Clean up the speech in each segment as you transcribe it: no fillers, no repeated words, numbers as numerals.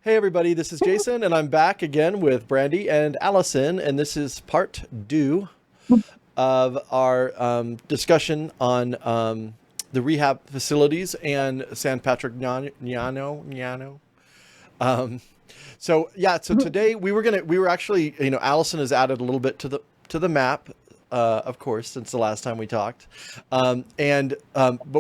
Hey everybody, this is Jason, and I'm back again with Brandy and Allison, and this is part 2 of our discussion on the rehab facilities and San Patrignano. So today we were actually, Allison has added a little bit to the map, of course, since the last time we talked, but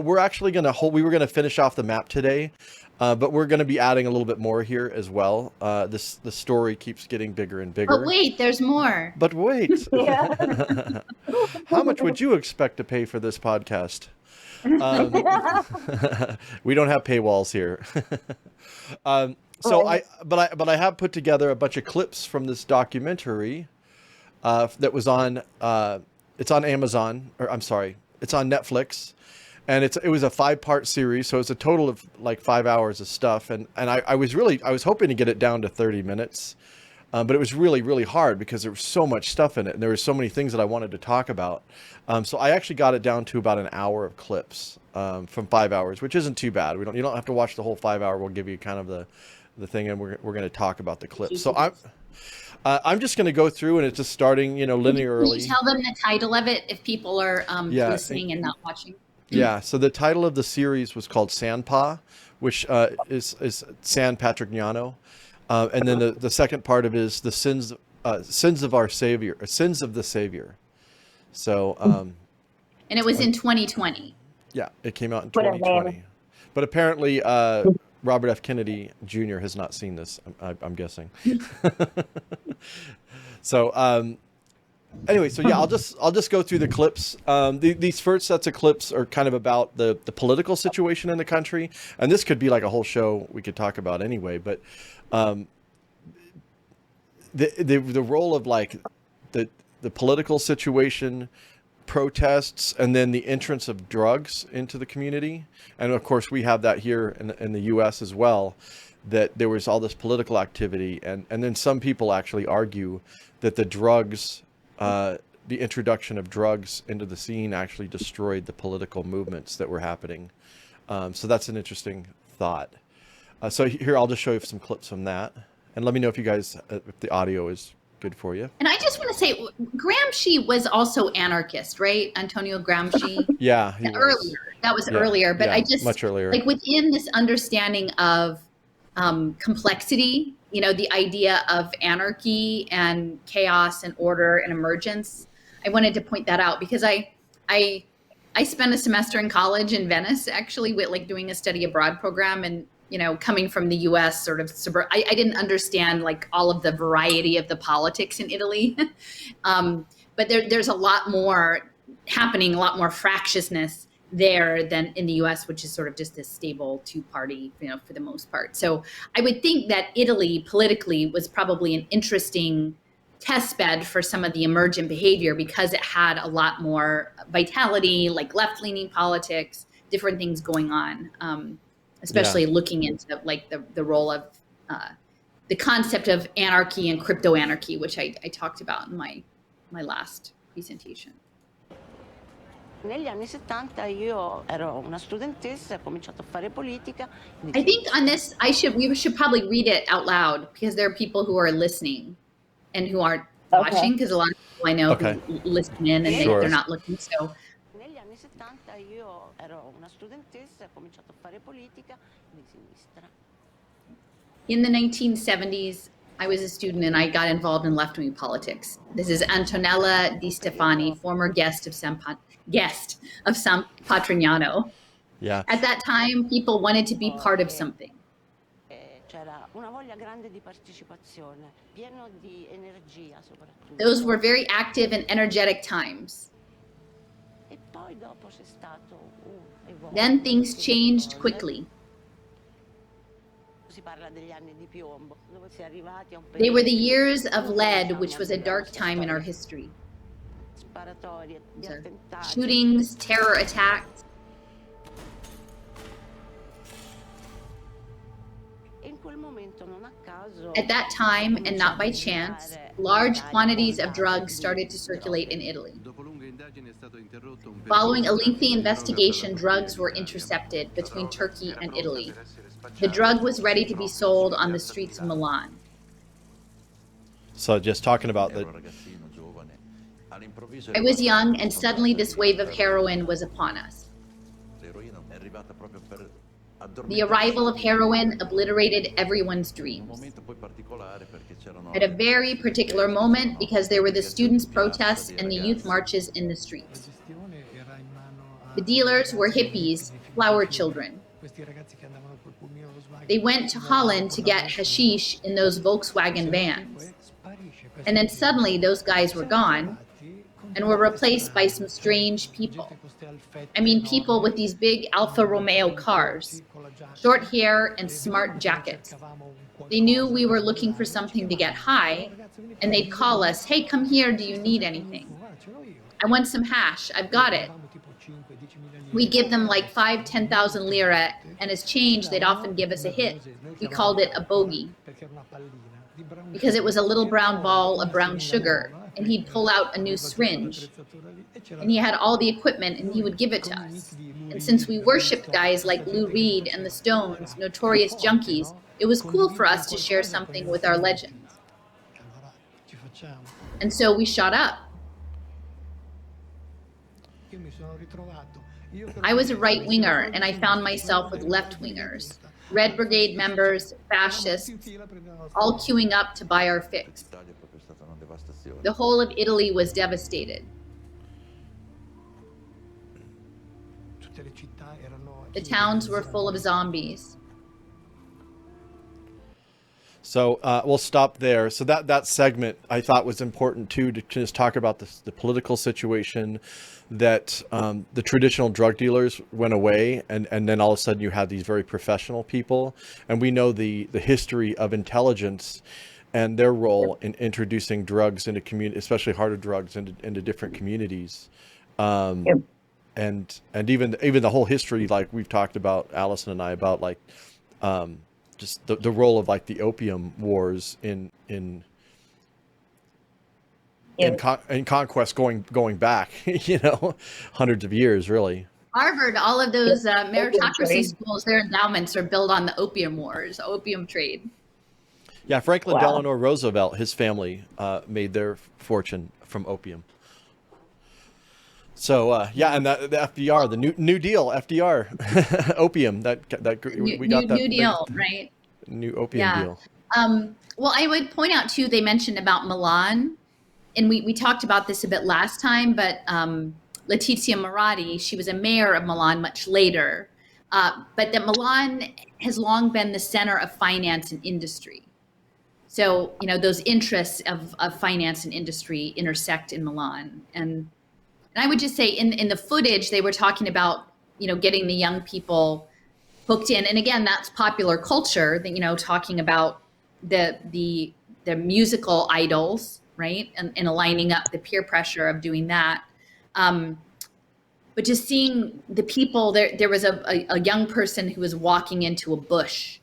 we're actually we were gonna finish off the map today. But we're going to be adding a little bit more here as well. The story keeps getting bigger and bigger. But wait, there's more. But wait. How much would you expect to pay for this podcast? We don't have paywalls here. But I have put together a bunch of clips from this documentary that was on. It's on Amazon, or I'm sorry, it's on Netflix. And it was a 5-part series, so it's a total of like 5 hours of stuff. And I was hoping to get it down to 30 minutes, but it was really, really hard because there was so much stuff in it, and there were so many things that I wanted to talk about. So I actually got it down to about an hour of clips from 5 hours, which isn't too bad. You don't have to watch the whole 5 hour. We'll give you kind of the thing, and we're going to talk about the clips. So I'm just going to go through, and it's just starting, linearly. Can you tell them the title of it if people are listening and not watching? Yeah, so the title of the series was called Sanpa, which is San Patrignano, and then the second part of it is the sins of our Savior, sins of the Savior. So, and it was in 2020. Yeah, it came out in 2020, but apparently Robert F. Kennedy Jr. has not seen this. I'm guessing. So. Anyway, so yeah, I'll just go through the clips. These first sets of clips are kind of about the political situation in the country, and this could be like a whole show we could talk about anyway. But the role of like the political situation, protests, and then the entrance of drugs into the community, and of course we have that here in the U.S. as well. That there was all this political activity, and then some people actually argue that the drugs. The introduction of drugs into the scene actually destroyed the political movements that were happening. So that's an interesting thought. So here, I'll just show you some clips from that. And let me know if you guys, if the audio is good for you. And I just want to say, Gramsci was also anarchist, right? Antonio Gramsci. Yeah. That was earlier. But I just, much earlier. Like within this understanding of complexity, the idea of anarchy and chaos and order and emergence. I wanted to point that out because I spent a semester in college in Venice, actually, with like doing a study abroad program, and coming from the U.S. sort of I didn't understand like all of the variety of the politics in Italy, but there's a lot more happening, a lot more fractiousness there than in the US, which is sort of just this stable two-party, for the most part. So I would think that Italy politically was probably an interesting test bed for some of the emergent behavior because it had a lot more vitality, like left-leaning politics, different things going on, especially looking into like the role of the concept of anarchy and crypto-anarchy, which I talked about in my last presentation. Negli anni 70 io ero una studentessa, ho cominciato a fare politica. I think on this, we should probably read it out loud because there are people who are listening and who aren't watching, because a lot of people I know who listen in and they're not looking. So. Negli anni 70 io ero una studentessa, ho cominciato a fare politica di sinistra. In the 1970s, I was a student and I got involved in left-wing politics. This is Antonella Di Stefani, former guest of San Patrignano. Yeah. At that time, people wanted to be part of something. C'era una voglia grande di partecipazione, pieno di energia soprattutto. Those were very active and energetic times. E poi dopo c'è stato Then things changed quickly. They were the years of lead, which was a dark time in our history. Shootings, terror attacks. At that time, and not by chance, large quantities of drugs started to circulate in Italy. Following a lengthy investigation, drugs were intercepted between Turkey and Italy. The drug was ready to be sold on the streets of Milan. So just talking about the. I was young, and suddenly this wave of heroin was upon us. The arrival of heroin obliterated everyone's dreams. At a very particular moment, because there were the students' protests and the youth marches in the streets. The dealers were hippies, flower children. They went to Holland to get hashish in those Volkswagen vans. And then suddenly those guys were gone and were replaced by some strange people. I mean, people with these big Alfa Romeo cars, short hair and smart jackets. They knew we were looking for something to get high, and they'd call us, "Hey, come here, do you need anything? I want some hash, I've got it." We'd give them like 5,000-10,000 lira, and as change, they'd often give us a hit. We called it a bogey, because it was a little brown ball of brown sugar, and he'd pull out a new syringe, and he had all the equipment, and he would give it to us. And since we worshipped guys like Lou Reed and the Stones, notorious junkies, it was cool for us to share something with our legends. And so we shot up. I was a right-winger, and I found myself with left-wingers, Red Brigade members, fascists, all queuing up to buy our fix. The whole of Italy was devastated. The towns were full of zombies. So we'll stop there. So that segment I thought was important too, to just talk about the political situation, that the traditional drug dealers went away, and then all of a sudden you had these very professional people, and we know the history of intelligence and their role in introducing drugs into community, especially harder drugs into different communities. And even the whole history, like we've talked about, Allison and I, about like just the role of like the opium wars in conquest going back, hundreds of years, really. Harvard, all of those meritocracy schools, their endowments are built on the opium wars, opium trade. Yeah, Franklin Delano Roosevelt, his family made their fortune from opium. So and the FDR, the New Deal, FDR, opium. We got that New Deal, right? New opium deal. Well, I would point out too, they mentioned about Milan, and we talked about this a bit last time, but Letizia Moratti, she was a mayor of Milan much later, but that Milan has long been the center of finance and industry. So, those interests of finance and industry intersect in Milan. And I would just say in the footage, they were talking about, getting the young people hooked in. And again, that's popular culture, that, talking about the musical idols, right? And aligning up the peer pressure of doing that. But just seeing the people, there was a young person who was walking into a bush,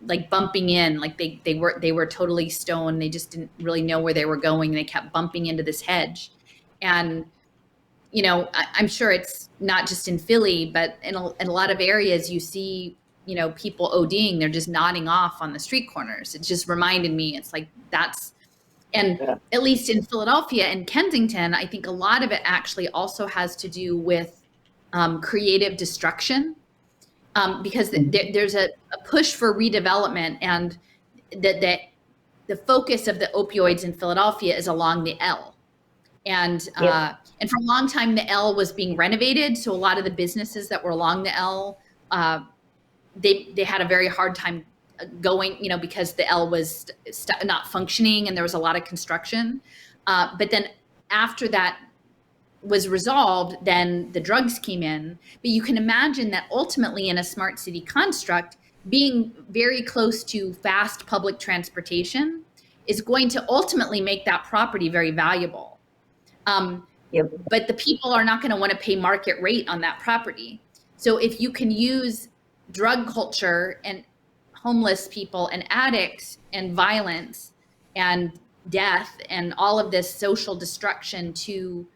like bumping in, like they were totally stoned. They just didn't really know where they were going. They kept bumping into this hedge. And, I'm sure it's not just in Philly, but in a lot of areas you see, people ODing, they're just nodding off on the street corners. It just reminded me, it's like at least in Philadelphia and Kensington, I think a lot of it actually also has to do with creative destruction. Because there's a push for redevelopment, and that the focus of the opioids in Philadelphia is along the L. And for a long time, the L was being renovated. So a lot of the businesses that were along the L, they had a very hard time going, because the L was not functioning and there was a lot of construction. But then after that was resolved, then the drugs came in. But you can imagine that ultimately in a smart city construct, being very close to fast public transportation is going to ultimately make that property very valuable. But the people are not going to want to pay market rate on that property. So if you can use drug culture and homeless people and addicts and violence and death and all of this social destruction to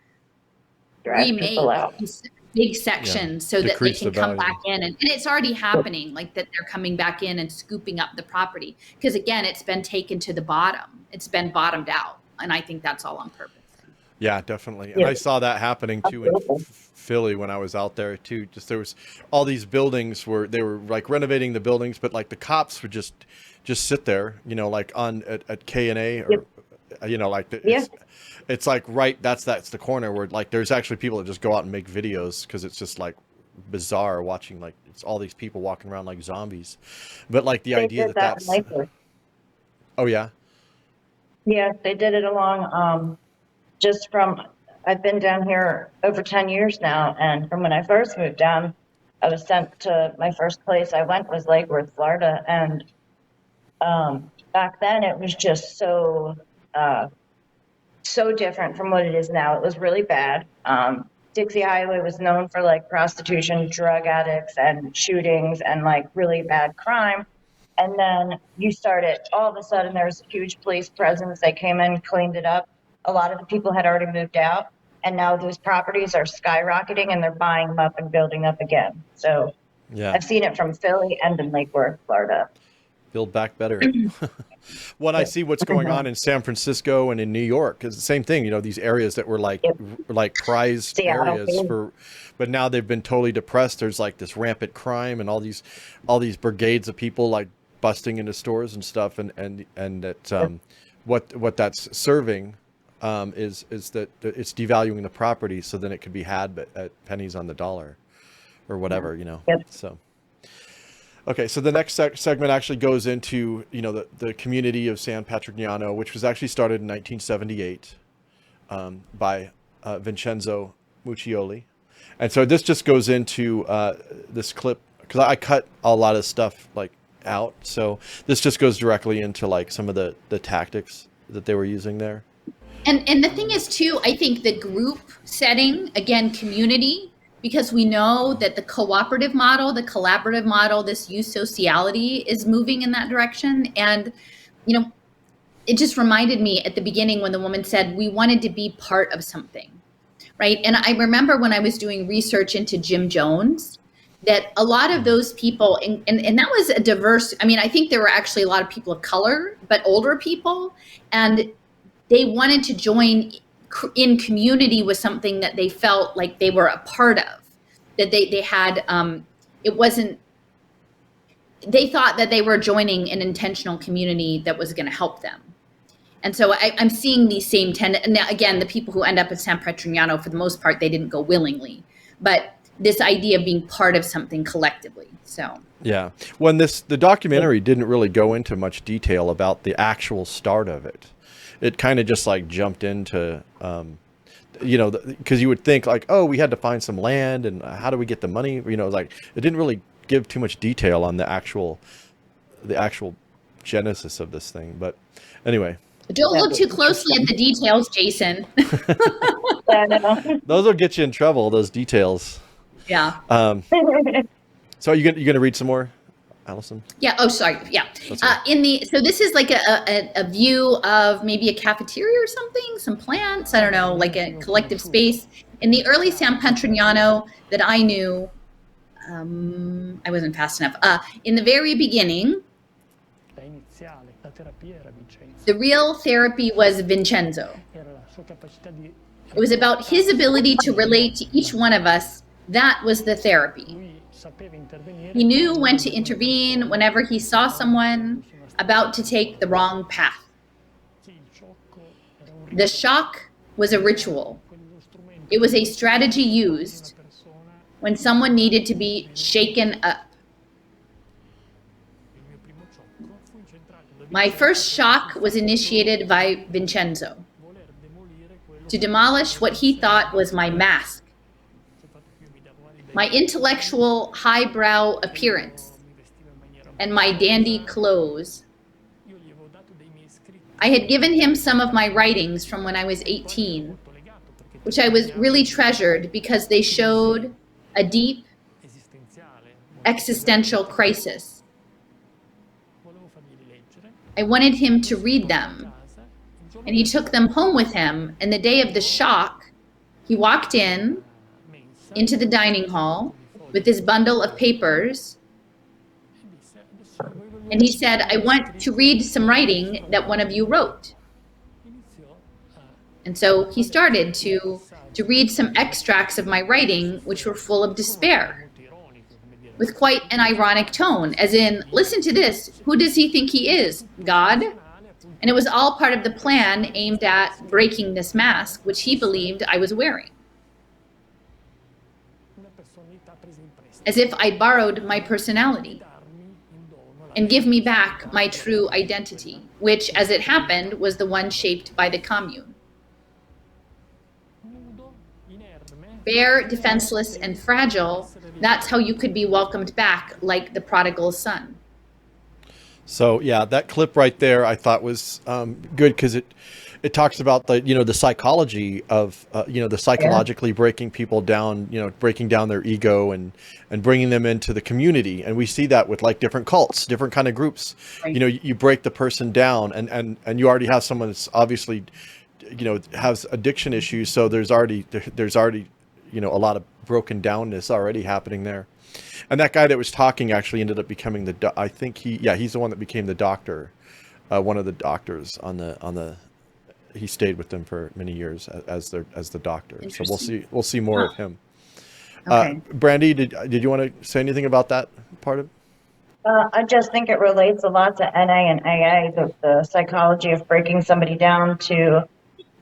drive people remake out. these big sections so that they Decrease can the come value. back in. And it's already happening, like that they're coming back in and scooping up the property. Because again, it's been taken to the bottom. It's been bottomed out. And I think that's all on purpose. Yeah, definitely. And Yeah. I saw that happening too in Absolutely. Philly when I was out there too. Just there was all these buildings where they were like renovating the buildings, but like the cops would just sit there, you know, like on at K&A or Yep. you know, like Yeah. it's like right that's the corner where like there's actually people that just go out and make videos because it's just like bizarre watching like it's all these people walking around like zombies. But like the They idea did that that in that's Lakewood. oh yeah. Yeah, they did it along, just from, I've been down here over 10 years now, and from when I first moved down, I was sent to, my first place I went was Lake Worth, Florida, and back then it was just so different from what it is now. It was really bad. Dixie Highway was known for like prostitution, drug addicts, and shootings, and like really bad crime. And then you started, all of a sudden, there was a huge police presence. They came in, cleaned it up. A lot of the people had already moved out. And now those properties are skyrocketing and they're buying them up and building up again. So Yeah. I've seen it from Philly and in Lake Worth, Florida. Build back better. When I see what's going on in San Francisco and in New York, it's the same thing. You know, these areas that were like Yep. like prized Seattle, areas too. for, but now they've been totally depressed. There's like this rampant crime and all these brigades of people like busting into stores and stuff, and that what that's serving is that it's devaluing the property so then it could be had but at pennies on the dollar or whatever, you know. Yep. So. Okay, so the next segment actually goes into, you know, the community of San Patrignano, which was actually started in 1978 by Vincenzo Muccioli. And so this just goes into this clip, because I cut a lot of stuff like out. So this just goes directly into like some of the tactics that they were using there. And the thing is too, I think the group setting, again, community, because we know that the cooperative model, the collaborative model, this youth sociality is moving in that direction. And, you know, it just reminded me at the beginning when the woman said we wanted to be part of something, right? And I remember when I was doing research into Jim Jones, that a lot of those people, and that was a diverse, I mean, I think there were actually a lot of people of color, but older people, and they wanted to join in community with something that they felt like they were a part of, that they had, it wasn't, they thought that they were joining an intentional community that was going to help them. And so I'm seeing these same and now, again, the people who end up at San Patrignano, for the most part, they didn't go willingly, but this idea of being part of something collectively. So yeah, when the documentary didn't really go into much detail about the actual start of it. It kind of just like jumped into, you know, because you would think like, oh, we had to find some land and how do we get the money? You know, like it didn't really give too much detail on the actual genesis of this thing. But anyway. Don't look too closely at the details, Jason. Those will get you in trouble, those details. Yeah. So are you gonna read some more, Allison? Yeah. Oh, sorry. Yeah. So this is like a view of maybe a cafeteria or something, some plants, I don't know, like a collective space. In the early San Patrignano that I knew, I wasn't fast enough. In the very beginning, the real therapy was Vincenzo. It was about his ability to relate to each one of us. That was the therapy. He knew when to intervene whenever he saw someone about to take the wrong path. The shock was a ritual. It was a strategy used when someone needed to be shaken up. My first shock was initiated by Vincenzo to demolish what he thought was my mask, my intellectual highbrow appearance, and my dandy clothes. I had given him some of my writings from when I was 18, which I was really treasured because they showed a deep existential crisis. I wanted him to read them, and he took them home with him, and the day of the shock, He walked into the dining hall with his bundle of papers, and he said, "I want to read some writing that one of you wrote." And so he started to read some extracts of my writing, which were full of despair, with quite an ironic tone, as in, "Listen to this. Who does he think he is? God?" And it was all part of the plan aimed at breaking this mask, which he believed I was wearing. As if I borrowed my personality and give me back my true identity, which, as it happened, was the one shaped by the commune. Bare, defenseless, and fragile, that's how you could be welcomed back like the prodigal son. So yeah, that clip right there I thought was good because it talks about the the psychology of the psychologically breaking people down, breaking down their ego and bringing them into the community. And we see that with like different cults, different kind of groups. Right. You break the person down and you already have someone that's obviously has addiction issues. So there's already a lot of broken downness already happening there. And that guy that was talking actually ended up becoming I think he's the one that became the doctor, one of the doctors on the. He stayed with them for many years as the doctor. So we'll see more of him. Okay. Brandy, did you want to say anything about that part of? I just think it relates a lot to NA and AA, the psychology of breaking somebody down to.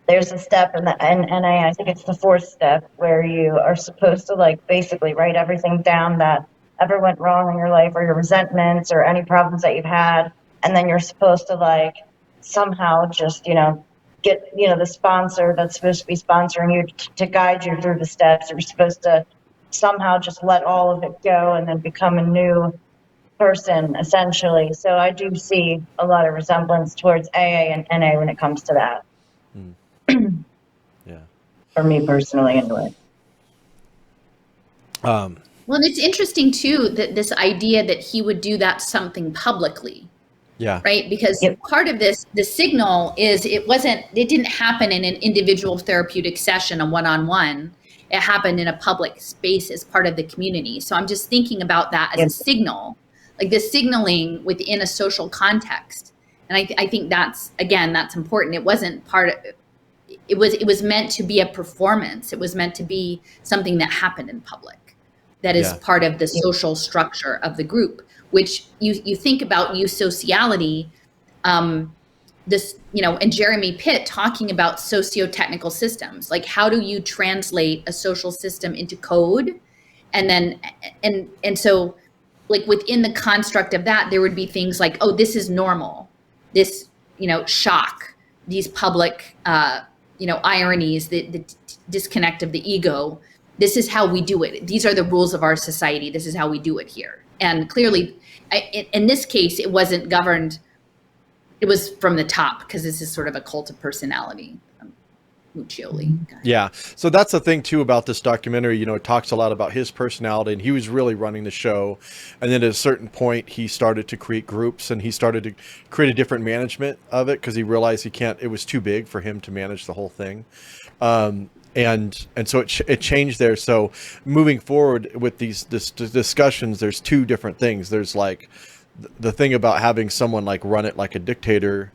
There's a step in the NA, I think it's the fourth step, where you are supposed to like basically write everything down that ever went wrong in your life, or your resentments or any problems that you've had. And then you're supposed to like somehow just, get, the sponsor that's supposed to be sponsoring you to guide you through the steps. You're supposed to somehow just let all of it go and then become a new person, essentially. So I do see a lot of resemblance towards AA and NA when it comes to that. Yeah. For me personally, anyway. Well, and it's interesting too that this idea that he would do that something publicly. Yeah. Right. Because part of this, the signal is it didn't happen in an individual therapeutic session, a one-on-one. It happened in a public space as part of the community. So I'm just thinking about that as a signal, like the signaling within a social context. And I think that's important. It wasn't part of it was meant to be a performance. It was meant to be something that happened in public, that is part of the social structure of the group, which you think about sociality, this, and Jeremy Pitt talking about socio-technical systems, like how do you translate a social system into code? And then, and so like within the construct of that, there would be things like, oh, this is normal, this, shock, these public, ironies, the disconnect of the ego. This is how we do it. These are the rules of our society. This is how we do it here. And clearly, in this case, it wasn't governed. It was from the top because this is sort of a cult of personality. Muccioli. Yeah. So that's the thing too about this documentary, it talks a lot about his personality, and he was really running the show. And then at a certain point, he started to create groups, and he started to create a different management of it because he realized it was too big for him to manage the whole thing. And so it changed there. So moving forward with these discussions, there's two different things. There's like the thing about having someone like run it like a dictator,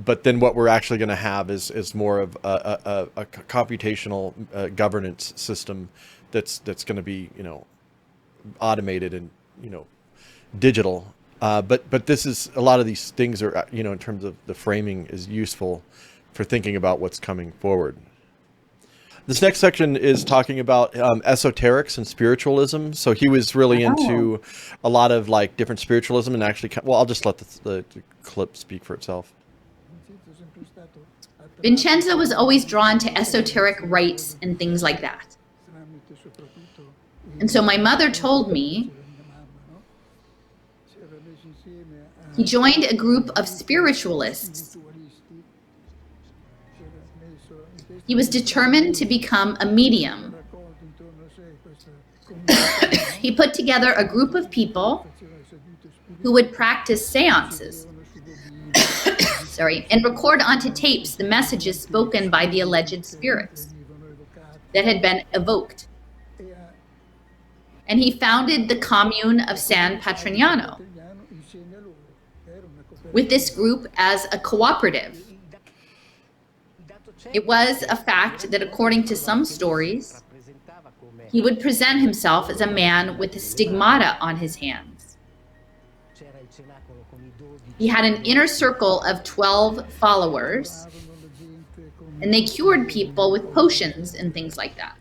but then what we're actually going to have is more of a computational governance system that's going to be automated and digital. But this is a lot of these things are in terms of the framing is useful for thinking about what's coming forward. This next section is talking about esoterics and spiritualism. So he was really into a lot of like different spiritualism, and actually, I'll just let the clip speak for itself. Vincenzo was always drawn to esoteric rites and things like that. And so my mother told me he joined a group of spiritualists. He was determined to become a medium. He put together a group of people who would practice seances. And record onto tapes the messages spoken by the alleged spirits. that had been evoked. And he founded the commune of San Patrignano with this group as a cooperative. It was a fact that, according to some stories, he would present himself as a man with a stigmata on his hands. He had an inner circle of 12 followers, and they cured people with potions and things like that.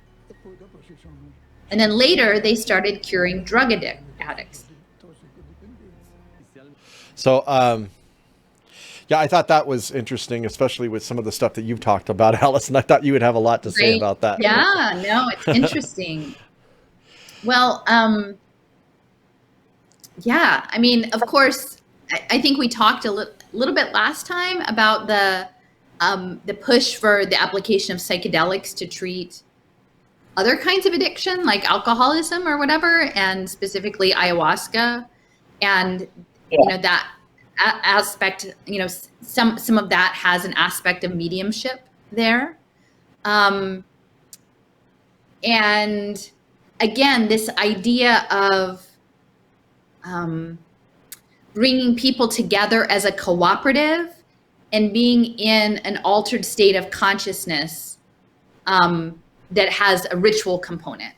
And then later, they started curing drug addicts. So, yeah, I thought that was interesting, especially with some of the stuff that you've talked about, Alice, and I thought you would have a lot to say about that. Yeah, no, it's interesting. Well, yeah, I mean, of course, I think we talked a little bit last time about the push for the application of psychedelics to treat other kinds of addiction, like alcoholism or whatever, and specifically ayahuasca, and you know that aspect. You know, some of that has an aspect of mediumship there, and again, this idea of bringing people together as a cooperative and being in an altered state of consciousness that has a ritual component.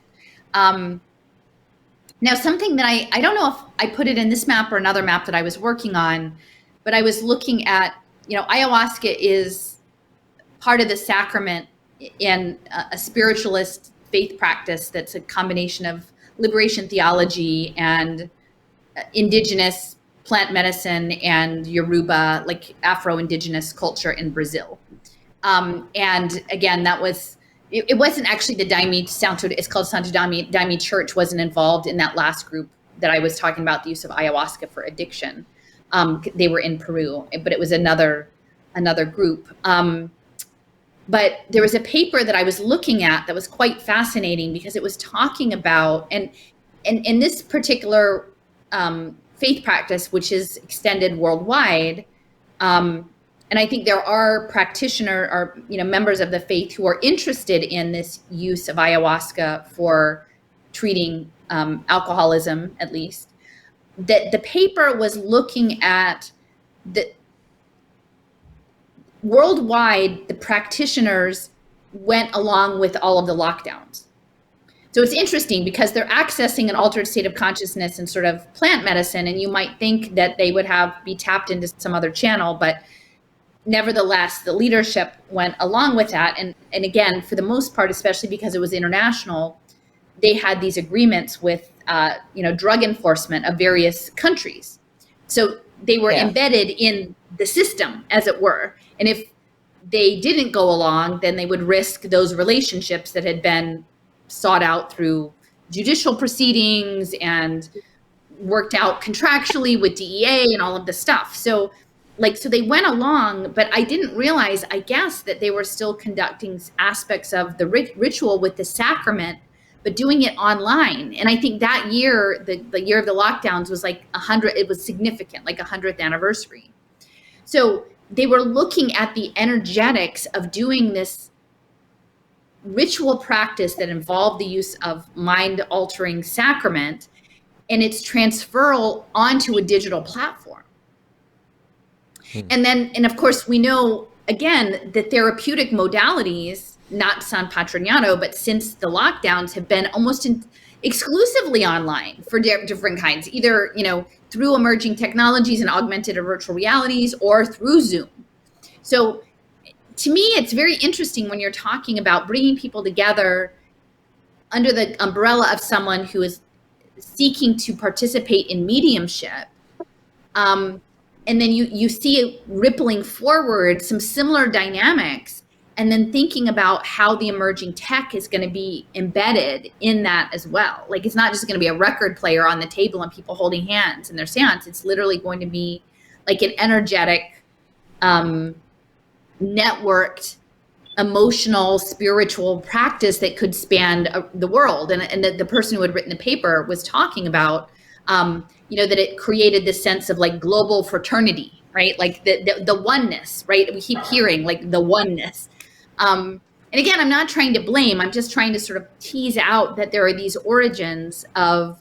Now, something that I don't know if I put it in this map or another map that I was working on, but I was looking at, you know, ayahuasca is part of the sacrament in a spiritualist faith practice that's a combination of liberation theology and indigenous plant medicine and Yoruba, like Afro-Indigenous culture in Brazil. And again, that was, it wasn't actually the Daime Santo, it's called Santo Daime Church, wasn't involved in that last group that I was talking about, the use of ayahuasca for addiction. They were in Peru, but it was another group. But there was a paper that I was looking at that was quite fascinating because it was talking about, and in this particular faith practice, which is extended worldwide, and I think there are practitioners or, you know, members of the faith who are interested in this use of ayahuasca for treating alcoholism, at least. That the paper was looking at the worldwide, the practitioners went along with all of the lockdowns. So it's interesting because they're accessing an altered state of consciousness and sort of plant medicine, and you might think that they would be tapped into some other channel, but nevertheless, the leadership went along with that. And again, for the most part, especially because it was international, they had these agreements with, you know, drug enforcement of various countries. So they were embedded in the system, as it were. And if they didn't go along, then they would risk those relationships that had been sought out through judicial proceedings and worked out contractually with DEA and all of the stuff. So they went along, but I didn't realize, I guess, that they were still conducting aspects of the ritual with the sacrament, but doing it online. And I think that year, the year of the lockdowns was like 100, it was significant, like 100th anniversary. So they were looking at the energetics of doing this ritual practice that involved the use of mind-altering sacrament and its transferal onto a digital platform. And of course, we know, again, the therapeutic modalities, not San Patrignano, but since the lockdowns have been almost exclusively online for different kinds, either, you know, through emerging technologies and augmented or virtual realities or through Zoom. So to me, it's very interesting when you're talking about bringing people together under the umbrella of someone who is seeking to participate in mediumship. And then you see it rippling forward, some similar dynamics, and then thinking about how the emerging tech is going to be embedded in that as well. Like, it's not just going to be a record player on the table and people holding hands in their seance. It's literally going to be like an energetic, networked, emotional, spiritual practice that could span the world. And the person who had written the paper was talking about, you know, that it created this sense of like global fraternity, right? Like the oneness, right? We keep hearing like the oneness. And again, I'm not trying to blame. I'm just trying to sort of tease out that there are these origins of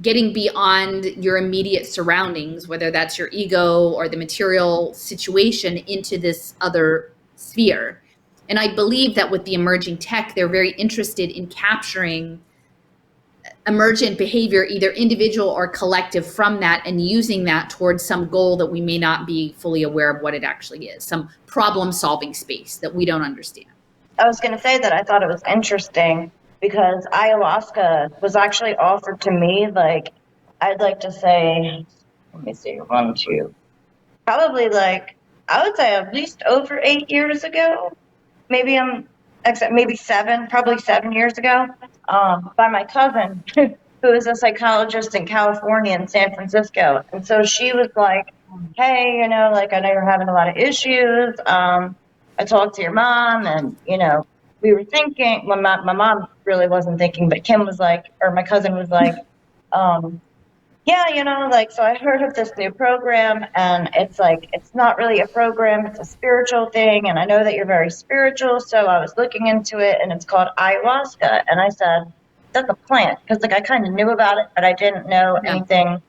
getting beyond your immediate surroundings, whether that's your ego or the material situation, into this other sphere. And I believe that with the emerging tech, they're very interested in capturing emergent behavior, either individual or collective, from that, and using that towards some goal that we may not be fully aware of what it actually is, some problem solving space that we don't understand. I was going to say that I thought it was interesting because ayahuasca was actually offered to me, like, I'd like to say, let me see, 1, 2, probably like, I would say at least over 8 years ago. Maybe maybe 7, probably 7 years ago, by my cousin, who is a psychologist in California, in San Francisco. And so she was like, hey, you know, like, I know you're having a lot of issues. I talked to your mom, and, you know, we were thinking, well, my mom really wasn't thinking, but Kim was like, or my cousin was like, yeah, you know, like, so I heard of this new program, and it's like, it's not really a program, it's a spiritual thing. And I know that you're very spiritual. So I was looking into it, and it's called ayahuasca. And I said, that's a plant. Cause like, I kind of knew about it, but I didn't know anything,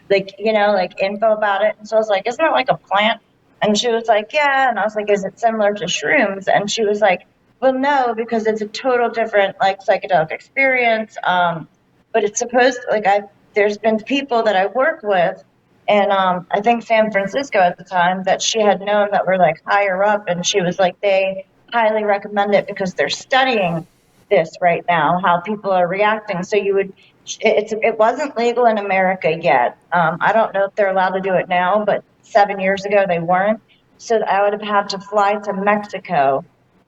like, you know, like info about it. And so I was like, isn't it like a plant? And she was like, yeah. And I was like, is it similar to shrooms? And she was like, well, no, because it's a total different, like, psychedelic experience. But it's supposed to, like, there's been people that I work with, and I think San Francisco at the time, that she had known that were like higher up, and she was like, they highly recommend it because they're studying this right now, how people are reacting. So it wasn't legal in America yet. I don't know if they're allowed to do it now, but 7 years ago they weren't. So I would have had to fly to Mexico,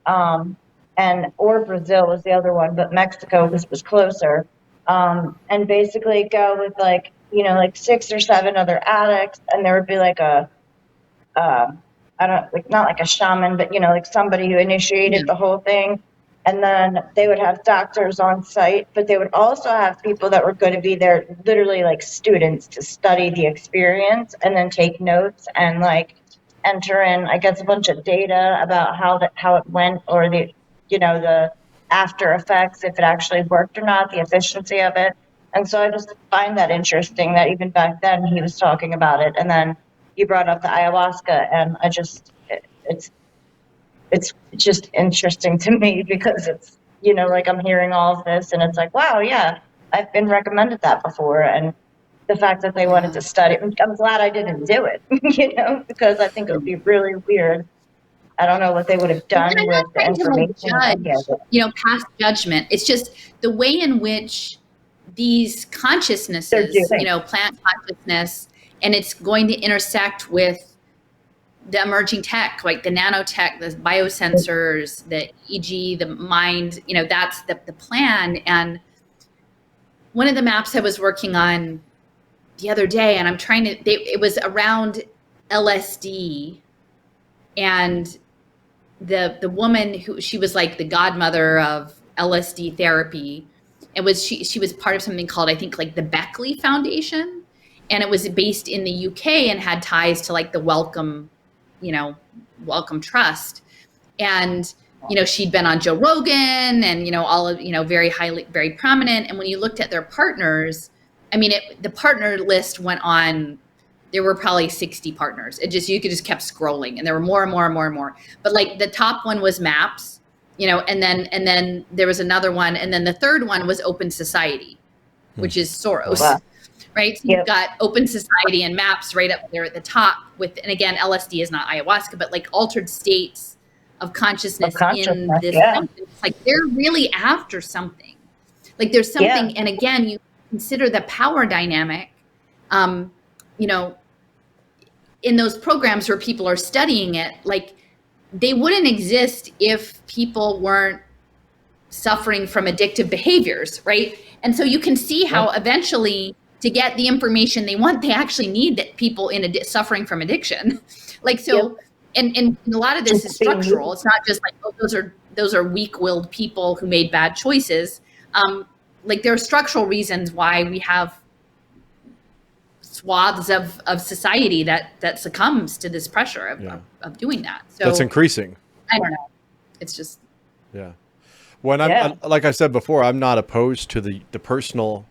or Brazil was the other one, but Mexico was closer. And basically go with, like, you know, like 6 or 7 other addicts, and there would be like I don't, like, not like a shaman, but, you know, like somebody who initiated the whole thing. And then they would have doctors on site, but they would also have people that were going to be there, literally like students, to study the experience and then take notes and like enter in, I guess, a bunch of data about how it went, or the, you know, the after effects, if it actually worked or not, the efficiency of it. And so I just find that interesting that even back then he was talking about it. And then you brought up the ayahuasca, and it's just interesting to me because it's, you know, like, I'm hearing all of this, and it's like, wow, yeah, I've been recommended that before. And the fact that they wanted to study, I'm glad I didn't do it, you know, because I think it would be really weird. I don't know what they would have done with the information. Judge, you know, past judgment. It's just the way in which these consciousnesses, you know, plant consciousness, and it's going to intersect with the emerging tech, like the nanotech, the biosensors, the EEG, the mind, you know, that's the plan. And one of the maps I was working on the other day, and it was around LSD, and the woman she was like the godmother of LSD therapy. It was, she was part of something called, I think, like the Beckley Foundation, and it was based in the UK and had ties to like the Wellcome Trust. And, you know, she'd been on Joe Rogan, and, you know, all of, you know, very prominent. And when you looked at their partners, I mean, the partner list went on. There were probably 60 partners. You could just kept scrolling, and there were more and more and more and more. But like the top one was MAPS, you know, and then there was another one, and then the third one was Open Society, which is Soros, right? So you've got Open Society and MAPS right up there at the top with, and again, LSD is not ayahuasca, but like altered states of consciousness in this. It's like they're really after something. Like there's something, and again, you consider the power dynamic. You know, in those programs where people are studying it, like they wouldn't exist if people weren't suffering from addictive behaviors, right? And so you can see how eventually, to get the information they want, they actually need people suffering from addiction. Like, so, and a lot of this is structural. It's not just like, oh, those are weak-willed people who made bad choices. Like there are structural reasons why we have swaths of society that succumbs to this pressure of doing that. So that's increasing. I don't know. It's just, Yeah. When Yeah. like I said before, I'm not opposed to the personal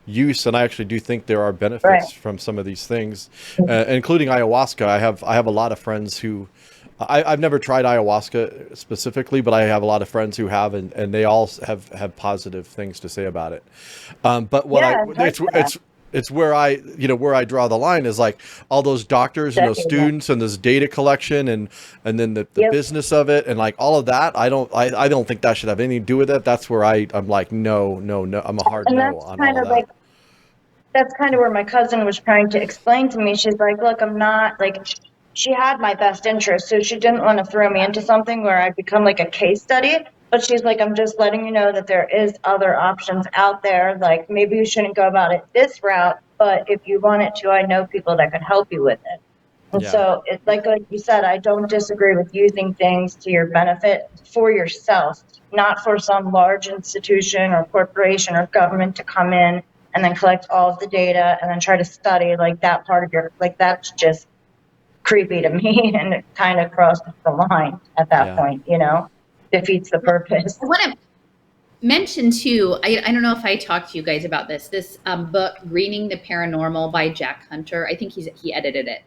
use, and I actually do think there are benefits Right. from some of these things, including ayahuasca. I have a lot of friends who I've never tried ayahuasca specifically, but I have a lot of friends who have, and they all have positive things to say about it. But what Yeah, I've heard that. it's where where I draw the line is like all those doctors and those Definitely. students and this data collection and then the Yep. business of it and like all of that. I don't think that should have anything to do with it. That's where I'm like, no. I'm a hard And no that's on kind all of of like, that. that's kind of where my cousin was trying to explain to me. She's like, look, I'm not like, she had my best interest. So she didn't want to throw me into something where I'd become like a case study. But she's like, I'm just letting you know that there is other options out there. Like maybe you shouldn't go about it this route, but if you wanted to, I know people that could help you with it. And Yeah. so it's like you said, I don't disagree with using things to your benefit for yourself, not for some large institution or corporation or government to come in and then collect all of the data and then try to study like that part of your, like that's just creepy to me and it kind of crosses the line at that Yeah. point, you know, defeats the purpose. I want to mention too, I don't know if I talked to you guys about this book, Greening the Paranormal by Jack Hunter. I think he edited it.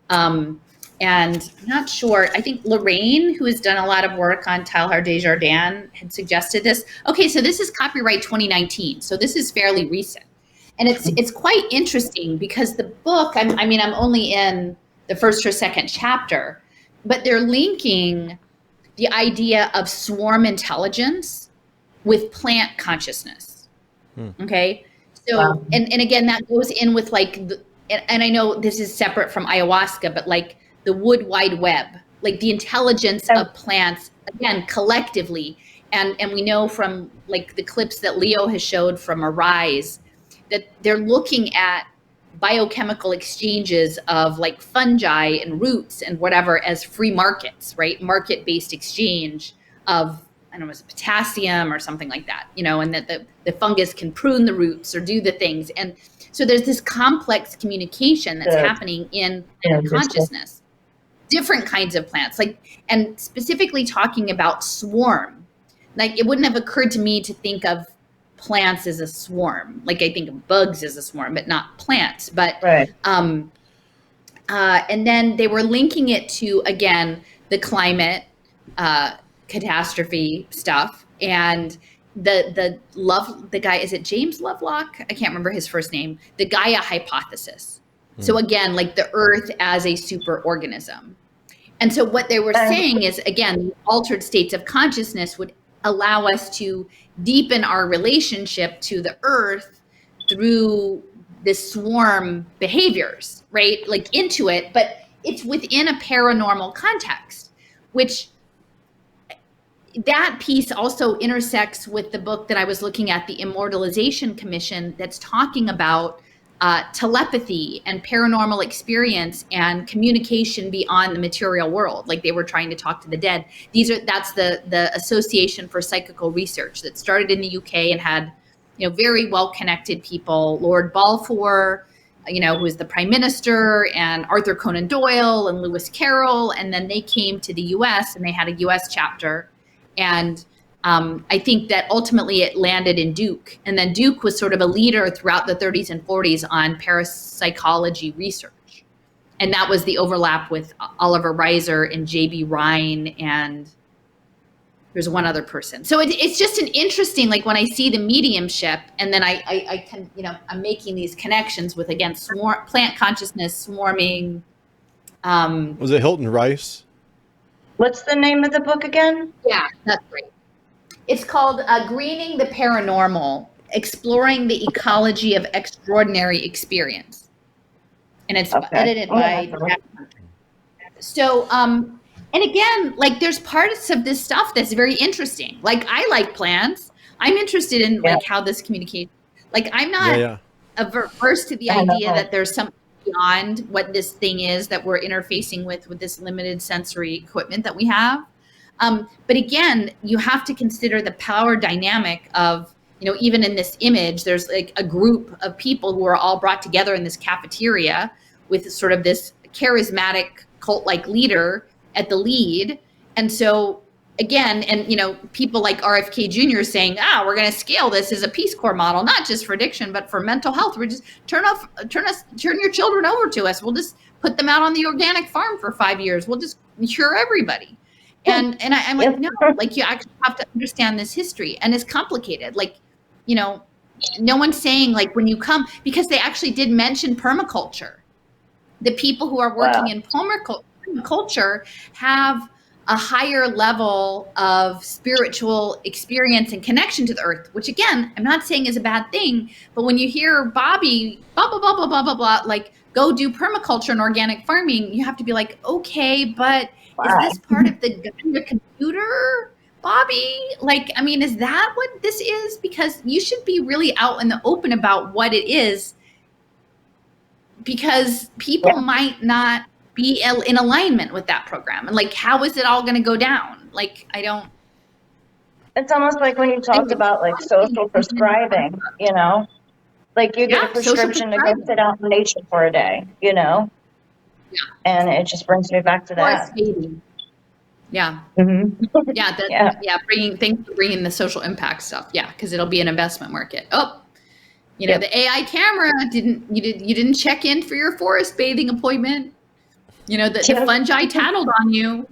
And I'm not sure, I think Lorraine, who has done a lot of work on Teilhard Desjardins, had suggested this. Okay, so this is copyright 2019. So this is fairly recent. And it's quite interesting because the book, I'm only in the first or second chapter, but they're linking the idea of swarm intelligence with plant consciousness. Okay. So, Wow. and again, that goes in with like, and I know this is separate from ayahuasca, but like the wood wide web, like the intelligence of plants, again, collectively. And we know from like the clips that Leo has showed from Arise that they're looking at biochemical exchanges of like fungi and roots and whatever as free markets, right? Market-based exchange of, I don't know, it's potassium or something like that, and that the fungus can prune the roots or do the things. And so there's this complex communication that's happening in consciousness, different kinds of plants, like, and specifically talking about swarm. Like it wouldn't have occurred to me to think of plants as a swarm. Like I think of bugs as a swarm, but not plants. But Right. and then they were linking it to, again, the climate catastrophe stuff and the guy, is it James Lovelock? I can't remember his first name. The Gaia hypothesis. So again, like the Earth as a super organism. And so what they were saying is, again, altered states of consciousness would allow us to deepen our relationship to the Earth through this swarm behaviors, right? Like into it, but it's within a paranormal context, which that piece also intersects with the book that I was looking at, the Immortalization Commission, that's talking about telepathy and paranormal experience and communication beyond the material world. Like they were trying to talk to the dead. That's the Association for Psychical Research that started in the UK and had, very well-connected people, Lord Balfour, who was the Prime Minister, and Arthur Conan Doyle and Lewis Carroll. And then they came to the US and they had a US chapter. And I think that ultimately it landed in Duke. And then Duke was sort of a leader throughout the 30s and 40s on parapsychology research. And that was the overlap with Oliver Reiser and J.B. Rhine, and there's one other person. So it's just an interesting, like when I see the mediumship, and then I can, I'm making these connections with, again, plant consciousness, swarming. Was it Hilton Rice? What's the name of the book again? Yeah, that's right. It's called Greening the Paranormal, Exploring the Ecology of Extraordinary Experience. And it's edited by Jack Hunter. So, and again, like there's parts of this stuff that's very interesting. Like I like plants. I'm interested in like how this communicates. Like I'm not averse to the idea that there's something beyond what this thing is that we're interfacing with this limited sensory equipment that we have. But again, you have to consider the power dynamic of, even in this image, there's like a group of people who are all brought together in this cafeteria with sort of this charismatic cult-like leader at the lead. And so again, and people like RFK Jr. saying, we're going to scale this as a Peace Corps model, not just for addiction, but for mental health. We're just turn your children over to us. We'll just put them out on the organic farm for 5 years. We'll just cure everybody. And I'm like, no, like you actually have to understand this history, and it's complicated. Like, no one's saying like when you come, because they actually did mention permaculture. The people who are working in permaculture have a higher level of spiritual experience and connection to the earth, which again, I'm not saying is a bad thing, but when you hear Bobby, blah, blah, blah, blah, blah, blah, blah, like go do permaculture and organic farming, you have to be like, okay, but is this part of the computer, Bobby? Like, I mean, is that what this is? Because you should be really out in the open about what it is, because people might not be in alignment with that program. And like, how is it all going to go down? Like, I don't. It's almost like when you talked about like social prescribing, like you get a prescription to go sit out in nature for a day, and it just brings me back to that. Yeah. Mm-hmm. Thanks for bringing the social impact stuff. Yeah. Cause it'll be an investment market. The AI camera you didn't check in for your forest bathing appointment. The fungi tattled on you.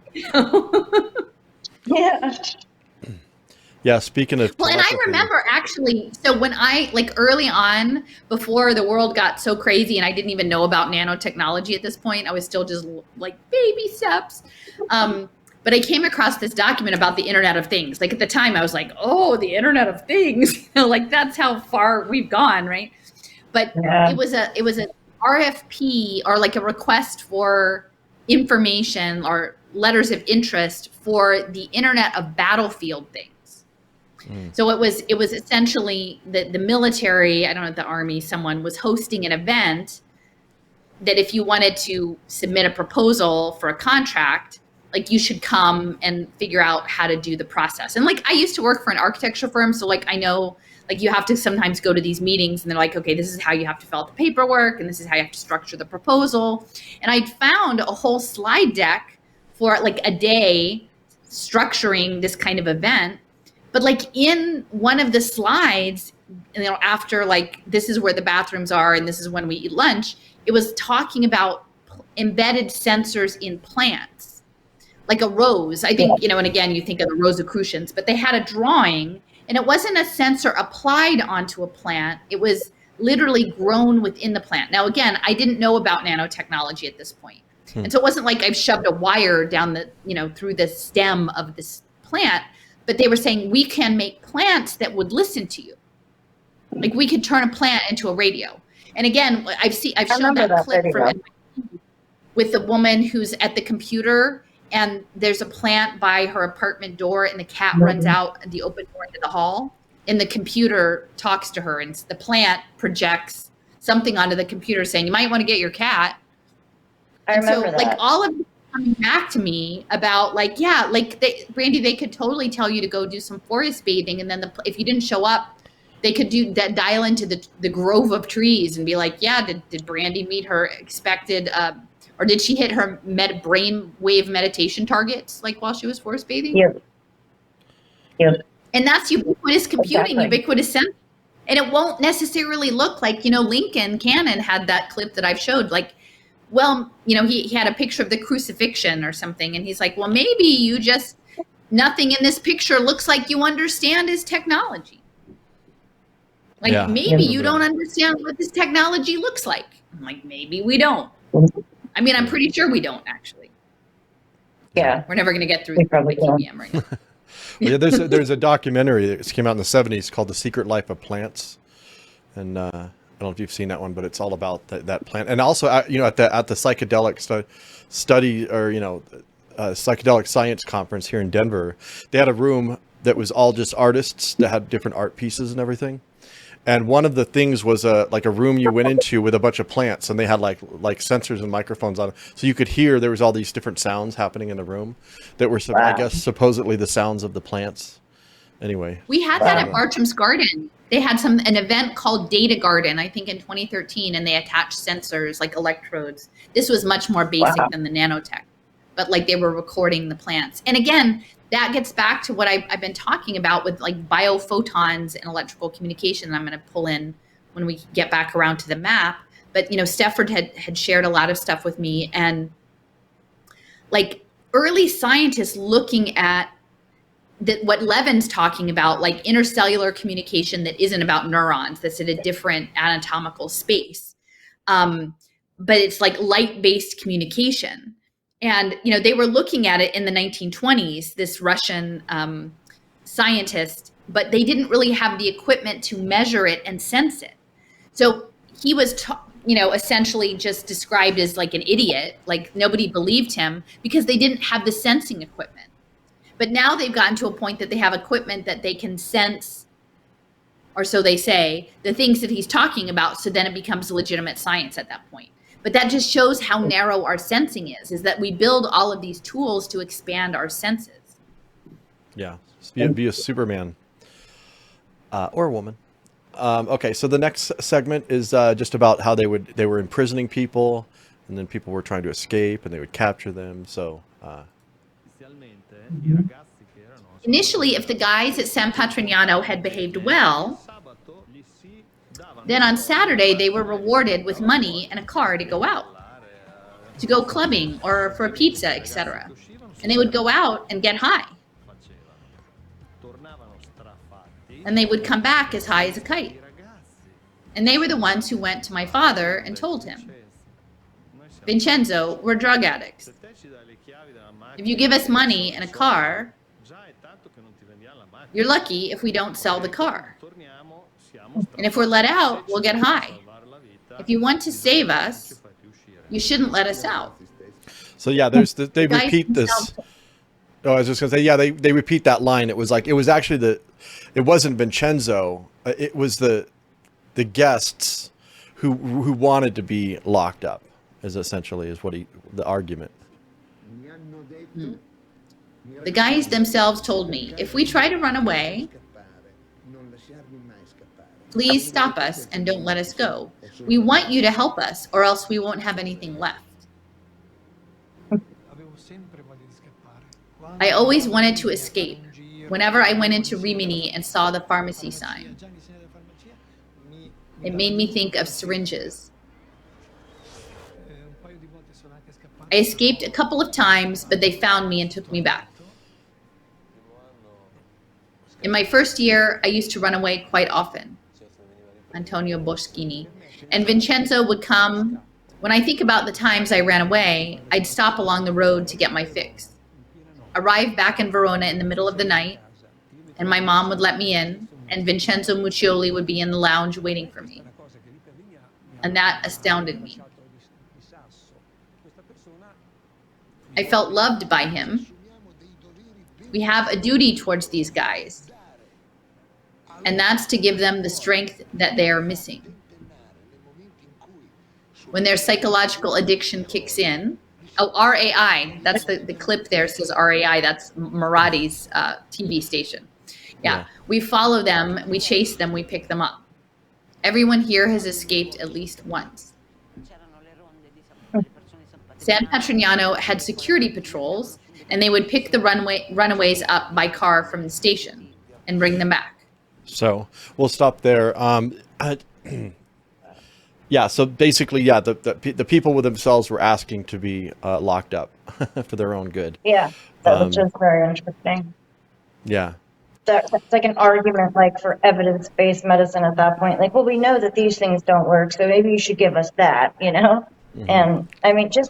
Yeah, speaking of and I remember actually, so when I early on, before the world got so crazy and I didn't even know about nanotechnology at this point, I was still just like baby steps. But I came across this document about the Internet of Things. Like at the time I was like, oh, the Internet of Things, like that's how far we've gone, right? But it was a RFP, or like a request for information or letters of interest for the Internet of Battlefield Things. So it was essentially the military, I don't know, the army, someone was hosting an event that if you wanted to submit a proposal for a contract, like you should come and figure out how to do the process. And like I used to work for an architecture firm, so like I know like you have to sometimes go to these meetings and they're like, okay, this is how you have to fill out the paperwork and this is how you have to structure the proposal. And I'd found a whole slide deck for like a day structuring this kind of event. But like in one of the slides, after like this is where the bathrooms are and this is when we eat lunch, it was talking about embedded sensors in plants, like a rose. I think, and again, you think of the Rosicrucians, but they had a drawing. And it wasn't a sensor applied onto a plant. It was literally grown within the plant. Now, again, I didn't know about nanotechnology at this point. And so it wasn't like I've shoved a wire down through the stem of this plant, but they were saying we can make plants that would listen to you. Like we could turn a plant into a radio. And again, I've shown that clip from NYC with the woman who's at the computer, and there's a plant by her apartment door and the cat runs out the open door into the hall, and the computer talks to her and the plant projects something onto the computer saying, you might want to get your cat. I remember that. Like all of this coming back to me about like, Brandy, they could totally tell you to go do some forest bathing. And then if you didn't show up, they could dial into the grove of trees and be like, did Brandy meet her expected, or did she hit her brain wave meditation targets like while she was forest bathing? Yep. And that's ubiquitous computing, ubiquitous sensing. And it won't necessarily look like, Lincoln Cannon had that clip that I've showed. Like, well, he had a picture of the crucifixion or something. And he's like, well, maybe nothing in this picture looks like you understand his technology. Like, maybe you don't understand what this technology looks like. I'm like, maybe we don't. I mean, I'm pretty sure we don't actually. Yeah. We're never going to get through the PBM right now. There's a documentary that came out in the 70s called The Secret Life of Plants. And I don't know if you've seen that one, but it's all about that plant. And also, at the psychedelic study or, psychedelic science conference here in Denver, they had a room that was all just artists that had different art pieces and everything. And one of the things was a room you went into with a bunch of plants, and they had like sensors and microphones on it. So you could hear there was all these different sounds happening in the room that were, I guess, supposedly the sounds of the plants. Anyway. We had that at Bartram's Garden. They had an event called Data Garden, I think in 2013, and they attached sensors like electrodes. This was much more basic than the nanotech. but like they were recording the plants. And again, that gets back to what I've been talking about with like biophotons and electrical communication that I'm going to pull in when we get back around to the map. But, you know, Stefford had shared a lot of stuff with me, and like early scientists looking at what Levin's talking about, like intercellular communication that isn't about neurons, that's at a different anatomical space. But it's like light-based communication. And, you know, they were looking at it in the 1920s, this Russian scientist, but they didn't really have the equipment to measure it and sense it. So he was, you know, essentially just described as like an idiot, like nobody believed him because they didn't have the sensing equipment. But now they've gotten to a point that they have equipment that they can sense, or so they say, the things that he's talking about. So then it becomes legitimate science at that point. But that just shows how narrow our sensing is that we build all of these tools to expand our senses. Yeah, be a Superman or a woman. Okay, so the next segment is just about how they were imprisoning people, and then people were trying to escape, and they would capture them. So initially, if the guys at San Patrignano had behaved well, then on Saturday they were rewarded with money and a car to go out, to go clubbing or for a pizza, etc. And they would go out and get high. And they would come back as high as a kite. And they were the ones who went to my father and told him, Vincenzo, we're drug addicts. If you give us money and a car, you're lucky if we don't sell the car. And if we're let out, we'll get high. If you want to save us, you shouldn't let us out. So yeah, they repeat this. Oh, I was just gonna say, yeah, they repeat that line. It was actually it wasn't Vincenzo. It was the guests who wanted to be locked up. Is essentially the argument. The guys themselves told me, if we try to run away, please stop us and don't let us go. We want you to help us, or else we won't have anything left. I always wanted to escape. Whenever I went into Rimini and saw the pharmacy sign, it made me think of syringes. I escaped a couple of times, but they found me and took me back. In my first year, I used to run away quite often. Antonio Boschini. And Vincenzo would come. When I think about the times I ran away, I'd stop along the road to get my fix. Arrive back in Verona in the middle of the night, and my mom would let me in, and Vincenzo Muccioli would be in the lounge waiting for me. And that astounded me. I felt loved by him. We have a duty towards these guys, and that's to give them the strength that they are missing. When their psychological addiction kicks in, RAI, that's the clip there says RAI, that's Marati's TV station. Yeah, we follow them, we chase them, we pick them up. Everyone here has escaped at least once. San Patrignano had security patrols, and they would pick the runaways up by car from the station and bring them back. So we'll stop there. Yeah, so basically, yeah, the people with themselves were asking to be locked up for their own good. Yeah, that was just very interesting. Yeah. That's like an argument, like for evidence-based medicine at that point. Like, well, we know that these things don't work, so maybe you should give us that, you know? Mm-hmm. And I mean, it's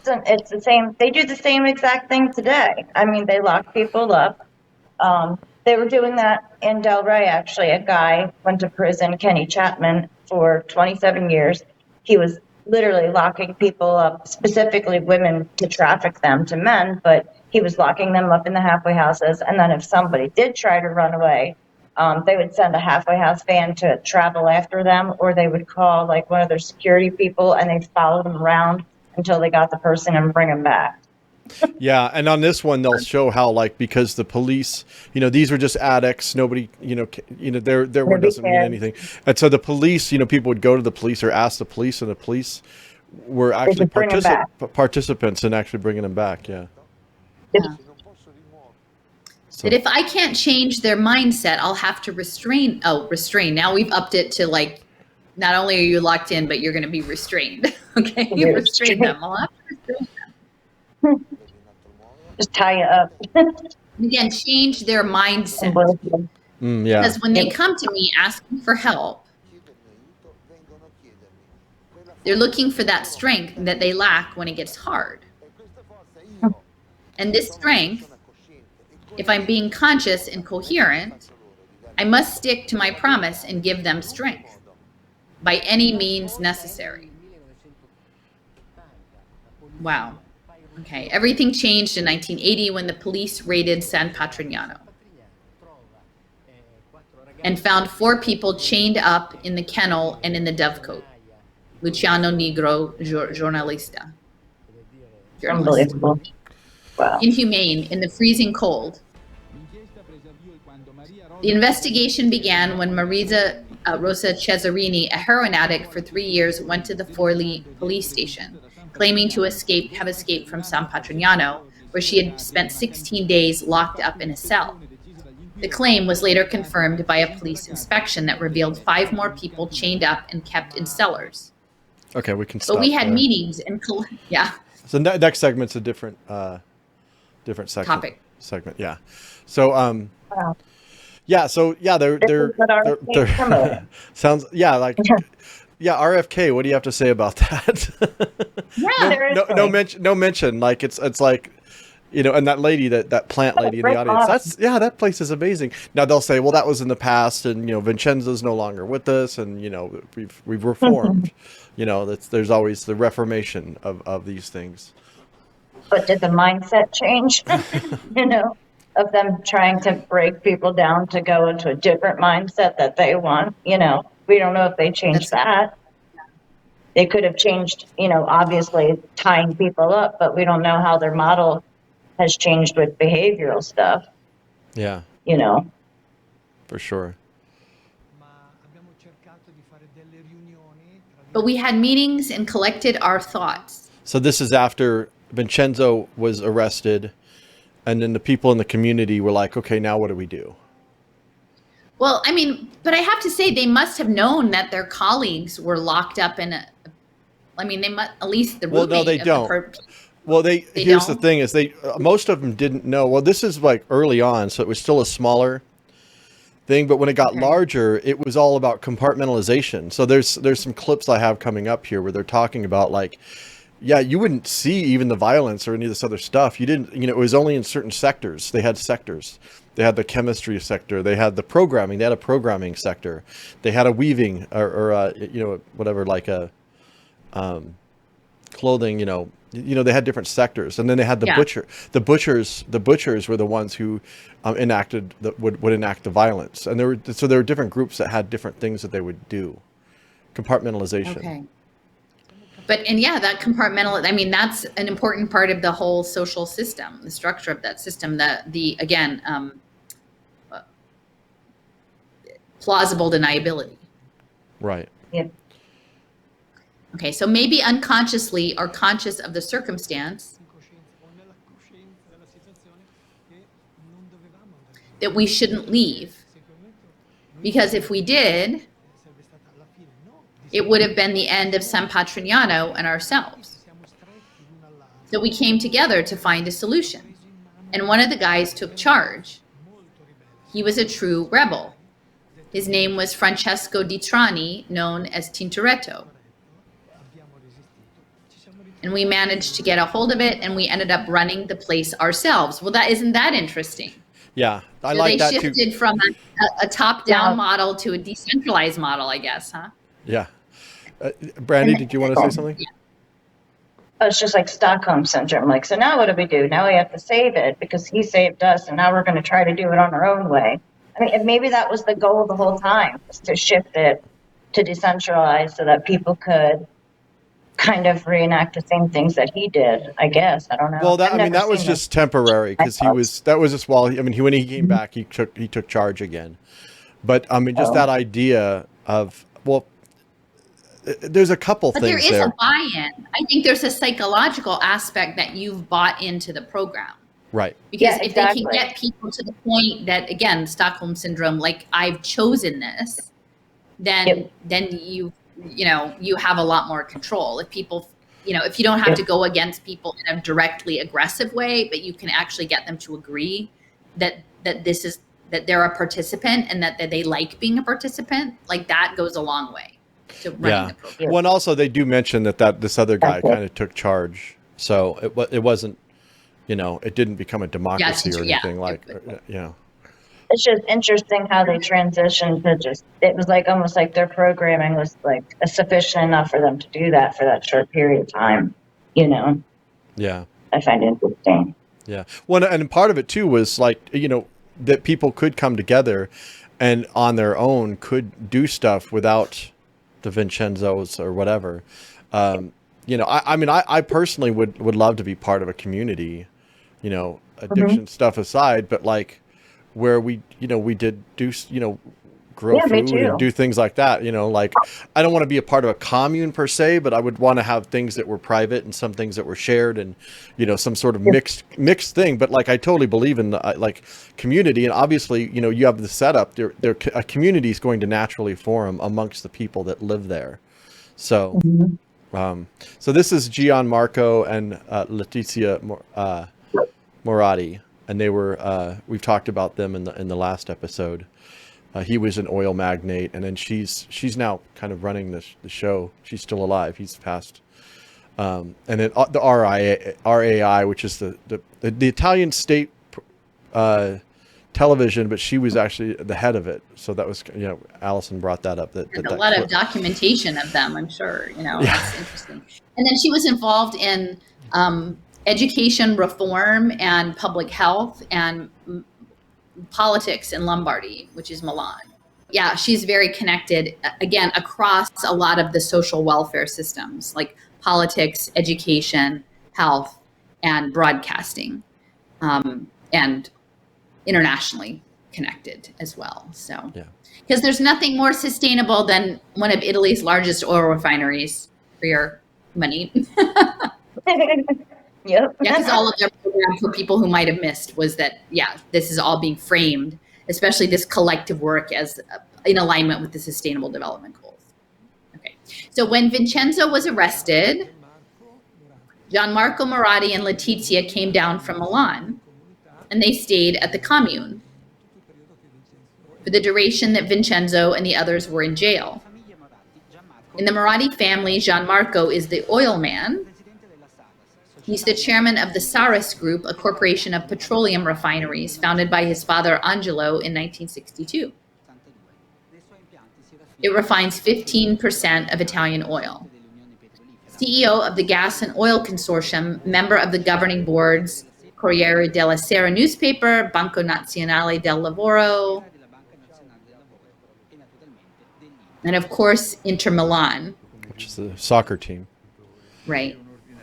the same. They do the same exact thing today. I mean, they lock people up. They were doing that in Del Rey, actually. A guy went to prison, Kenny Chapman, for 27 years. He was literally locking people up, specifically women, to traffic them to men, but he was locking them up in the halfway houses. And then if somebody did try to run away, they would send a halfway house van to travel after them, or they would call like one of their security people and they'd follow them around until they got the person and bring them back. Yeah, and on this one they'll show how, like, because the police, you know, these were just addicts. Nobody, their word doesn't mean anything. And so the police, people would go to the police or ask the police, and the police were actually participants in actually bringing them back. Yeah. So, That if I can't change their mindset, I'll have to restrain. Oh, restrain. Now we've upped it to like, not only are you locked in, but you're going to be restrained. Okay, you restrain them. I'll have to restrain them. Just tie you up. Again, change their mindset. yeah. Because when they come to me asking for help, they're looking for that strength that they lack when it gets hard. And this strength, if I'm being conscious and coherent, I must stick to my promise and give them strength by any means necessary. Wow. Okay. Everything changed in 1980 when the police raided San Patrignano and found 4 people chained up in the kennel and in the dovecote. Luciano Negro, journalista. Unbelievable. Wow. Inhumane in the freezing cold. The investigation began when Marisa Rosa Cesarini, a heroin addict for 3 years, went to the Forlì police station, claiming to have escaped from San Patrignano, where she had spent 16 days locked up in a cell. The claim was later confirmed by a police inspection that revealed 5 more people chained up and kept in cellars. Okay, we can stop But we had there. meetings and yeah. So next segment's a different Topic. segment. Yeah. So Wow. yeah. So yeah, they're sounds like RFK. What do you have to say about that? Yeah, there is no mention. Like it's like, and that lady, that plant lady in the audience. That place is amazing. Now they'll say, well, that was in the past, and Vincenzo's no longer with us, and we've reformed. There's always the reformation of these things. But did the mindset change? Of them trying to break people down to go into a different mindset that they want. We don't know if they changed that. They could have changed, obviously tying people up, but we don't know how their model has changed with behavioral stuff. Yeah. For sure. But we had meetings and collected our thoughts. So this is after Vincenzo was arrested, and then the people in the community were like, okay, now what do we do? Well, I mean, but I have to say they must have known that their colleagues were locked up in they must, at least the roommate. Well, no, they don't. Well, here's the thing is most of them didn't know. Well, this is like early on, so it was still a smaller thing, but when it got larger, it was all about compartmentalization. So there's some clips I have coming up here where they're talking about like, yeah, you wouldn't see even the violence or any of this other stuff. You didn't, it was only in certain sectors. They had sectors. They had the chemistry sector. They had the programming. They had a programming sector. They had a weaving or whatever, like a clothing, they had different sectors. And then they had the butcher. The butchers were the ones who would enact the violence. And there were different groups that had different things that they would do. Compartmentalization. Okay. But, that that's an important part of the whole social system, the structure of that system, plausible deniability. Right. Yeah. Okay, so maybe unconsciously or conscious of the circumstance that we shouldn't leave, because if we did, it would have been the end of San Patrignano and ourselves. So we came together to find a solution. And one of the guys took charge. He was a true rebel. His name was Francesco Di Trani, known as Tintoretto. And we managed to get a hold of it, and we ended up running the place ourselves. Well, isn't that interesting? Yeah, I like that too. They shifted from a top-down model to a decentralized model, I guess, huh? Yeah. Brandy, did you want to say something? Yeah. It's just like Stockholm syndrome. Like, so now what do we do? Now we have to save it because he saved us, and now we're going to try to do it on our own way. I mean, maybe that was the goal the whole time, was to shift it to decentralize so that people could kind of reenact the same things that he did, I guess. I don't know. Well, that was just temporary because that was just when he came back, he took charge again. But just that idea of, there's a couple things there. But there is a buy-in. I think there's a psychological aspect that you've bought into the program. Right. Because Yeah, if they can exactly. get people to the point that, again, Stockholm syndrome, like I've chosen this, then you have a lot more control. If people, if you don't have Yep. to go against people in a directly aggressive way, but you can actually get them to agree that they're a participant and that they like being a participant, like that goes a long way to running Yeah. the program. Well, and also they do mention that this other guy Exactly. kind of took charge, so it wasn't, it didn't become a democracy or anything It's just interesting how they transitioned to it was like almost like their programming was like sufficient enough for them to do that for that short period of time. Yeah. I find it interesting. Yeah. Well, and part of it too was like, that people could come together and on their own could do stuff without the Vincenzos or whatever. I mean, I personally would love to be part of a community, addiction stuff aside, but like where we did do, grow Yeah, me food and too. do things like that, like I don't want to be a part of a commune per se, but I would want to have things that were private and some things that were shared and, some sort of mixed thing. But like, I totally believe in the, like community. And obviously, you have the setup a community is going to naturally form amongst the people that live there. So, so this is Gianmarco and Letizia Moratti, and they were we've talked about them in the last episode. He was an oil magnate, and then she's now kind of running the show. She's still alive. He's passed. And then the RAI, which is the Italian state television, but she was actually the head of it. So that was, Allison brought that up. That a lot of documentation of them, I'm sure. It's interesting. And then she was involved in education reform and public health and politics in Lombardy, which is Milan. Yeah, she's very connected, again, across a lot of the social welfare systems, like politics, education, health, and broadcasting, and internationally connected as well. So, because there's nothing more sustainable than one of Italy's largest oil refineries for your money. Yep. Yeah, because all of their program, for people who might have missed, was that, this is all being framed, especially this collective work, as in alignment with the Sustainable Development Goals. Okay, so when Vincenzo was arrested, Gianmarco Moratti and Letizia came down from Milan, and they stayed at the commune for the duration that Vincenzo and the others were in jail. In the Moratti family, Gianmarco is the oil man. He's the chairman of the Saris Group, a corporation of petroleum refineries founded by his father Angelo in 1962. It refines 15% of Italian oil. CEO of the Gas and Oil Consortium, member of the governing boards Corriere della Sera newspaper, Banco Nazionale del Lavoro, and of course, Inter Milan, which is the soccer team. Right.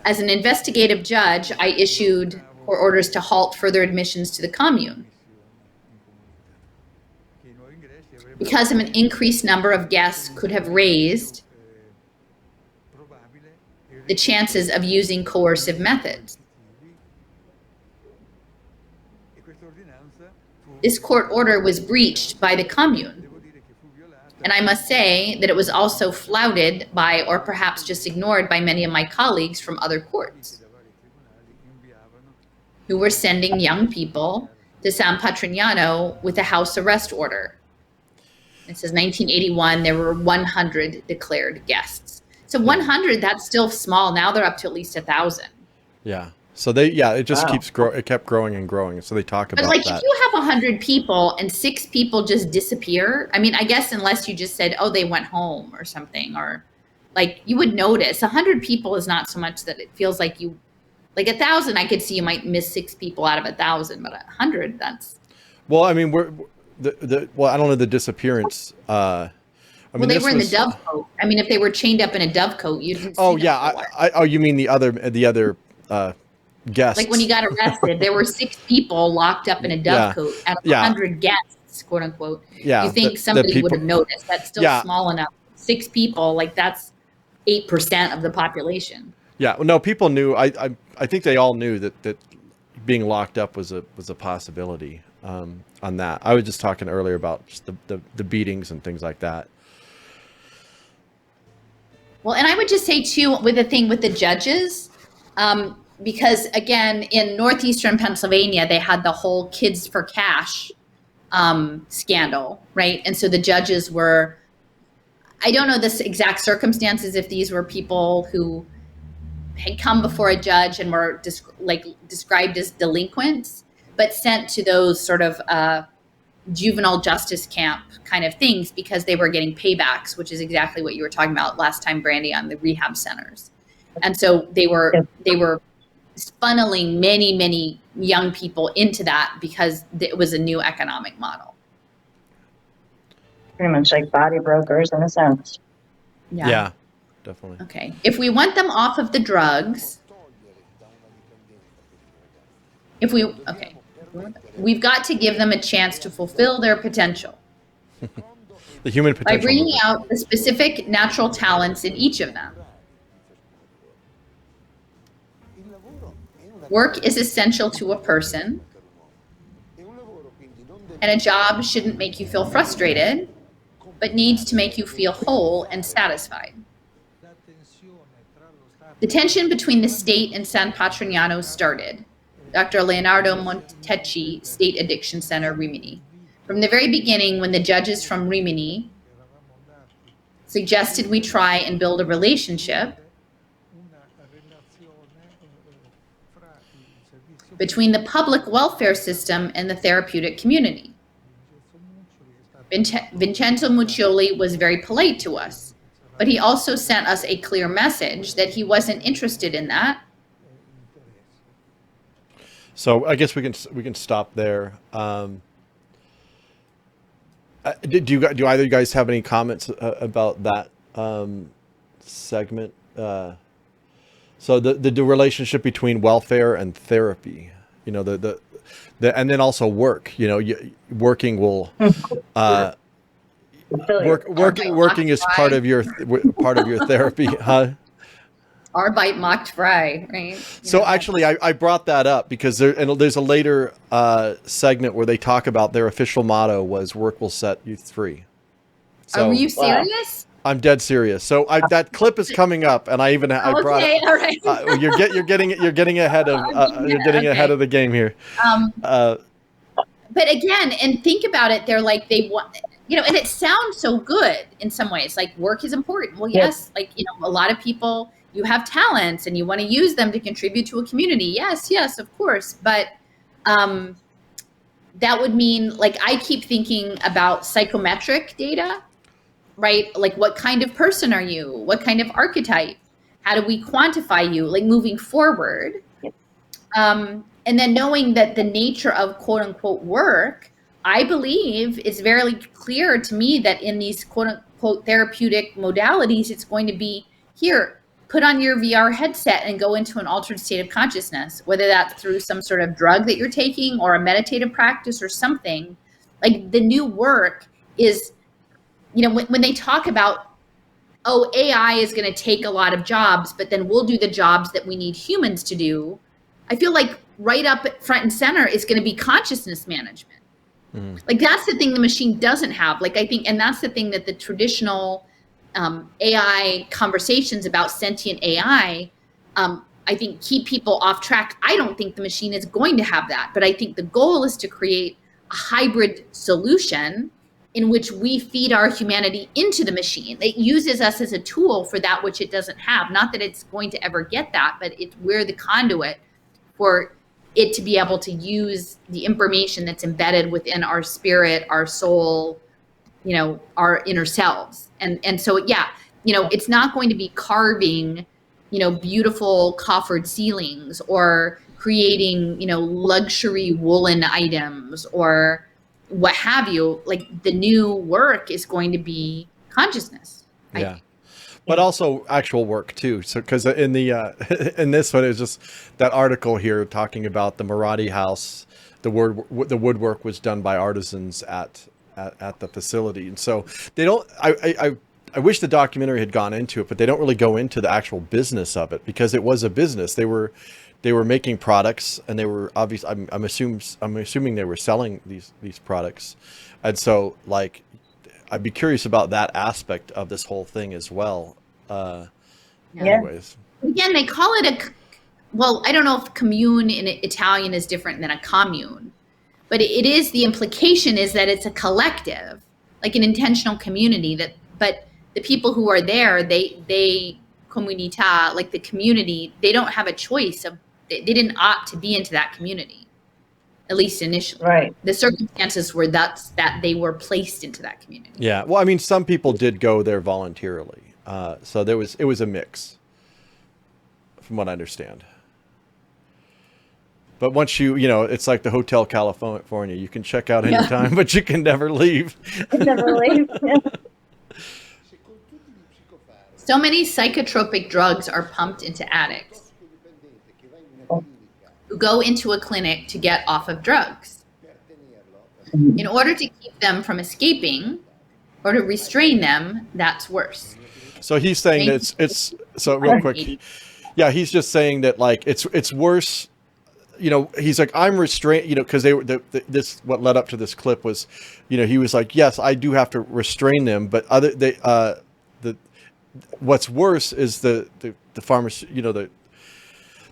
As an investigative judge, I issued court orders to halt further admissions to the commune because of an increased number of guests could have raised the chances of using coercive methods. This court order was breached by the commune. And I must say that it was also flouted by, or perhaps just ignored by, many of my colleagues from other courts who were sending young people to San Patrignano with a house arrest order. It says 1981, there were 100 declared guests. So 100, that's still small. Now they're up to at least 1,000. Yeah. So it just keeps growing. It kept growing and growing. So they talk about that. But like, if you have 100 people and 6 people just disappear, I mean, I guess unless you just said, oh, they went home or something, or like you would notice. 100 people is not so much that it feels like you, like 1,000, I could see you might miss 6 people out of 1,000, but 100, that's. Well, I mean, well, I don't know the disappearance. I mean, they were in the dovecote. I mean, if they were chained up in a dovecote, you didn't see them. Oh, you mean the other guests? Like when you got arrested, there were 6 people locked up in a dovecote out of 100 guests, quote unquote. You think somebody would have noticed? That's still small enough. 6 people, like that's 8% of the population. Yeah, well, no, people knew. I think they all knew that being locked up was a possibility on that. I was just talking earlier about just the beatings and things like that. Well, and I would just say too, with the thing with the judges, because again, in northeastern Pennsylvania, they had the whole Kids for Cash scandal, right? And so the judges were, I don't know the exact circumstances, if these were people who had come before a judge and were described as delinquents, but sent to those sort of juvenile justice camp kind of things because they were getting paybacks, which is exactly what you were talking about last time, Brandy, on the rehab centers. And so they were funneling many young people into that because it was a new economic model. Pretty much like body brokers in a sense. Yeah, definitely. Okay. If we want them off of the drugs, we've got to give them a chance to fulfill their potential. The human potential. By bringing out the specific natural talents in each of them. Work is essential to a person, and a job shouldn't make you feel frustrated, but needs to make you feel whole and satisfied. The tension between the state and San Patrignano started. Dr. Leonardo Montecchi, State Addiction Center, Rimini. From the very beginning, when the judges from Rimini suggested we try and build a relationship between the public welfare system and the therapeutic community. Vincenzo Muccioli was very polite to us, but he also sent us a clear message that he wasn't interested in that. So I guess we can stop there. Do either of you guys have any comments about that segment? So the relationship between welfare and therapy, you know, the and then also work, you know, working will working is part of your therapy, huh? Arbeit macht frei, right? So actually, I brought that up because there's a later segment where they talk about their official motto was "Work will set you free." So, are you serious? I'm dead serious. So that clip is coming up, and I brought it. All right. You're getting ahead of the game here. But again, and think about it, they're like they want, you know, and it sounds so good in some ways. Like work is important. Well, yes, like, you know, a lot of people, you have talents and you want to use them to contribute to a community. Yes, of course. But that would mean, like, I keep thinking about psychometric data. Right? Like, what kind of person are you? What kind of archetype? How do we quantify you, like, moving forward? And then knowing that the nature of quote unquote work, I believe is very clear to me that in these quote unquote therapeutic modalities, it's going to be here, put on your VR headset and go into an altered state of consciousness, whether that's through some sort of drug that you're taking or a meditative practice or something. Like, the new work is, you know, when they talk about, oh, AI is going to take a lot of jobs, but then we'll do the jobs that we need humans to do. I feel like right up front and center is going to be consciousness management. Like, that's the thing the machine doesn't have. Like, I think, and that's the thing that the traditional AI conversations about sentient AI, I think, keep people off track. I don't think the machine is going to have that, but I think the goal is to create a hybrid solution in which we feed our humanity into the machine. It uses us as a tool for that which it doesn't have. Not that it's going to ever get that, but we're the conduit for it to be able to use the information that's embedded within our spirit, our soul, you know, our inner selves. And so, yeah, you know, it's not going to be carving, you know, beautiful coffered ceilings or creating, you know, luxury woolen items or what have you. Like, the new work is going to be consciousness. Yeah. But also actual work too. So, because in the in this one, it's just that article here talking about the Marathi house. The woodwork was done by artisans at the facility, and so they don't. I wish the documentary had gone into it, but they don't really go into the actual business of it, because it was a business. They were making products, and they were obviously, I'm assuming they were selling these products. And so, like, I'd be curious about that aspect of this whole thing as well. Anyways. Again, they call it well, I don't know if commune in Italian is different than a commune, but it is, the implication is that it's a collective, like an intentional community, but the people who are there, they comunità, like the community, they don't have a choice of, they didn't opt to be into that community, at least initially. Right. The circumstances were that they were placed into that community. Yeah. Well, I mean, some people did go there voluntarily. So it was a mix, from what I understand. But once it's like the Hotel California. You can check out anytime, but you can never leave. Never leave. So many psychotropic drugs are pumped into addicts who go into a clinic to get off of drugs. In order to keep them from escaping or to restrain them, that's worse. So he's saying that it's so real quick. Yeah, he's just saying that, like, it's worse. He's like, I'm restrained, because this, what led up to this clip was, he was like, yes, I do have to restrain them, but what's worse is the pharmacy,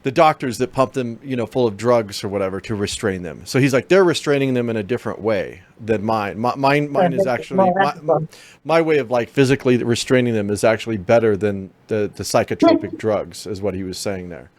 the doctors that pump them, full of drugs or whatever to restrain them. So he's like, they're restraining them in a different way than mine. Mine is actually, my way of, like, physically restraining them is actually better than the psychotropic drugs, is what he was saying there.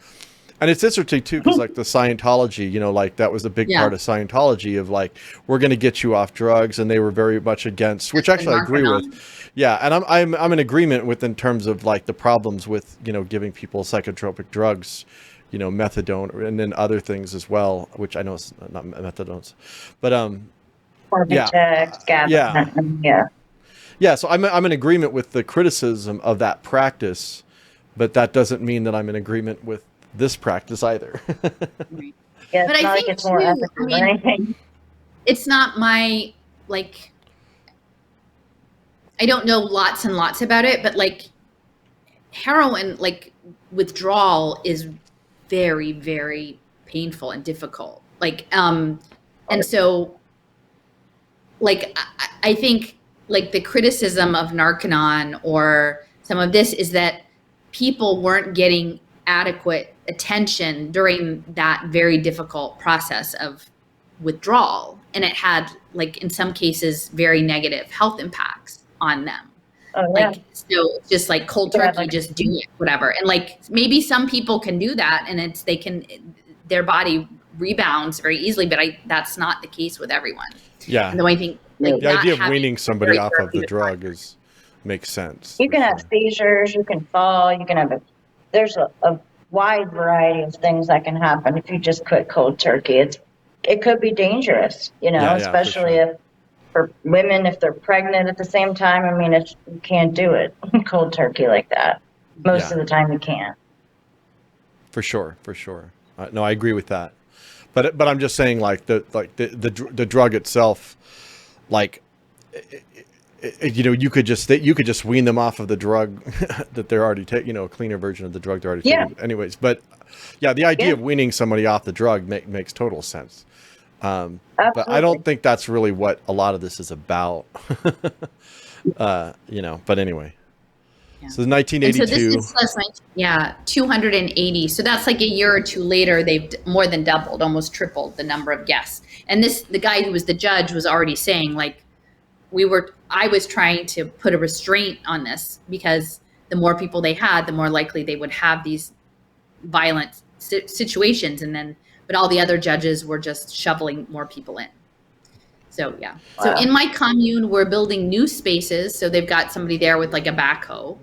And it's interesting too, because, like, the Scientology, like, that was a big part of Scientology, of, like, we're going to get you off drugs, and they were very much against, which actually I agree with. Yeah, and I'm in agreement with, in terms of, like, the problems with giving people psychotropic drugs, methadone, and then other things as well, which I know it's not methadones, but yeah. So I'm in agreement with the criticism of that practice, but that doesn't mean that I'm in agreement with this practice either. Yeah, but I think it's more ethical than anything. It's not my, like, I don't know lots and lots about it, but, like, heroin, like, withdrawal is very, very painful and difficult. Like, and so, like, I think, like, the criticism of Narcanon or some of this is that people weren't getting adequate attention during that very difficult process of withdrawal, and it had, like, in some cases, very negative health impacts on them. Like, so it's just like cold turkey, just do it, whatever. And, like, maybe some people can do that, and their body rebounds very easily, but that's not the case with everyone. Yeah. And so I think, like, the idea of weaning somebody off of the drug makes sense. You can have seizures, you can fall, you can have there's a wide variety of things that can happen if you just quit cold turkey. It could be dangerous, especially if, for women, if they're pregnant at the same time. I mean, you can't do it cold turkey like that. Most of the time you can't. For sure. No, I agree with that. But I'm just saying, like, the drug itself, like, you could just wean them off of the drug that they're already taking, a cleaner version of the drug they're already taking. Anyways, but yeah, the idea of weaning somebody off the drug makes total sense. But I don't think that's really what a lot of this is about. But anyway. Yeah. So 1982. And so this is 280. So that's like a year or two later, they've more than doubled, almost tripled the number of guests. And the guy who was the judge was already saying, like, I was trying to put a restraint on this, because the more people they had, the more likely they would have these violent situations. But all the other judges were just shoveling more people in. So, yeah. Wow. So in my commune, we're building new spaces. So they've got somebody there with, like, a backhoe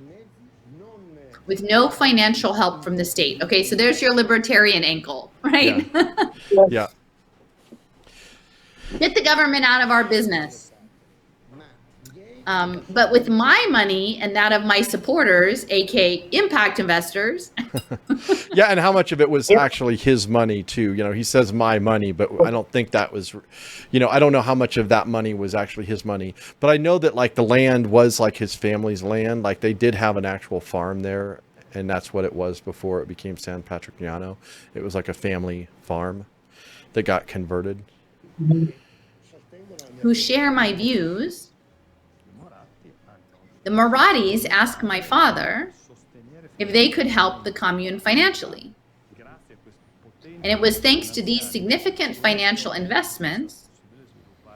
with no financial help from the state. Okay, so there's your libertarian ankle, right? Yeah. Get the government out of our business. But with my money and that of my supporters, aka impact investors, Yeah, and how much of it was Yep. actually his money too? You know, he says my money, but I don't think that was, you know, I don't know how much of that money was actually his money. But I know that like the land was like his family's land. Like they did have an actual farm there, and that's what it was before it became San Patrignano. It was like a family farm that got converted. who share my views, the Marathis asked my father if they could help the commune financially. And it was thanks to these significant financial investments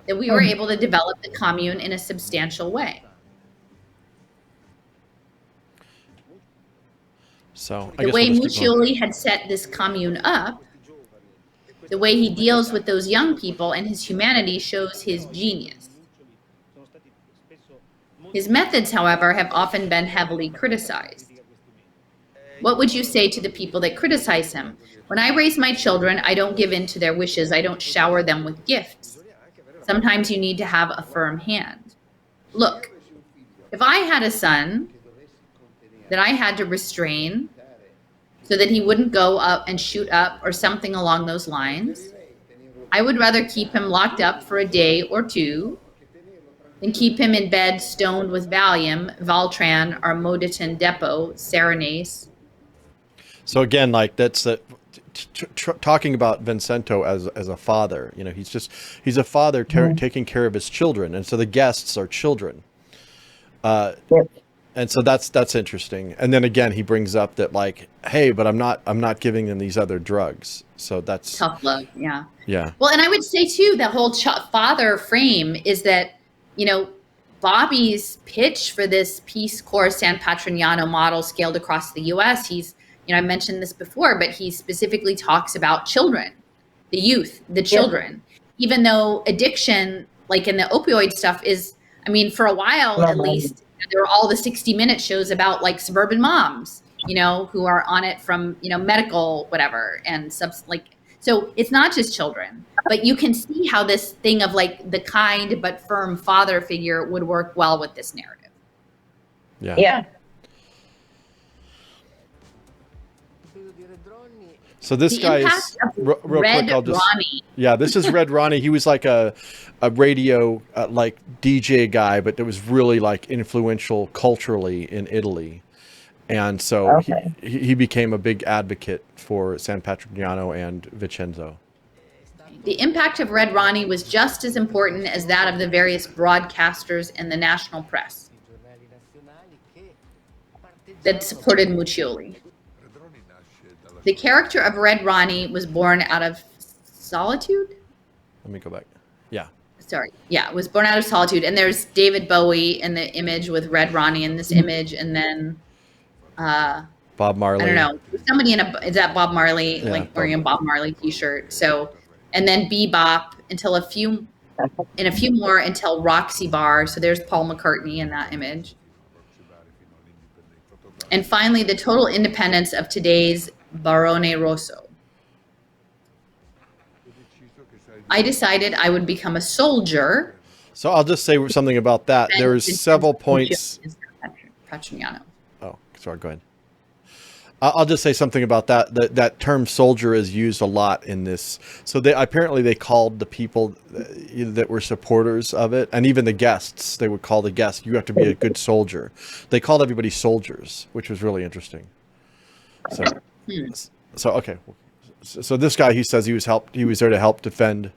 that we were able to develop the commune in a substantial way. So I The guess way we'll just keep going. Muccioli had set this commune up, the way he deals with those young people and his humanity shows his genius. His methods, however, have often been heavily criticized. What would you say to the people that criticize him? When I raise my children, I don't give in to their wishes. I don't shower them with gifts. Sometimes you need to have a firm hand. Look, if I had a son that I had to restrain so that he wouldn't go up and shoot up or something along those lines, I would rather keep him locked up for a day or two than keep him in bed stoned with Valium, Valtran, or Moditin Depot, Serenase. So again, like that's the talking about Vincento as a father. You know, he's a father taking care of his children, and so the guests are children. Yep. And so that's interesting. And then again, he brings up that like, hey, but I'm not giving them these other drugs. So that's Tough love, yeah. yeah. Well, and I would say too, the whole father frame is that, you know, Bobby's pitch for this Peace Corps San Patrignano model scaled across the U.S. He's, you know, I mentioned this before, but he specifically talks about children, the youth, the children, even though addiction, like in the opioid stuff is, I mean, for a while, at least, there were all the 60-minute shows about like suburban moms, you know, who are on it from, you know, medical, whatever, and so it's not just children, but you can see how this thing of like the kind but firm father figure would work well with this narrative. Yeah. Yeah. So this The guy is impact of real Red quick. I'll just Ronnie. yeah. This is Red Ronnie. He was like a radio like DJ guy, but that was really like influential culturally in Italy, and so Okay. he became a big advocate for San Patrignano and Vincenzo. The impact of Red Ronnie was just as important as that of the various broadcasters and the national press that supported Muccioli. The character of Red Ronnie was born out of solitude? Let me go back. Yeah. Sorry. Yeah, was born out of solitude. And there's David Bowie in the image with Red Ronnie in this image. And then, Bob Marley. I don't know, somebody is that Bob Marley, Yeah, like wearing a Bob Marley t-shirt. So, and then Bebop until in a few more until Roxy Bar. So there's Paul McCartney in that image. And finally, the total independence of today's Barone Rosso. I decided I would become a soldier. So I'll just say something about that. There's several points. Patrignano. Oh, sorry. Go ahead. I'll just say something about that. That term "soldier" is used a lot in this. So they called the people that were supporters of it, and even the guests. They would call the guests, "You have to be a good soldier." They called everybody soldiers, which was really interesting. So okay. So this guy, he says he was there to help defend,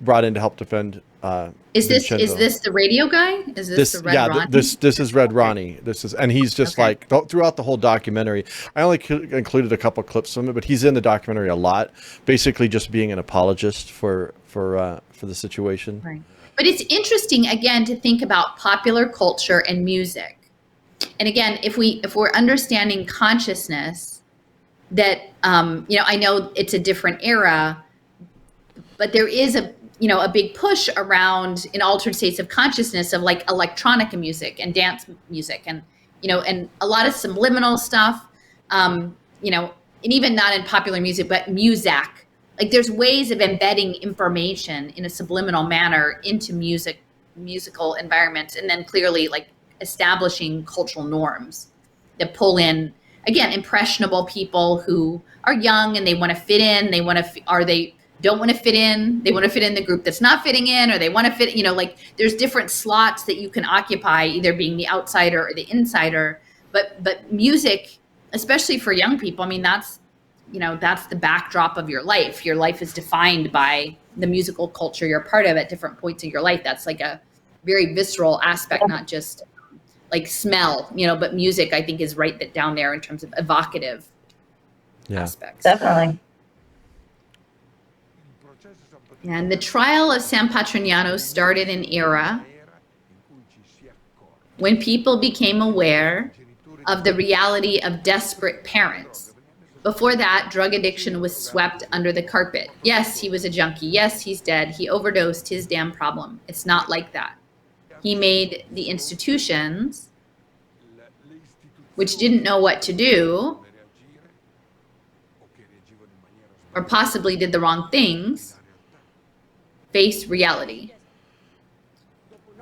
brought in to help defend. Is Vincenzo. this the radio guy? Is this the Red Ronnie? This is Red Ronnie. And he's just like throughout the whole documentary. I only included a couple clips from it, but he's in the documentary a lot, basically just being an apologist for the situation. Right. But it's interesting again to think about popular culture and music. And again, if we're understanding consciousness, that you know, I know it's a different era, but there is a big push around in altered states of consciousness of like electronic music and dance music, and and a lot of subliminal stuff, and even not in popular music, but music. Like there's ways of embedding information in a subliminal manner into music musical environments, and then clearly like establishing cultural norms that pull in, again, impressionable people who are young and they want to fit in. They want to, they don't want to fit in. They want to fit in the group that's not fitting in, or they want to fit, like there's different slots that you can occupy, either being the outsider or the insider. But music, especially for young people, I mean, that's the backdrop of your life. Your life is defined by the musical culture you're part of at different points in your life. That's like a very visceral aspect, not just like smell, but music, I think, is right down there in terms of evocative aspects. Definitely. And the trial of San Patrignano started an era when people became aware of the reality of desperate parents. Before that, drug addiction was swept under the carpet. Yes, he was a junkie. Yes, he's dead. He overdosed. His damn problem. It's not like that. He made the institutions, which didn't know what to do, or possibly did the wrong things, face reality.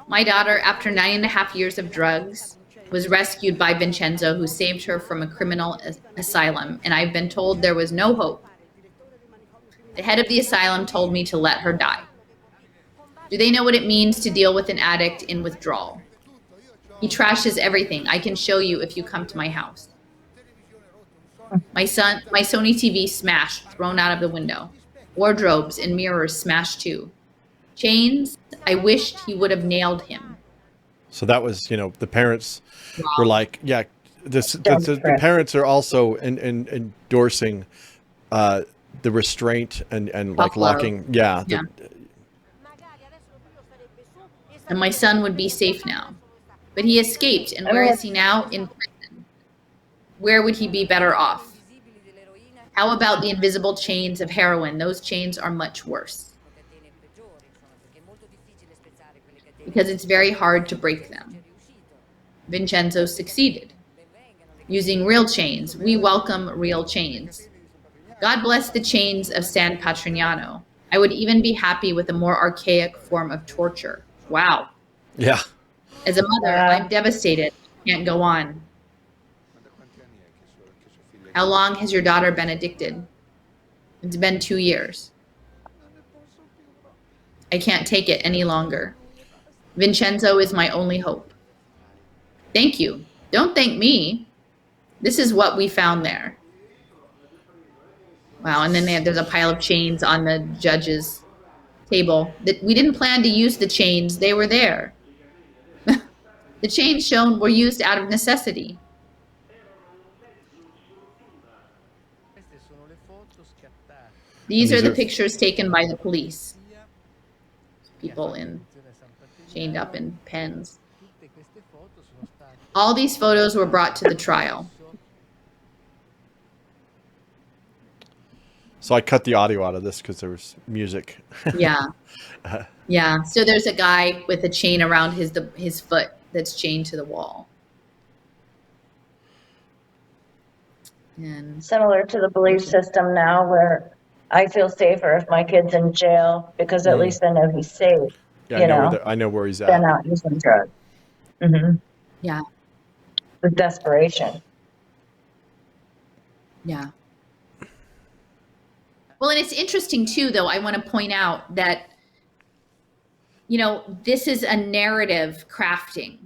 My daughter, after 9.5 years of drugs, was rescued by Vincenzo, who saved her from a criminal asylum, and I've been told there was no hope. The head of the asylum told me to let her die. Do they know what it means to deal with an addict in withdrawal? He trashes everything. I can show you if you come to my house. My Sony TV smashed, thrown out of the window. Wardrobes and mirrors smashed too. Chains, I wished he would have nailed him. So that was, the parents were like, yeah, the parents are also endorsing the restraint and like locking. Yeah. And my son would be safe now. But he escaped. And where is he now? In prison. Where would he be better off? How about the invisible chains of heroin? Those chains are much worse, because it's very hard to break them. Vincenzo succeeded. Using real chains. We welcome real chains. God bless the chains of San Patrignano. I would even be happy with a more archaic form of torture. Wow. Yeah. As a mother, I'm devastated. Can't go on. How long has your daughter been addicted? It's been 2 years. I can't take it any longer. Vincenzo is my only hope. Thank you. Don't thank me. This is what we found there. Wow, and then there's a pile of chains on the judge's table. We didn't plan to use the chains. They were there. The chains shown were used out of necessity. These are the pictures taken by the police. People chained up in pens. All these photos were brought to the trial. So I cut the audio out of this because there was music. Yeah. Yeah. So there's a guy with a chain around his foot that's chained to the wall. And similar to the belief system now, where I feel safer if my kid's in jail because at least I know he's safe. Yeah, I know where he's at. They're not using drugs. Mm-hmm. Yeah. With desperation. Yeah. Well, and it's interesting too, though, I want to point out that, this is a narrative crafting,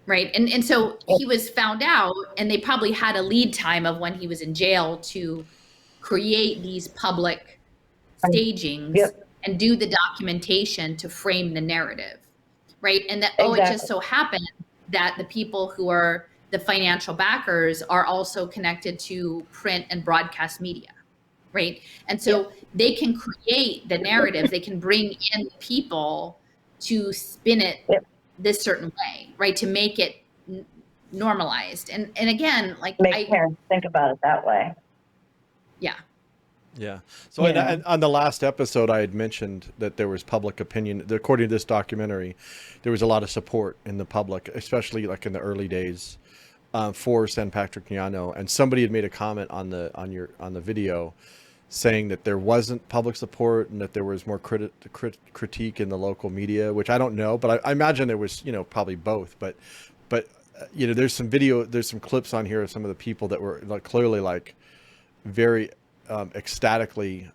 right? And so he was found out, and they probably had a lead time of when he was in jail to create these public stagings and do the documentation to frame the narrative, right? And that, it just so happened that the people who are the financial backers are also connected to print and broadcast media, right? And so they can create the narratives, they can bring in people to spin it this certain way, right? To make it normalized. And again, like make parents think about it that way. Yeah. Yeah. So on the last episode, I had mentioned that there was public opinion. According to this documentary, there was a lot of support in the public, especially like in the early days, for San Patrignano. And somebody had made a comment on the video saying that there wasn't public support and that there was more critique in the local media, which I don't know, but I imagine there was, probably both. But there's some there's some clips on here of some of the people that were like, clearly like very ecstatically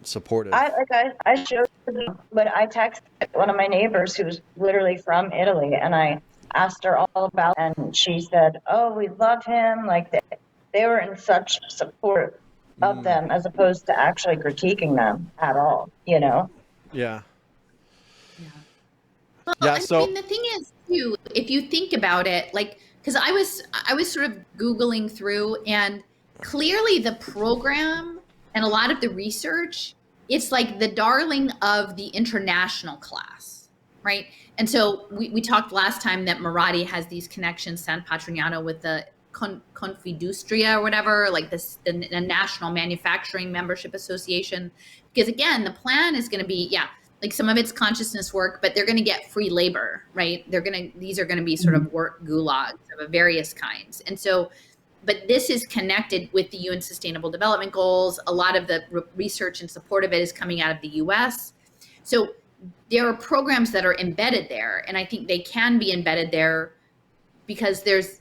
supportive. I showed them, but I texted one of my neighbors who's literally from Italy, and I asked her all about it, and she said, "Oh, we love him." Like they were in such support of them as opposed to actually critiquing them at all, Yeah. Yeah. Well, Yeah. I So mean, the thing is, too, if you think about it, like, because I was sort of Googling through, and clearly the program and a lot of the research, it's like the darling of the international class, right? And so we talked last time that Maradi has these connections, San Patrignano, with the Confindustria or whatever, like the National Manufacturing Membership Association. Because again, the plan is going to be, like some of it's consciousness work, but they're going to get free labor, right? These are going to be sort of work gulags of various kinds. And so, but this is connected with the UN Sustainable Development Goals. A lot of the research and support of it is coming out of the US. So there are programs that are embedded there. And I think they can be embedded there because there's,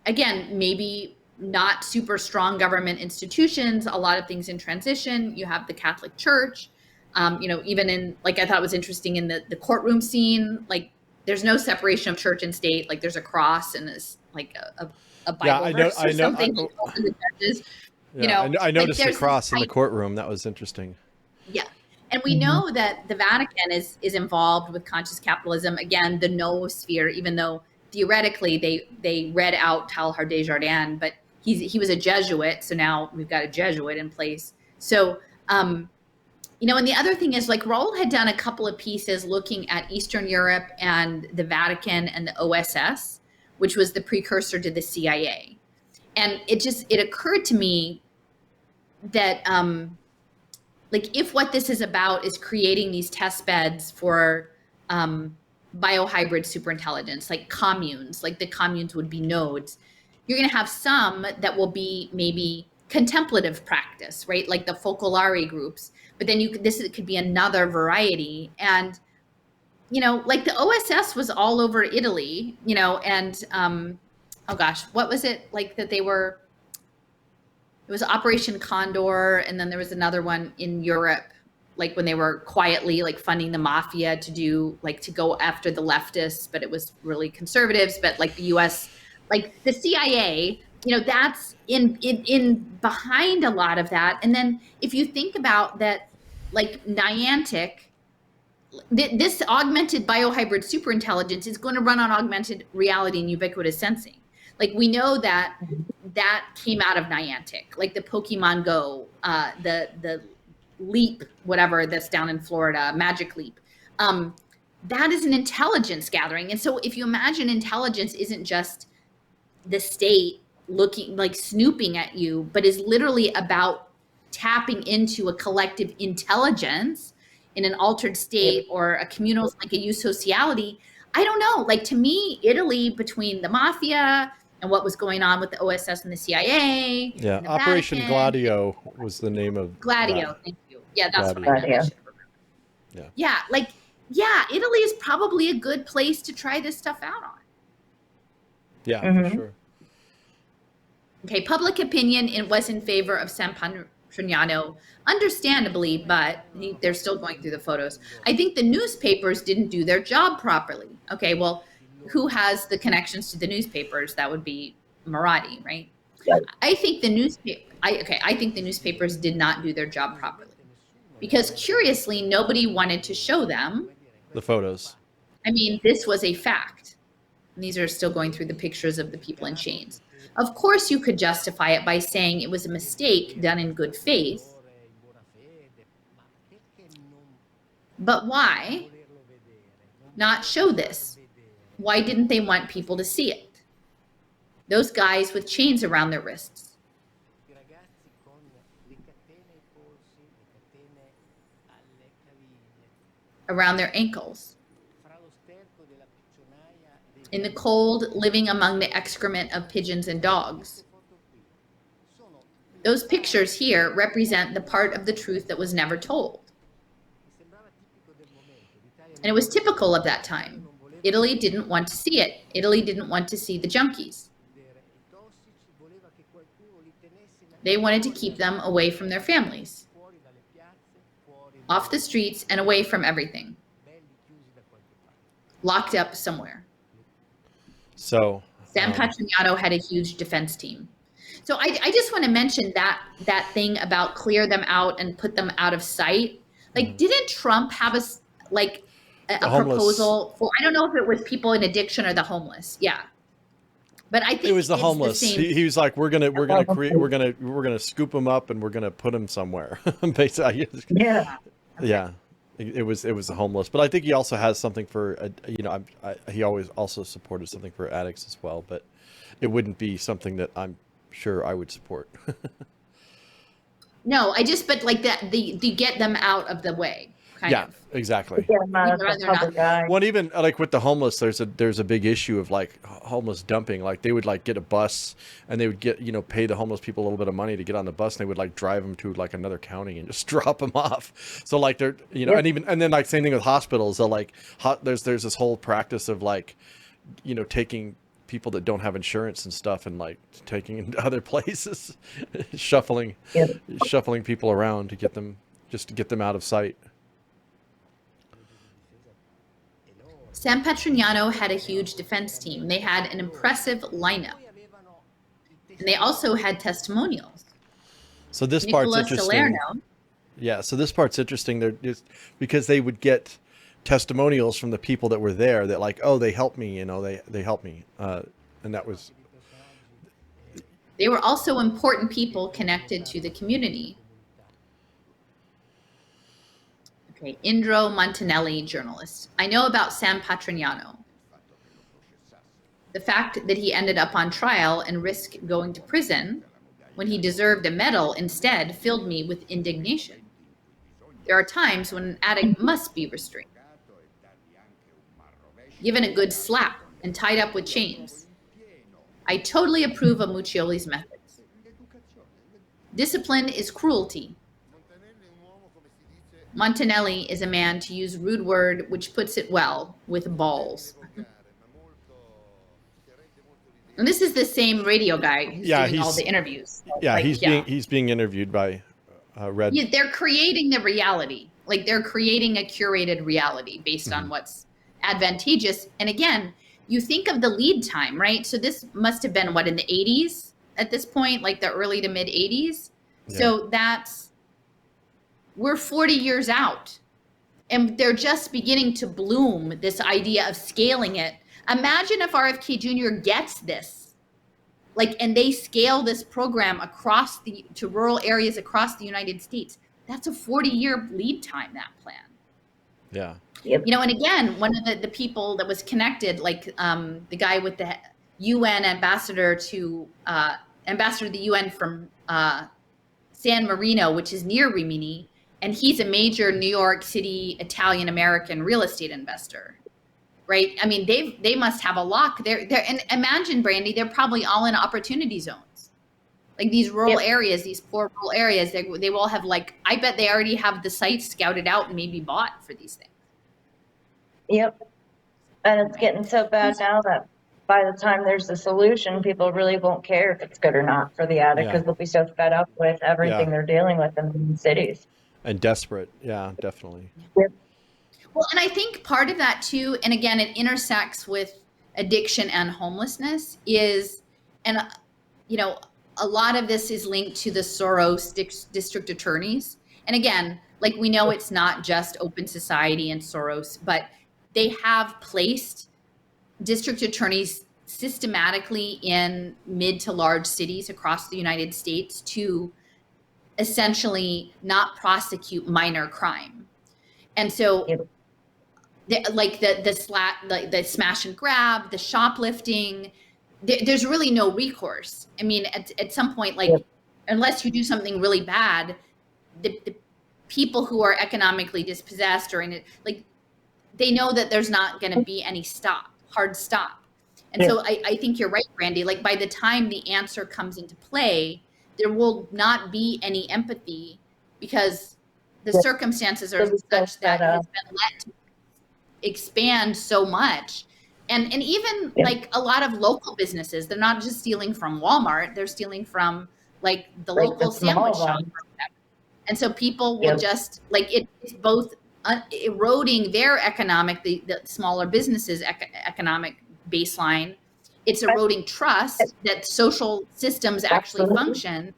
again, maybe not super strong government institutions, a lot of things in transition. You have the Catholic Church. Even in, like, I thought it was interesting in the courtroom scene, like there's no separation of church and state. Like there's a cross and this like a Bible verse or something. The judges, I noticed the cross in the courtroom. That was interesting. Yeah. And we know that the Vatican is involved with conscious capitalism. Again, the noosphere, even though theoretically they read out Teilhard de Chardin, but he was a Jesuit. So now we've got a Jesuit in place. So, and the other thing is, like, Raoul had done a couple of pieces looking at Eastern Europe and the Vatican and the OSS, which was the precursor to the CIA. And it occurred to me that, like, if what this is about is creating these test beds for biohybrid superintelligence, like communes, like the communes would be nodes, you're going to have some that will be maybe contemplative practice, right? Like the focolare groups. But then this could be another variety. And, like the OSS was all over Italy, and, oh gosh, what was it like that it was Operation Condor. And then there was another one in Europe, like when they were quietly like funding the mafia to go after the leftists, but it was really conservatives. But like the US, like the CIA, that's in behind a lot of that. And then if you think about that, like Niantic, this augmented biohybrid superintelligence is going to run on augmented reality and ubiquitous sensing. Like we know that came out of Niantic, like the Pokemon Go, the Leap, whatever that's down in Florida, Magic Leap. That is an intelligence gathering. And so if you imagine intelligence isn't just the state looking, like snooping at you, but is literally about tapping into a collective intelligence in an altered state or a communal, like a eusociality. I don't know. Like to me, Italy, between the mafia and what was going on with the OSS and the CIA. Yeah, and the Operation Vatican. Gladio was the name of Gladio. Thank you. Yeah, that's Gladio. what I meant. Italy is probably a good place to try this stuff out on. Yeah, for sure. Okay, public opinion was in favor of San Patrignano, understandably, but they're still going through the photos. I think the newspapers didn't do their job properly. Okay, well, who has the connections to the newspapers? That would be Maradi, right? Right. I think the newspapers did not do their job properly because curiously, nobody wanted to show them the photos. I mean, this was a fact. And these are still going through the pictures of the people in chains. Of course, you could justify it by saying it was a mistake done in good faith. But why not show this? Why didn't they want people to see it? Those guys with chains around their wrists. Around their ankles. In the cold, living among the excrement of pigeons and dogs. Those pictures here represent the part of the truth that was never told. And it was typical of that time. Italy didn't want to see it. Italy didn't want to see the junkies. They wanted to keep them away from their families, off the streets and away from everything, locked up somewhere. So San Patrignano had a huge defense team. So I just want to mention that thing about clear them out and put them out of sight. Like, didn't Trump have a proposal for, I don't know if it was people in addiction or the homeless. Yeah. But I think it was the it's homeless. The same. He was like, we're gonna scoop them up and we're gonna put them somewhere. Basically, yeah. It was the homeless, but I think he also has something for he always also supported something for addicts as well. But it wouldn't be something that I'm sure I would support. No, but like that, the get them out of the way. Kind of. Exactly. Well, even like with the homeless, there's a big issue of like homeless dumping. Like they would like get a bus and they would get, pay the homeless people a little bit of money to get on the bus, and they would like drive them to like another county and just drop them off. So like they're, and then like same thing with hospitals. So like there's this whole practice of like, taking people that don't have insurance and stuff and like taking them to other places, shuffling people around to get them out of sight. San Patrignano had a huge defense team. They had an impressive lineup. And they also had testimonials. So this part's interesting. Salerno. Yeah, so this part's interesting. They're just because they would get testimonials from the people that were there that like, oh, they helped me, they helped me. And that was. They were also important people connected to the community. Okay, Indro Montanelli, journalist. I know about San Patrignano. The fact that he ended up on trial and risked going to prison when he deserved a medal instead filled me with indignation. There are times when an addict must be restrained, given a good slap and tied up with chains. I totally approve of Muccioli's methods. Discipline is cruelty. Montanelli is a man, to use rude word, which puts it well, with balls. And this is the same radio guy who's doing all the interviews. Yeah, he's being interviewed by Red. Yeah, they're creating the reality. Like they're creating a curated reality based on what's advantageous. And again, you think of the lead time, right? So this must have been in the 80s at this point, like the early to mid 80s. Yeah. So we're 40 years out and they're just beginning to bloom this idea of scaling it. Imagine if RFK Jr. gets this, and they scale this program to rural areas across the United States. That's a 40-year lead time, that plan. Yeah. Yep. And again, one of the people that was connected, the guy with the UN ambassador to the UN from San Marino, which is near Rimini, and he's a major New York City Italian-American real estate investor, right? I mean, they must have a lock. And imagine, Brandy, they're probably all in opportunity zones. Like these rural areas, these poor rural areas, they will have I bet they already have the sites scouted out and maybe bought for these things. Yep. And it's getting so bad now that by the time there's a solution, people really won't care if it's good or not for the addict because they'll be so fed up with everything they're dealing with in the cities. And desperate. Yeah, definitely. Yep. Well, and I think part of that too, and again, it intersects with addiction and homelessness a lot of this is linked to the Soros district attorneys. And again, we know it's not just Open Society and Soros, but they have placed district attorneys systematically in mid to large cities across the United States to essentially not prosecute minor crime. And so the smash and grab, the shoplifting, there's really no recourse. I mean, at some point, unless you do something really bad, the people who are economically dispossessed or in it, they know that there's not going to be any hard stop. And so I think you're right, Brandy. By the time the answer comes into play, there will not be any empathy because the circumstances are such that it has been let to expand so much. And even like a lot of local businesses, they're not just stealing from Walmart, they're stealing from like the local sandwich shop. And so people will just like it's both eroding their economic, the smaller businesses economic baseline. It's eroding trust that social systems actually function.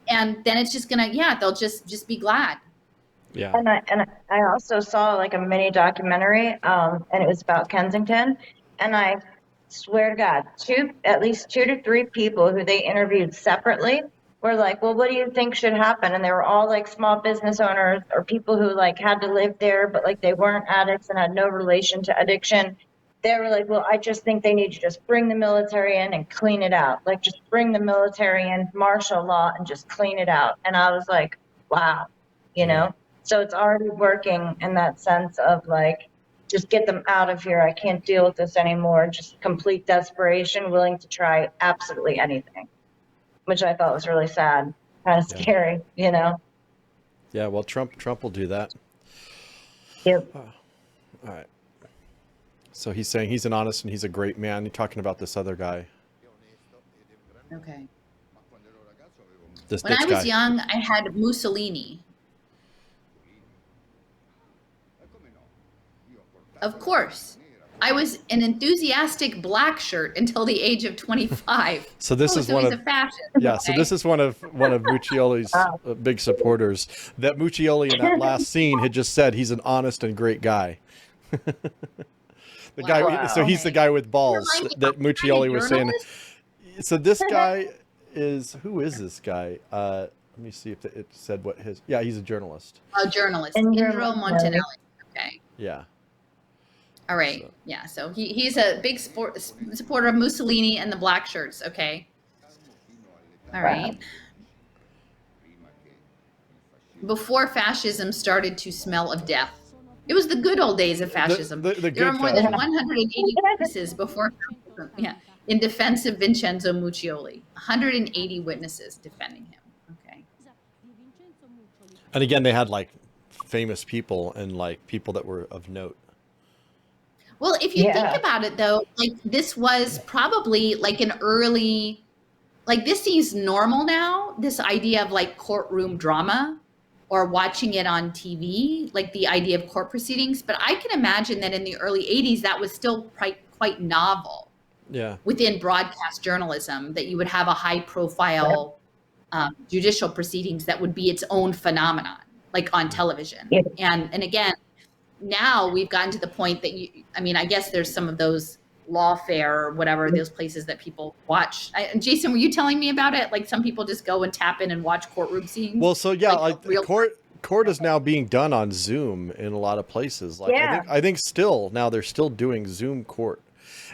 And then it's just gonna, they'll just be glad. Yeah. And I also saw like a mini documentary, and it was about Kensington. And I swear to God, at least 2 to 3 people who they interviewed separately were like, well, what do you think should happen? And they were all like small business owners or people who like had to live there, but like they weren't addicts and had no relation to addiction. They were like, well, I just think they need to just bring the military in and clean it out. Like just bring the military in, martial law, and just clean it out. And I was like, wow, you know? So it's already working in that sense of like, just get them out of here. I can't deal with this anymore. Just complete desperation, willing to try absolutely anything, which I thought was really sad, kind of scary, you know? Yeah, well, Trump will do that. Yep. All right. So he's saying he's an honest and he's a great man. You're talking about this other guy. Okay. This when I was guy. young, I had Mussolini. Of course. I was an enthusiastic black shirt until the age of 25. So this is one he's of a fascist. Yeah, so this is one of Muccioli's big supporters. That Muccioli in that last scene had just said he's an honest and great guy. Guy, so he's the guy with balls that Muccioli was saying. So this guy who is this guy? Let me see if it said what his. Yeah, he's a journalist. A journalist, Indro Montanelli. Okay. Yeah. All right. So. Yeah. So he's a big supporter of Mussolini and the black shirts. Okay. All right. Before fascism started to smell of death. It was the good old days of fascism. There were more than 180 witnesses before fascism, in defense of Vincenzo Muccioli. 180 witnesses defending him. Okay. And again, they had like famous people and like people that were of note. Well, if you think about it, though, like this was probably like an early, like this seems normal now, this idea of like courtroom drama or watching it on TV, like the idea of court proceedings. But I can imagine that in the early 80s, that was still quite novel within broadcast journalism, that you would have a high profile judicial proceedings that would be its own phenomenon, like on television. Yeah. And again, now we've gotten to the point that I guess there's some of those lawfare or whatever, those places that people watch. Jason, were you telling me about it? Like some people just go and tap in and watch courtroom scenes? Well, so like court is now being done on Zoom in a lot of places. Like I think still now they're still doing Zoom court.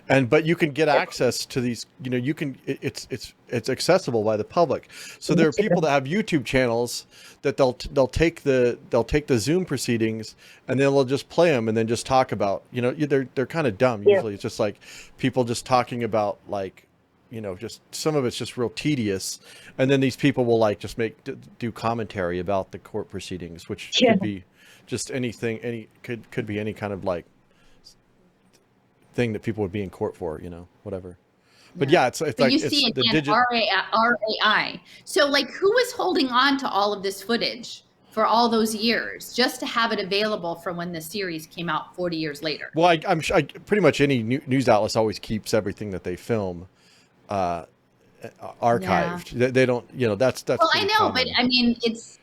But you can get access to these, you can, it's accessible by the public. So there are people that have YouTube channels that they'll take the Zoom proceedings and then they'll just play them and then just talk about, they're kind of dumb. Usually it's just like people just talking about like, just some of it's just real tedious. And then these people will like just do commentary about the court proceedings, which could be just anything, could be any kind of like thing that people would be in court for, whatever. But it's like you see it's again, RAI. So like who was holding on to all of this footage for all those years just to have it available for when the series came out 40 years later? Well, I'm sure pretty much any news outlets always keeps everything that they film archived. They don't, that's well, I know, common. but I mean, it's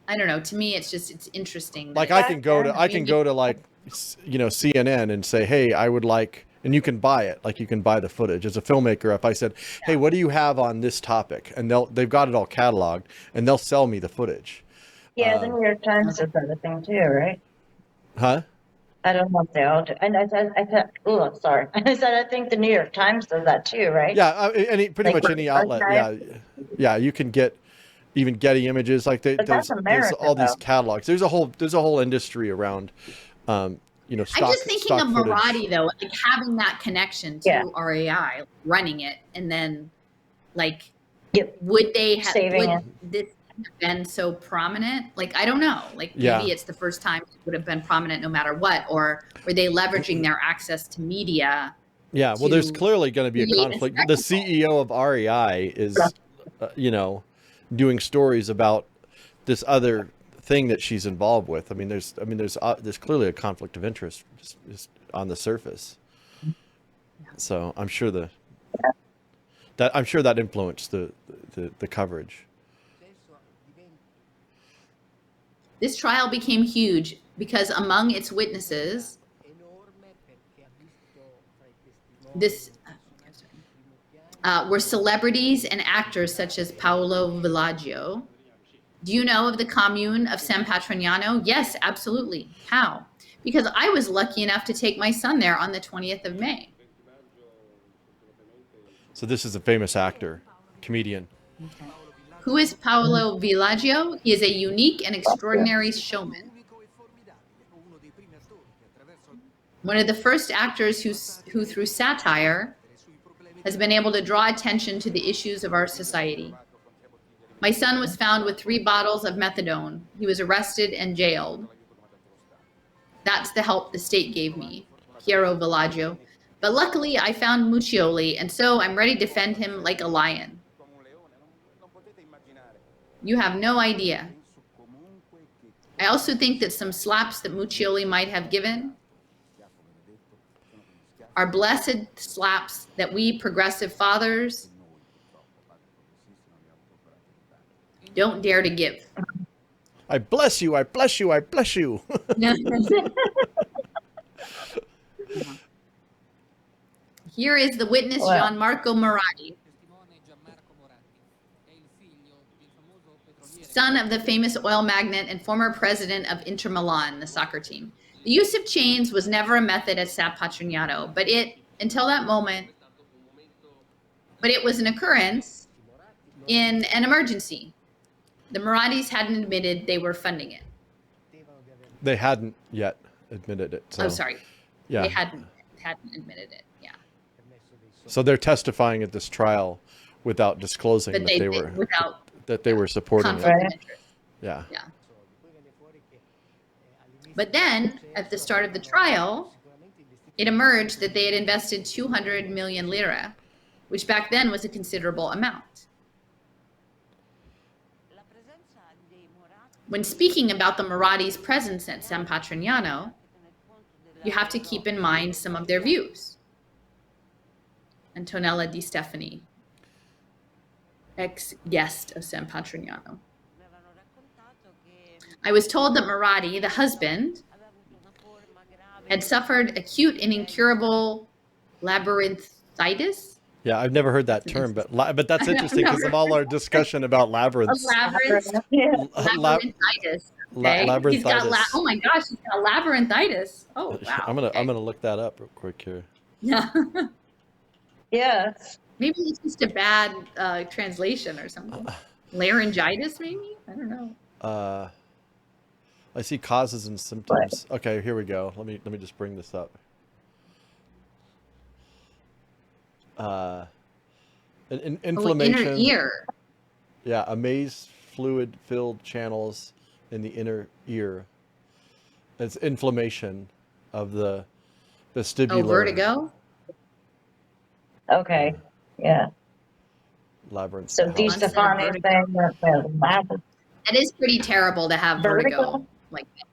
I don't know. To me, it's interesting. Like I can go to like CNN and say, hey, I would like, and you can buy it. Like you can buy the footage as a filmmaker. If I said, hey, what do you have on this topic? And they've got it all cataloged and they'll sell me the footage. Yeah. The New York Times does that thing too, right? Huh? I don't know if they all do. And I said, oh, sorry. I said, I think the New York Times does that too, right? Yeah. Pretty much any outlet. Yeah. You can get even Getty Images. Like there's all these catalogs. There's a whole industry around, I'm just thinking of Marathi though, like having that connection to RAI, running it, and then like Yep. Would they have, Saving would it. this have been so prominent? Like, I don't know. Like, Yeah. maybe it's the first time it would have been prominent no matter what, or were they leveraging their access to media? Yeah, well, there's to clearly going to be a create a conflict. The CEO of REI is, doing stories about this other thing that she's involved with. I mean, there's clearly a conflict of interest just on the surface. So I'm sure that influenced the coverage. This trial became huge because among its witnesses, were celebrities and actors such as Paolo Villaggio. Do you know of the commune of San Patrignano? Yes, absolutely. How? Because I was lucky enough to take my son there on the 20th of May. So this is a famous actor, comedian. Okay. Who is Paolo Villaggio? He is a unique and extraordinary showman. One of the first actors who through satire has been able to draw attention to the issues of our society. My son was found with 3 bottles of methadone. He was arrested and jailed. That's the help the state gave me, Piero Villaggio. But luckily, I found Muccioli, and so I'm ready to defend him like a lion. You have no idea. I also think that some slaps that Muccioli might have given are blessed slaps that we progressive fathers don't dare to give. I bless you, I bless you, I bless you. Here is the witness, Gianmarco Moratti, son of the famous oil magnate and former president of Inter Milan, the soccer team. The use of chains was never a method at San Patrignano, but it was an occurrence in an emergency. The Morattis hadn't admitted they were funding it. They hadn't yet admitted it. So, oh, sorry. Yeah. They hadn't admitted it. Yeah. So they're testifying at this trial without disclosing that they were supporting conflict of interest. Yeah. Yeah. But then, at the start of the trial, it emerged that they had invested 200 million lira, which back then was a considerable amount. When speaking about the Moratti's presence at San Patrignano, you have to keep in mind some of their views. Antonella Di Stefani, ex-guest of San Patrignano. I was told that Moratti, the husband, had suffered acute and incurable labyrinthitis. Yeah, I've never heard that term, but that's interesting because of all our discussion about labyrinths. Labyrinthitis. Okay? Labyrinthitis. He's got oh my gosh, he's got labyrinthitis. Oh wow. I'm gonna look that up real quick here. Yeah. Yeah. Maybe it's just a bad translation or something. Laryngitis, maybe? I don't know. I see causes and symptoms. Okay, here we go. Let me just bring this up. Inflammation. Inner ear. Yeah, a maze fluid-filled channels in the inner ear. It's inflammation of the vestibular. Oh, vertigo? Okay. Yeah. Labyrinth. So Di Stefani is saying that labyrinth. That is pretty terrible to have vertigo like that.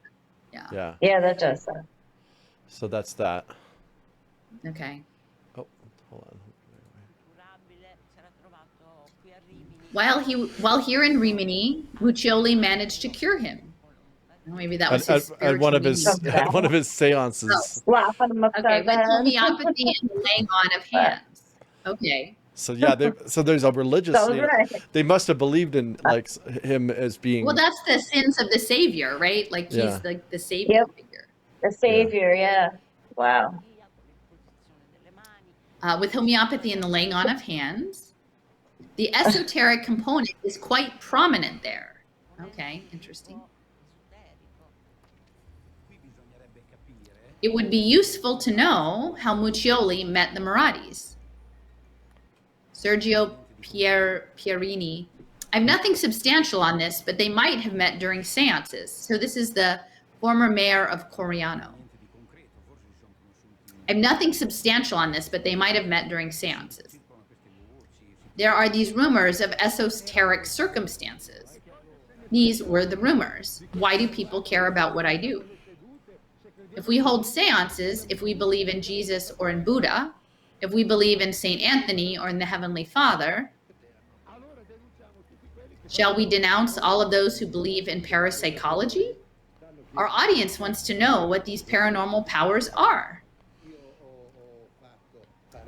Yeah. Yeah. Yeah, that does that. So that's that. Okay. Oh, hold on. While here in Rimini, Muccioli managed to cure him. Well, maybe that was his at one of his seances. Oh. Okay, with homeopathy and the laying on of hands. Okay. So yeah, there's a religious. They must have believed in like him as being. Well, that's the sins of the Savior, right? Like he's like the Savior figure. The Savior, yeah. Wow. With homeopathy and the laying on of hands, the esoteric component is quite prominent there. Okay, interesting. It would be useful to know how Muccioli met the Morattis. Sergio Pierini. I have nothing substantial on this, but they might have met during seances. So this is the former mayor of Coriano. I have nothing substantial on this, but they might have met during seances. There are these rumors of esoteric circumstances. These were the rumors. Why do people care about what I do? If we hold seances, if we believe in Jesus or in Buddha, if we believe in St. Anthony or in the Heavenly Father, shall we denounce all of those who believe in parapsychology? Our audience wants to know what these paranormal powers are.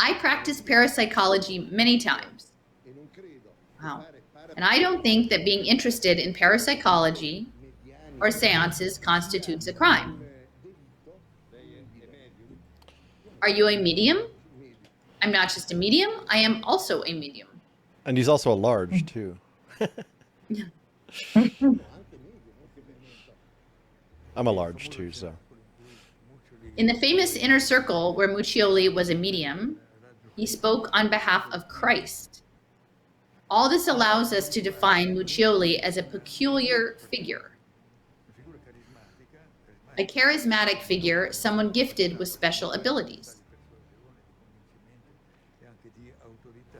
I practiced parapsychology many times. Wow. And I don't think that being interested in parapsychology or seances constitutes a crime. Are you a medium? I'm not just a medium, I am also a medium. And he's also a large, too. I'm a large, too, so. In the famous inner circle where Muccioli was a medium, he spoke on behalf of Christ. All this allows us to define Muccioli as a peculiar figure. A charismatic figure, someone gifted with special abilities.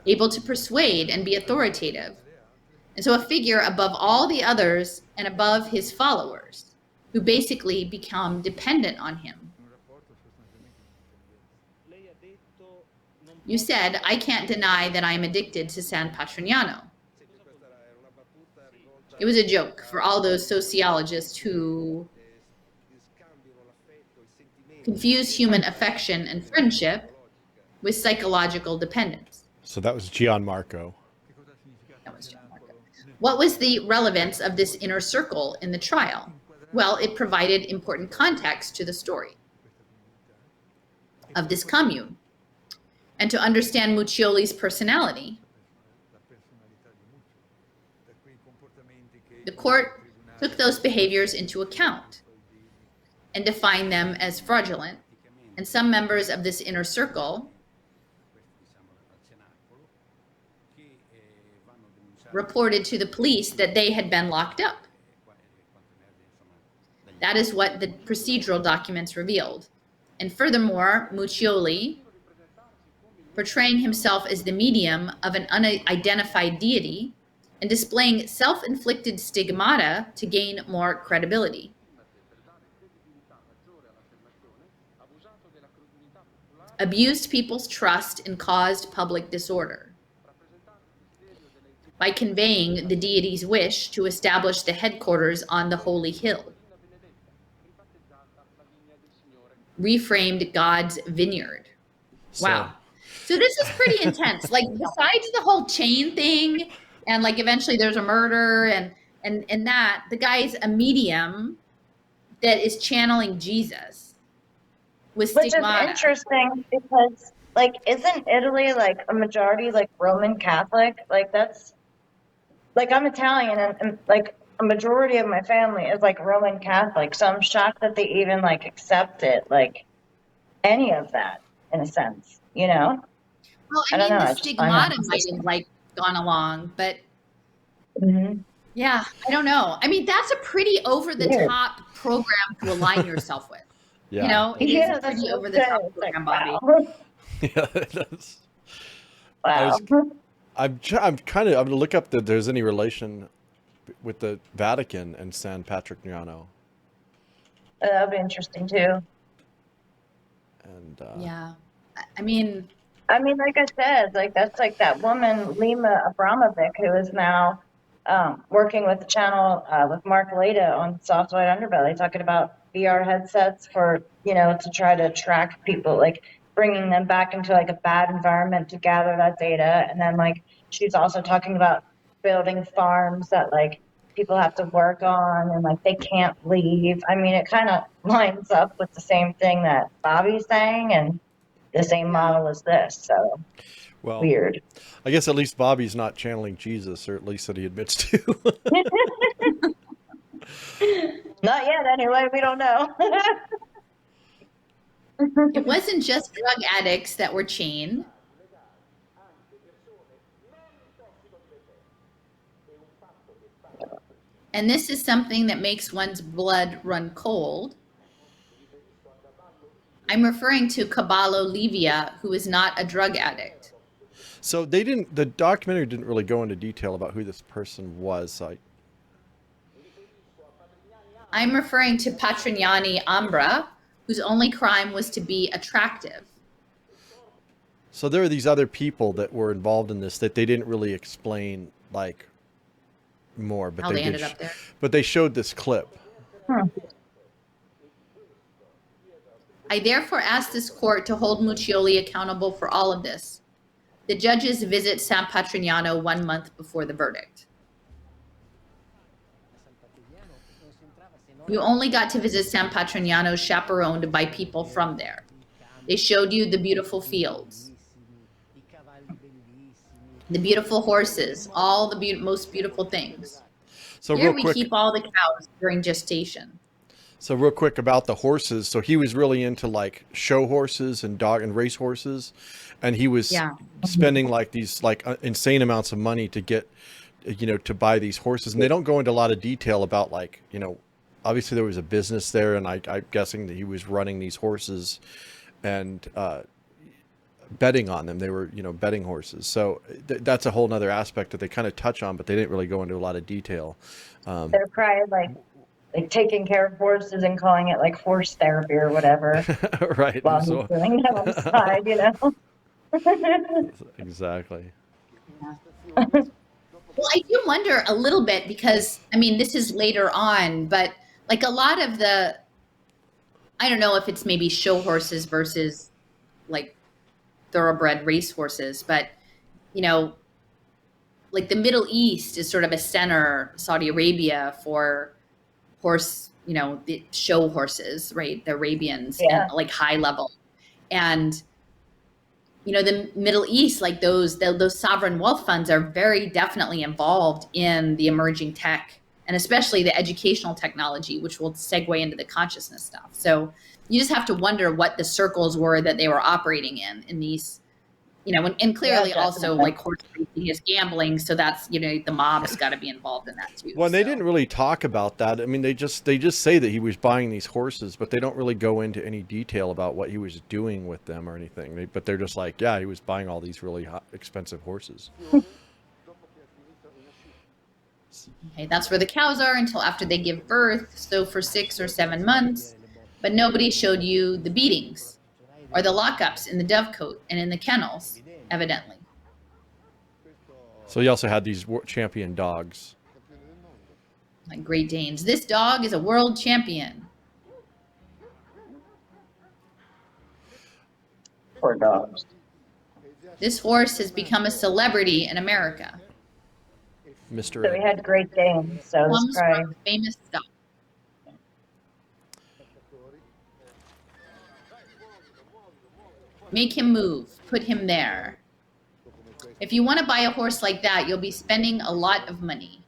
Able to persuade and be authoritative. And so a figure above all the others and above his followers, who basically become dependent on him. You said, I can't deny that I am addicted to San Patrignano. It was a joke for all those sociologists who confuse human affection and friendship with psychological dependence. So that was Gianmarco. That was Gianmarco. What was the relevance of this inner circle in the trial? Well, it provided important context to the story of this commune. And to understand Muccioli's personality, the court took those behaviors into account and defined them as fraudulent. And some members of this inner circle reported to the police that they had been locked up. That is what the procedural documents revealed. And furthermore, Muccioli, portraying himself as the medium of an unidentified deity and displaying self-inflicted stigmata to gain more credibility. Abused people's trust and caused public disorder by conveying the deity's wish to establish the headquarters on the holy hill. Reframed God's vineyard. Wow. So this is pretty intense. Like, besides the whole chain thing, and like eventually there's a murder and that, the guy's a medium that is channeling Jesus with stigmata. Which is interesting because, like, isn't Italy like a majority like Roman Catholic? Like, that's like, I'm Italian and like a majority of my family is like Roman Catholic. So I'm shocked that they even like accept it, like any of that in a sense, you know? Well, I mean, the stigmata might have like gone along, but yeah, I don't know. I mean, that's a pretty over the top program to align yourself with. Yeah. You know, it is a pretty over the top program, Bobby. Wow. Yeah, it does. Wow. I'm going to look up that there's any relation with the Vatican and San Patrignano. That would be interesting too. And yeah, I mean, like I said, like that's like that woman, Lima Abramovic, who is now working with the channel with Mark Leda on Soft White Underbelly, talking about VR headsets for, you know, to try to track people, like bringing them back into like a bad environment to gather that data. And then like she's also talking about building farms that like people have to work on and like they can't leave. I mean, it kind of lines up with the same thing that Bobby's saying and the same model as this. So well, weird. I guess at least Bobby's not channeling Jesus, or at least that he admits to. Not yet, anyway. We don't know. it wasn't just drug addicts that were chained. And this is something that makes one's blood run cold. I'm referring to Caballo Livia, who is not a drug addict. So the documentary didn't really go into detail about who this person was. So I'm referring to Patrignani Ambra, whose only crime was to be attractive. So there are these other people that were involved in this that they didn't really explain like more, but How they ended up there. But they showed this clip. I therefore ask this court to hold Muccioli accountable for all of this. The judges visit San Patrignano 1 month before the verdict. You only got to visit San Patrignano chaperoned by people from there. They showed you the beautiful fields, the beautiful horses, all the most beautiful things. So here real quick, we keep all the cows during gestation. So real quick about the horses. So he was really into like show horses and dog and race horses. And he was spending like these like insane amounts of money to get, to buy these horses. And they don't go into a lot of detail about like, obviously there was a business there. And I'm guessing that he was running these horses and betting on them. They were, betting horses. So that's a whole nother aspect that they kind of touch on, but they didn't really go into a lot of detail. They're probably like taking care of horses and calling it like horse therapy or whatever. Right. While he's doing that on the side, Exactly. Well, I do wonder a little bit because, I mean, this is later on, but like a lot of I don't know if it's maybe show horses versus like thoroughbred race horses, but, like the Middle East is sort of a center, Saudi Arabia, for horse, the show horses, right? The Arabians, and like high level. And, the Middle East, like those sovereign wealth funds are very definitely involved in the emerging tech and especially the educational technology, which will segue into the consciousness stuff. So you just have to wonder what the circles were that they were operating in these, and clearly also like horse racing is gambling. So that's, the mob's got to be involved in that too. Well, they didn't really talk about that. I mean, they just say that he was buying these horses, but they don't really go into any detail about what he was doing with them or anything. But they're just like, yeah, he was buying all these really expensive horses. Okay, that's where the cows are until after they give birth. So for 6 or 7 months, but nobody showed you the beatings or the lockups in the dovecote and in the kennels, evidently. So he also had these champion dogs. Like Great Danes. This dog is a world champion. Poor dogs. This horse has become a celebrity in America. Mr. So we had Great Danes. So Comes from famous stock. Make him move. Put him there. If you want to buy a horse like that, you'll be spending a lot of money.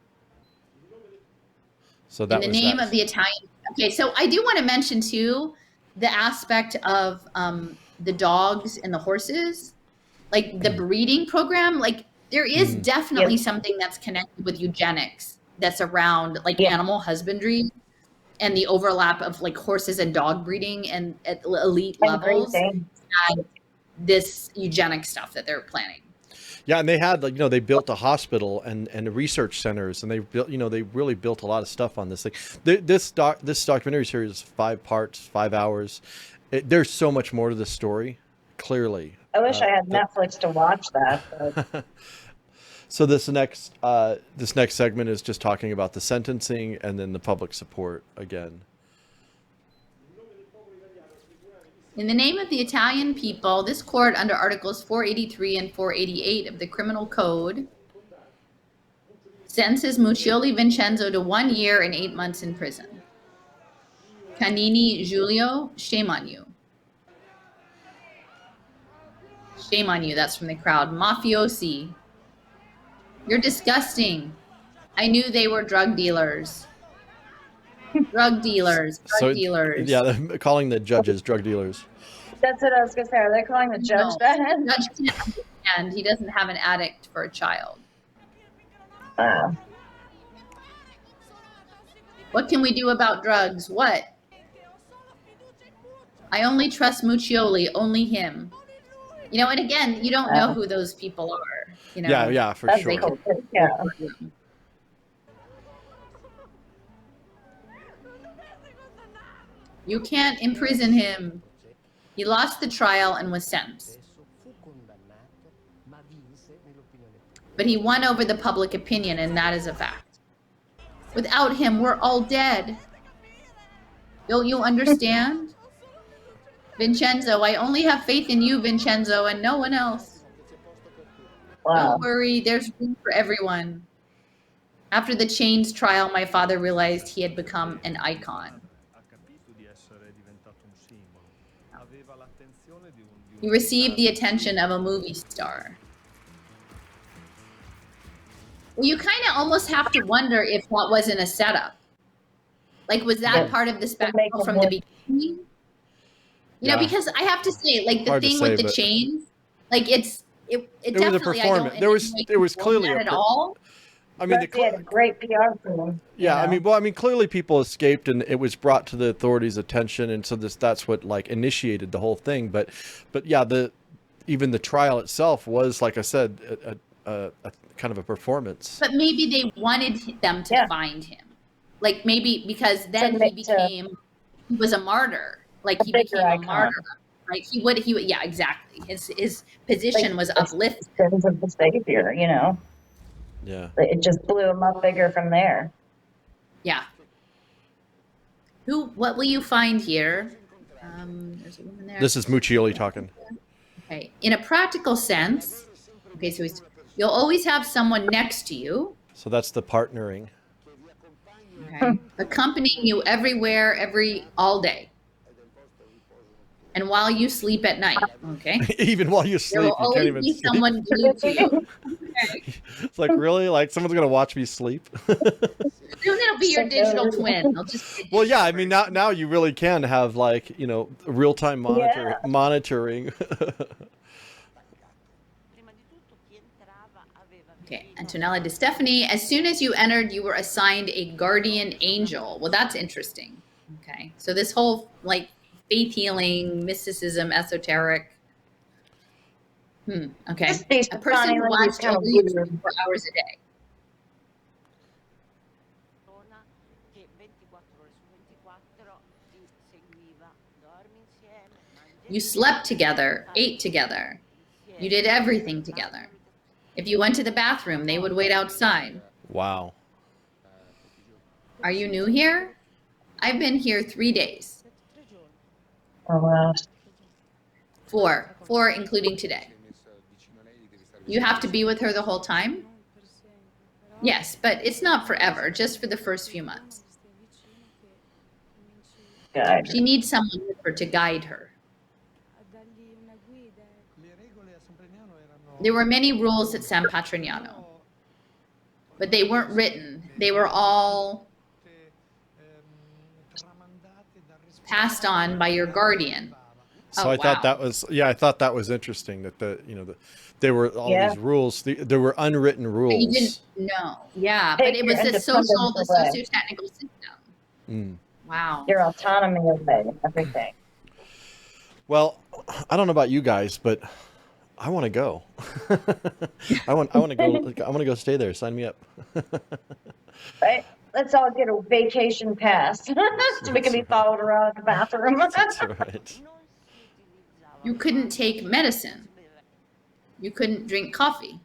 So that in the name of the Italian. Okay, so I do want to mention too the aspect of the dogs and the horses, like the breeding program. Like there is definitely something that's connected with eugenics that's around like animal husbandry and the overlap of like horses and dog breeding and at elite levels. And this eugenic stuff that they're planning. Yeah, and they had like they built a hospital and research centers, and they built they really built a lot of stuff on this thing. This documentary series is 5 parts, 5 hours. There's so much more to the story. Clearly, I wish I had Netflix to watch that. But... So this next segment is just talking about the sentencing and then the public support again. In the name of the Italian people, this court under Articles 483 and 488 of the Criminal Code sentences Muccioli Vincenzo to 1 year and 8 months in prison. Canini Giulio, shame on you. Shame on you, that's from the crowd. Mafiosi, you're disgusting. I knew they were drug dealers. Drug dealers. Yeah, they're calling the judges drug dealers. That's what I was going to say. Are they calling the judge that? The judge can't understand. He doesn't have an addict for a child. Wow. What can we do about drugs? What? I only trust Muccioli, only him. You know, and again, you don't know who those people are. You know, Yeah, for That's sure. they could cool. Yeah. You can't imprison him. He lost the trial and was sentenced. But he won over the public opinion, and that is a fact. Without him, we're all dead. Don't you understand? Vincenzo, I only have faith in you, Vincenzo, and no one else. Wow. Don't worry, there's room for everyone. After the Chains trial, my father realized he had become an icon. He received the attention of a movie star. Well, you kind of almost have to wonder if that wasn't a setup. Like, was that part of the spectacle from the beginning? You know, because I have to say, like, the Hard to thing say, with the but- Chains, like, it was a definitely, I don't performance. There was clearly that a at all. I mean, They had a great PR team. yeah, I mean, clearly people escaped, and it was brought to the authorities' attention, and so that's what like initiated the whole thing. But yeah, even the trial itself was, like I said, a kind of a performance. But maybe they wanted them to find him, like maybe because then he was a martyr, like he became a martyr. Like he would, yeah, exactly. His position was uplifted. Sins of the Savior, you know. Yeah. It just blew him up bigger from there. Yeah. What will you find here? There's a woman there. This is Muccioli talking. Okay. In a practical sense, okay, so you'll always have someone next to you. So that's the partnering. Okay. Accompanying you everywhere, all day. And while you sleep at night, okay? Even while you sleep, There will you can't always even be sleep. someone glued to you. Okay. It's like, really? Like, someone's going to watch me sleep? Soon it'll be your digital twin. They'll just Well, yeah, I mean, now you really can have, like, you know, real-time monitoring. Okay, Antonella De Stefani, as soon as you entered, you were assigned a guardian angel. Well, that's interesting. Okay, so this whole, like, faith healing, mysticism, esoteric. Okay. A person who watched over you 24 hours a day. You slept together, ate together. You did everything together. If you went to the bathroom, they would wait outside. Wow. Are you new here? I've been here 3 days. Oh, wow. 4 including today. You have to be with her the whole time? Yes, but it's not forever, just for the first few months. God. She needs someone with her to guide her. There were many rules at San Patrignano, but they weren't written. They were all passed on by your guardian. So I thought that was, I thought that was interesting that there were all these rules. There were unwritten rules. But you didn't know. Yeah, but it was the socio-technical system. Wow. Your autonomy of it and everything. Well, I don't know about you guys, but I want to go. I want to go. I want to go stay there. Sign me up. Right? Let's all get a vacation pass so we can be followed around the bathroom. That's right. You couldn't take medicine. You couldn't drink coffee.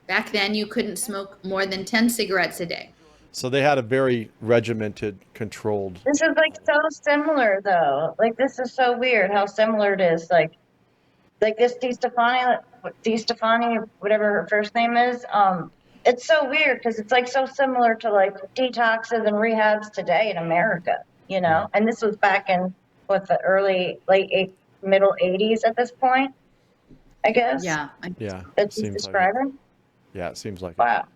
Back then, you couldn't smoke more than 10 cigarettes a day. So they had a very regimented, controlled. This is like so similar, though. Like, this is so weird how similar it is. Like this Di Stefani, whatever her first name is. It's so weird because it's like so similar to like detoxes and rehabs today in America, you know. And this was back in the middle 80s at this point, I guess. Yeah. Yeah. That's he's describing. Yeah, it seems like wow.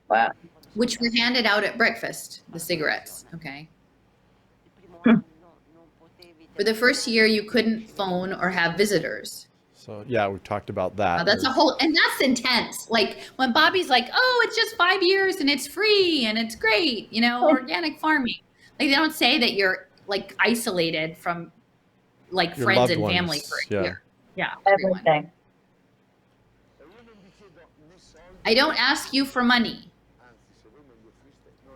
Wow. Which were handed out at breakfast, the cigarettes, okay? For the first year, you couldn't phone or have visitors. So yeah, we've talked about that. That's a whole, and that's intense. Like when Bobby's like, "Oh, it's just 5 years and it's free and it's great," organic farming. Like they don't say that you're like isolated from like Your friends loved and family ones, for a yeah. year. Yeah, everyone. Everything. I don't ask you for money.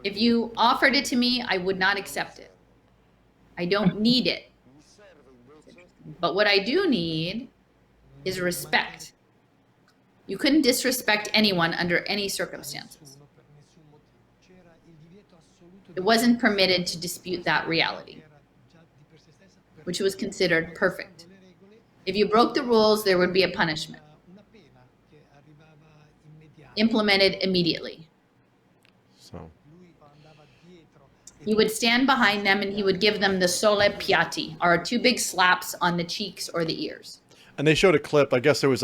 If you offered it to me, I would not accept it. I don't need it. But what I do need is respect. You couldn't disrespect anyone under any circumstances. It wasn't permitted to dispute that reality, which was considered perfect. If you broke the rules, there would be a punishment, implemented immediately. So He would stand behind them and he would give them the sole piatti, or 2 big slaps on the cheeks or the ears. and they showed a clip. I guess there was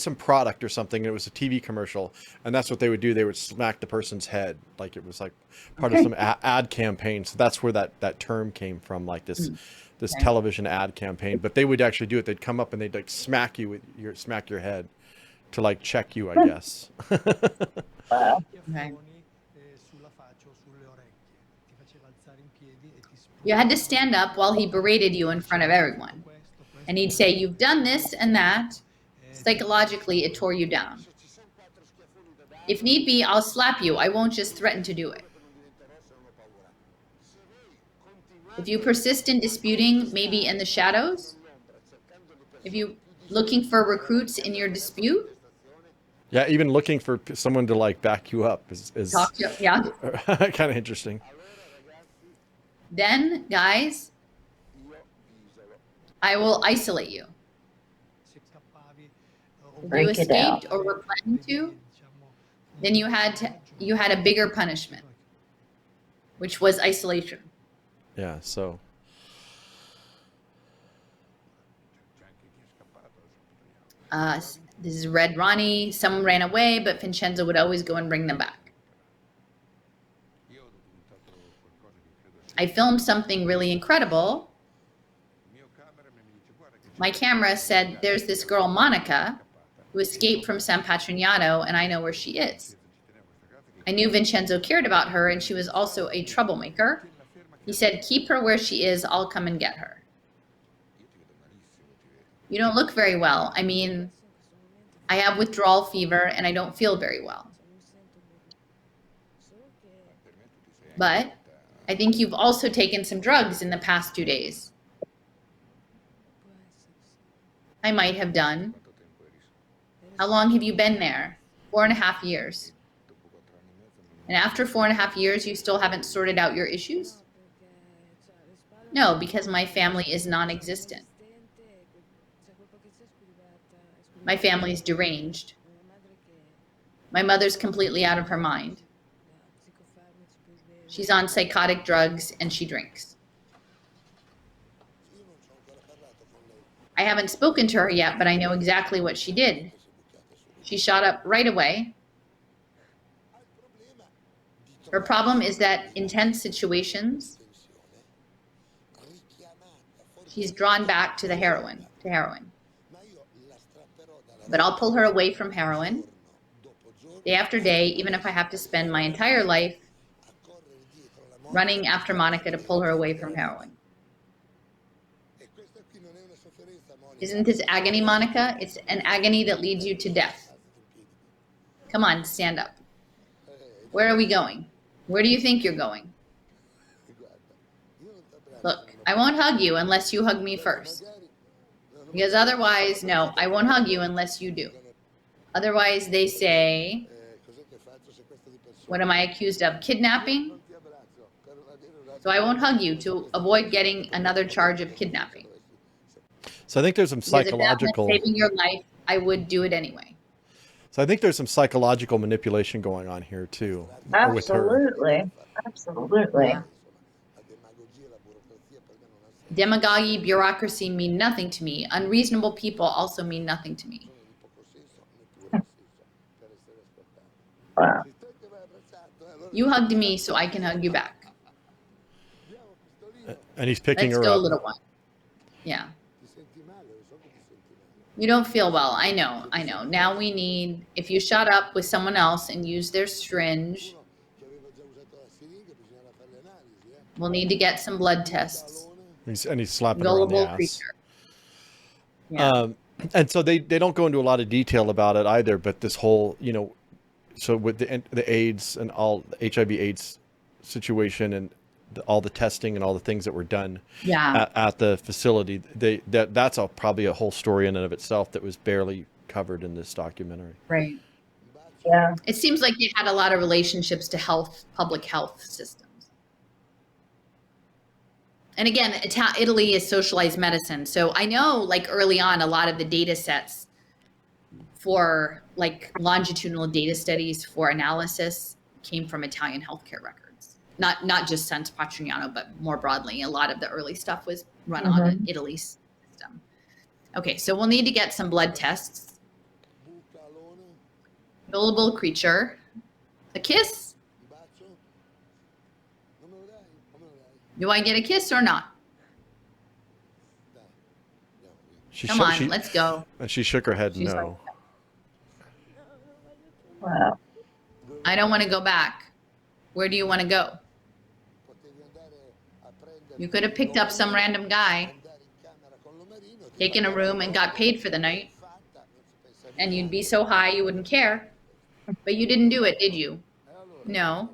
some product or something. And it was a TV commercial, and that's what they would do. They would smack the person's head, like it was like part of some ad campaign. So that's where that term came from, like this television ad campaign. But they would actually do it. They'd come up and they'd like smack you with smack your head to like check you, I guess. Wow. Okay. You had to stand up while he berated you in front of everyone. And he'd say, "You've done this and that." Psychologically, it tore you down. If need be, I'll slap you. I won't just threaten to do it. If you persist in disputing, maybe in the shadows, if you looking for recruits in your dispute, Yeah, even looking for someone to like back you up is talk to, yeah. kind of interesting. Then, guys, I will isolate you. If you Break it down. escaped or were planning to, then you had a bigger punishment, which was isolation. Yeah, so This is Red Ronnie. Some ran away, but Vincenzo would always go and bring them back. I filmed something really incredible. My camera said, "There's this girl, Monica, who escaped from San Patrignano, and I know where she is." I knew Vincenzo cared about her, and she was also a troublemaker. He said, "Keep her where she is. I'll come and get her." You don't look very well. I mean, I have withdrawal fever, and I don't feel very well. But I think you've also taken some drugs in the past 2 days. I might have done. How long have you been there? 4.5 years. And after 4.5 years, you still haven't sorted out your issues? No, because my family is non-existent. My family's deranged. My mother's completely out of her mind. She's on psychotic drugs and she drinks. I haven't spoken to her yet, but I know exactly what she did. She shot up right away. Her problem is that in tense situations, she's drawn back to heroin. But I'll pull her away from heroin day after day, even if I have to spend my entire life running after Monica to pull her away from heroin. Isn't this agony, Monica? It's an agony that leads you to death. Come on, stand up. Where are we going? Where do you think you're going? Look, I won't hug you unless you hug me first. Because otherwise, no, I won't hug you unless you do. Otherwise, they say, what am I accused of? Kidnapping? So I won't hug you to avoid getting another charge of kidnapping. So I think there's some psychological. If that meant saving your life, I would do it anyway. So I think there's some psychological manipulation going on here too. With her. Absolutely. Yeah. Demagoguery, bureaucracy mean nothing to me. Unreasonable people also mean nothing to me. Wow. You hugged me, so I can hug you back. And he's picking Let's her go, up. little one. Yeah. You don't feel well. I know. I know. Now we need, if you shot up with someone else and use their syringe, we'll need to get some blood tests. And he's slapping her on the Gullible ass. creature. Yeah. And so they don't go into a lot of detail about it either, but this whole, so with the AIDS and all the HIV/AIDS situation and all the testing and all the things that were done Yeah. at the facility, that's probably a whole story in and of itself that was barely covered in this documentary. Right. Yeah. It seems like they had a lot of relationships to public health systems. And again, Italy is socialized medicine. So I know like early on, a lot of the data sets for like longitudinal data studies for analysis came from Italian healthcare records. Not just Sense Patrignano, but more broadly, a lot of the early stuff was run on Italy's system. Okay, so we'll need to get some blood tests. Gullible creature. A kiss? Do I get a kiss or not? Come on, let's go. And she shook her head She's no. Wow. I don't want to go back. Where do you want to go? You could have picked up some random guy, taken a room and got paid for the night. And you'd be so high you wouldn't care. But you didn't do it, did you? No.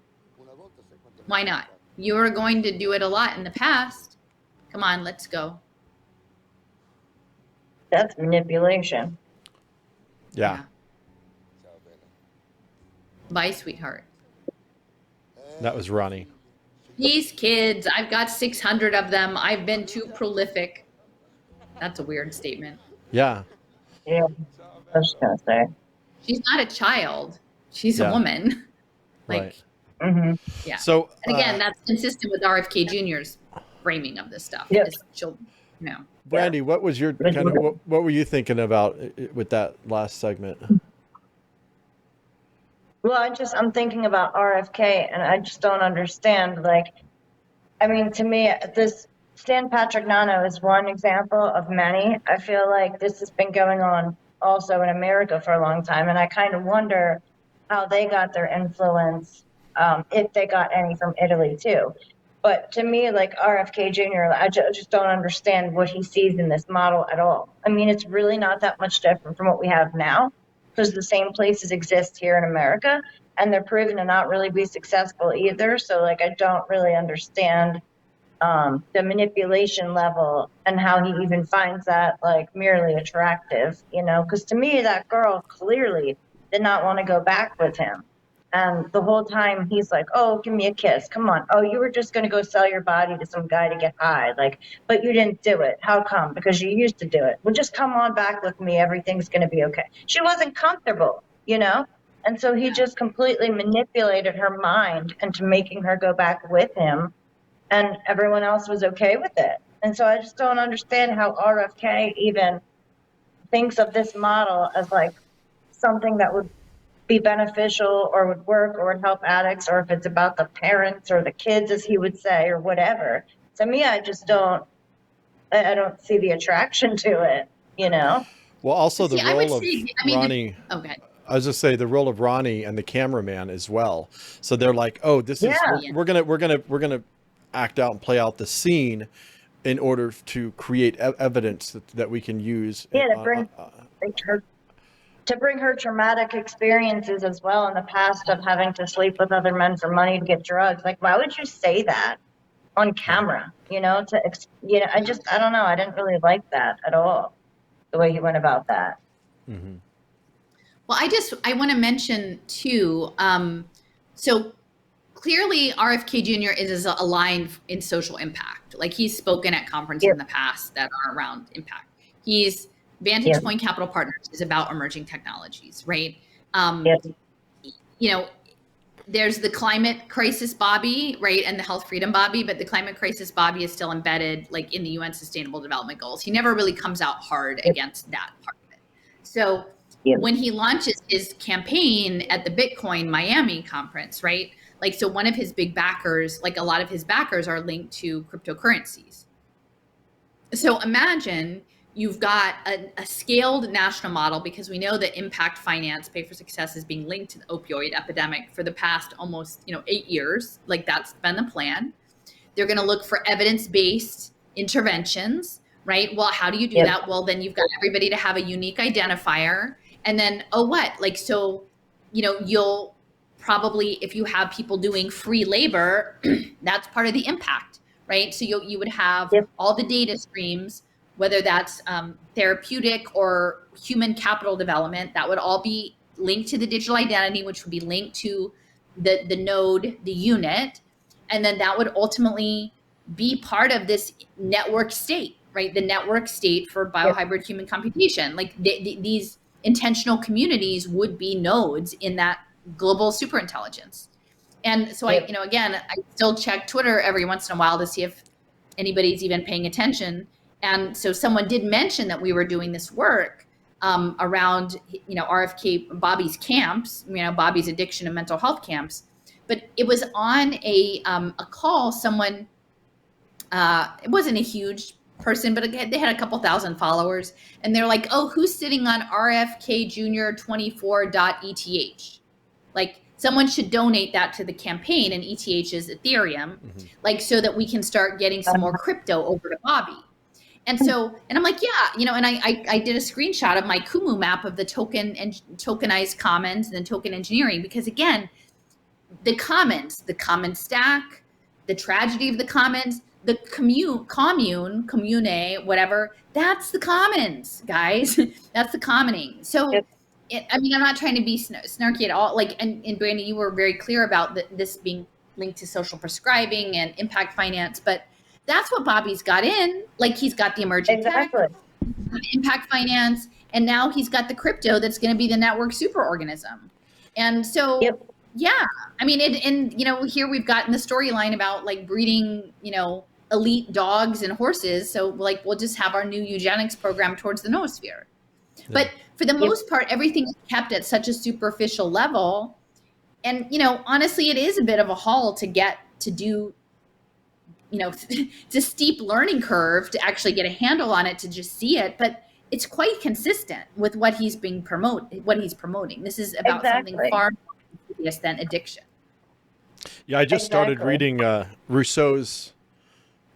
Why not? You were going to do it a lot in the past. Come on, let's go. That's manipulation. Yeah. Bye, sweetheart. That was Ronnie. These kids, I've got 600 of them. I've been too prolific. That's a weird statement. Yeah. Yeah. I was just gonna say. She's not a child. She's a woman. Right. Yeah. So and again, that's consistent with RFK Jr.'s framing of this stuff. Yep. His children, Brandy, what was your what were you thinking about with that last segment? Well, I'm thinking about RFK, and I just don't understand. Like, I mean, to me, this San Patrignano is one example of many. I feel like this has been going on also in America for a long time, and I kind of wonder how they got their influence, if they got any from Italy too. But to me, like RFK Jr., I just don't understand what he sees in this model at all. I mean, it's really not that much different from what we have now, because the same places exist here in America, and they're proven to not really be successful either. So, like, I don't really understand the manipulation level and how he even finds that, like, merely attractive, because to me, that girl clearly did not want to go back with him. And the whole time he's like, oh, give me a kiss. Come on. Oh, you were just going to go sell your body to some guy to get high. Like, but you didn't do it. How come? Because you used to do it. Well, just come on back with me. Everything's going to be okay. She wasn't comfortable, And so he just completely manipulated her mind into making her go back with him. And everyone else was okay with it. And so I just don't understand how RFK even thinks of this model as like something that would be beneficial or would work or would help addicts, or if it's about the parents or the kids, as he would say, or whatever. To me, I don't see the attraction to it, Well, also the role of Ronnie. Okay. I was just say the role of Ronnie and the cameraman as well. So they're like, oh, this is we're gonna act out and play out the scene in order to create evidence that we can use. Yeah, to bring her traumatic experiences as well in the past of having to sleep with other men for money to get drugs. Like, why would you say that on camera? I don't know. I didn't really like that at all, the way he went about that. Mm-hmm. Well, I want to mention too, so clearly RFK Jr. is aligned in social impact. Like, he's spoken at conferences in the past that are around impact. He's Vantage Point Capital Partners is about emerging technologies, right? There's the climate crisis Bobby, right? And the health freedom Bobby, but the climate crisis Bobby is still embedded like in the UN Sustainable Development Goals. He never really comes out hard against that part of it. So when he launches his campaign at the Bitcoin Miami conference, right? Like, so one of his big backers, like a lot of his backers are linked to cryptocurrencies. So imagine you've got a scaled national model, because we know that impact finance, pay for success, is being linked to the opioid epidemic for the past almost 8 years. Like, that's been the plan. They're going to look for evidence-based interventions, right? Well, how do you do that? Well, then you've got everybody to have a unique identifier. And then, you'll probably, if you have people doing free labor, that's part of the impact, right? So you would have all the data streams, whether that's therapeutic or human capital development, that would all be linked to the digital identity, which would be linked to the node, the unit. And then that would ultimately be part of this network state, right? The network state for biohybrid human computation. Like these intentional communities would be nodes in that global superintelligence. And so again, I still check Twitter every once in a while to see if anybody's even paying attention. And so someone did mention that we were doing this work around, RFK, Bobby's camps, Bobby's addiction and mental health camps. But it was on a call. Someone, it wasn't a huge person, but they had a couple thousand followers, and they're like, "Oh, who's sitting on RFK Jr. 24.eth? Like, someone should donate that to the campaign." And ETH is Ethereum, like, so that we can start getting some more crypto over to Bobby. And so, and I'm like, yeah, and I did a screenshot of my Kumu map of the tokenized commons and then token engineering, because again, the commons stack, the tragedy of the commons, the commune, whatever, that's the commons, guys. That's the commoning. So, I'm not trying to be snarky at all. Like, and Brandy, you were very clear about this being linked to social prescribing and impact finance, but that's what Bobby's got in. Like, he's got the emerging tech, impact finance, and now he's got the crypto that's going to be the network superorganism. And so, yeah, here we've gotten the storyline about like breeding, elite dogs and horses. So like, we'll just have our new eugenics program towards the noosphere. Yeah. But for the most part, everything is kept at such a superficial level. And, honestly, it is a bit of a haul to get to do, it's a steep learning curve to actually get a handle on it, to just see it. But it's quite consistent with what he's promoting. This is about something far more serious than addiction. Yeah, I just started reading Rousseau's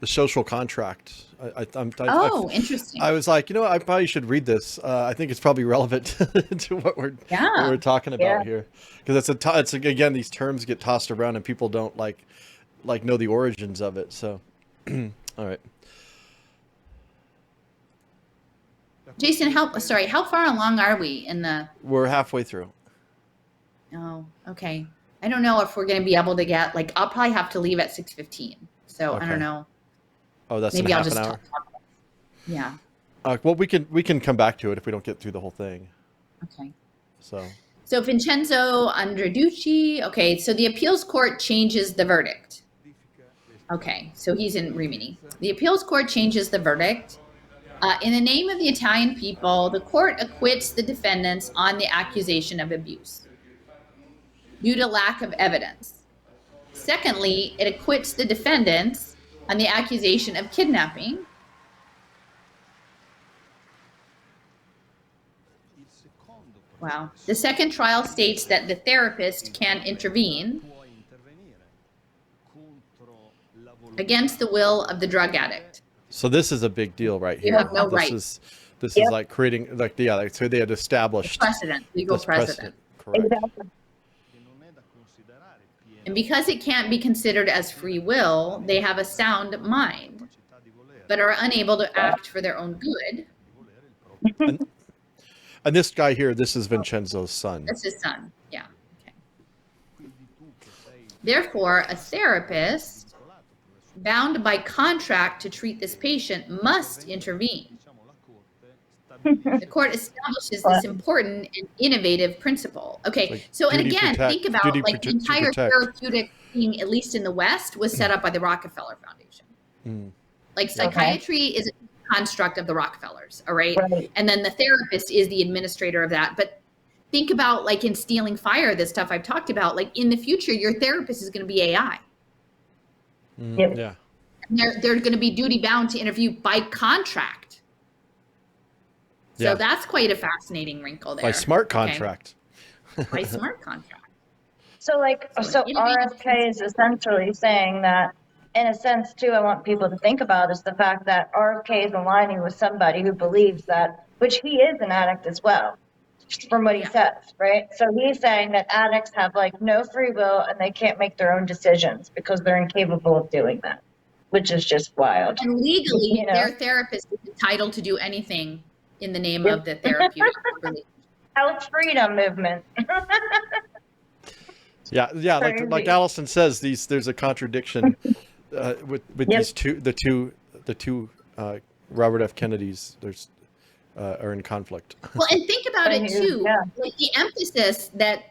The Social Contract. Interesting. I was like, I probably should read this. I think it's probably relevant to what we're talking about here, because it's again, these terms get tossed around and people don't like know the origins of it. So, all right. Jason, how far along are we in the? We're halfway through. Oh, okay. I don't know if we're going to be able to get, like, I'll probably have to leave at 6:15. So I don't know. Oh, that's maybe I'll just an hour. Yeah. Well, we can come back to it if we don't get through the whole thing. Okay. So Vincenzo Andreducci. Okay, so the appeals court changes the verdict. Okay, so he's in Rimini. The appeals court changes the verdict. In the name of the Italian people, the court acquits the defendants on the accusation of abuse due to lack of evidence. Secondly, it acquits the defendants on the accusation of kidnapping. Wow. The second trial states that the therapist can intervene against the will of the drug addict. So this is a big deal right here. You have no right. This is like creating, so they had established legal precedent. Correct. Exactly. And because it can't be considered as free will, they have a sound mind, but are unable to act for their own good. And this guy here, this is Vincenzo's son. That's his son. Yeah. Okay. Therefore, a therapist bound by contract to treat this patient must intervene. The court establishes this important and innovative principle. Okay, like so, and again, think about like the entire therapeutic thing, at least in the West, was set up by the Rockefeller Foundation. Like psychiatry is a construct of the Rockefellers, all right? And then the therapist is the administrator of that. But think about like in Stealing Fire, this stuff I've talked about, like in the future, your therapist is going to be AI. Yeah. And they're going to be duty bound to interview by contract. So Yeah. that's quite a fascinating wrinkle there. By smart Okay. contract. By smart contract. So So innovative RFK is essentially saying that, in a sense, too, I want people to think about is the fact that RFK is aligning with somebody who believes that, which he is an addict as well, from what he Yeah. says, right? So he's saying that addicts have like no free will and they can't make their own decisions because they're incapable of doing that, which is just wild. And legally, You know? their therapist is entitled to do anything in the name Yep. of the therapeutic relationship. Health freedom movement. Yeah, yeah. Like Crazy. Allison says, there's a contradiction with Yep. the two Robert F. Kennedys. Are in conflict. Well, and think about it too. Yeah. Like the emphasis that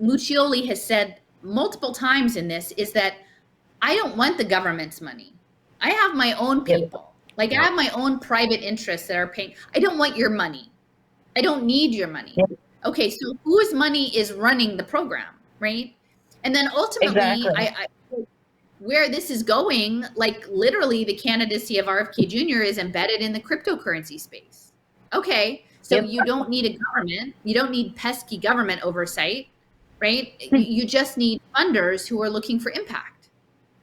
Muccioli has said multiple times in this is that I don't want the government's money. I have my own Yep. people. Like I have my own private interests that are paying. I don't want your money. I don't need your money. Yep. Okay, so whose money is running the program, right? And then ultimately, Exactly. where this is going, like literally the candidacy of RFK Jr. is embedded in the cryptocurrency space. Okay, so Yep. you don't need a government. You don't need pesky government oversight, right? You just need funders who are looking for impact.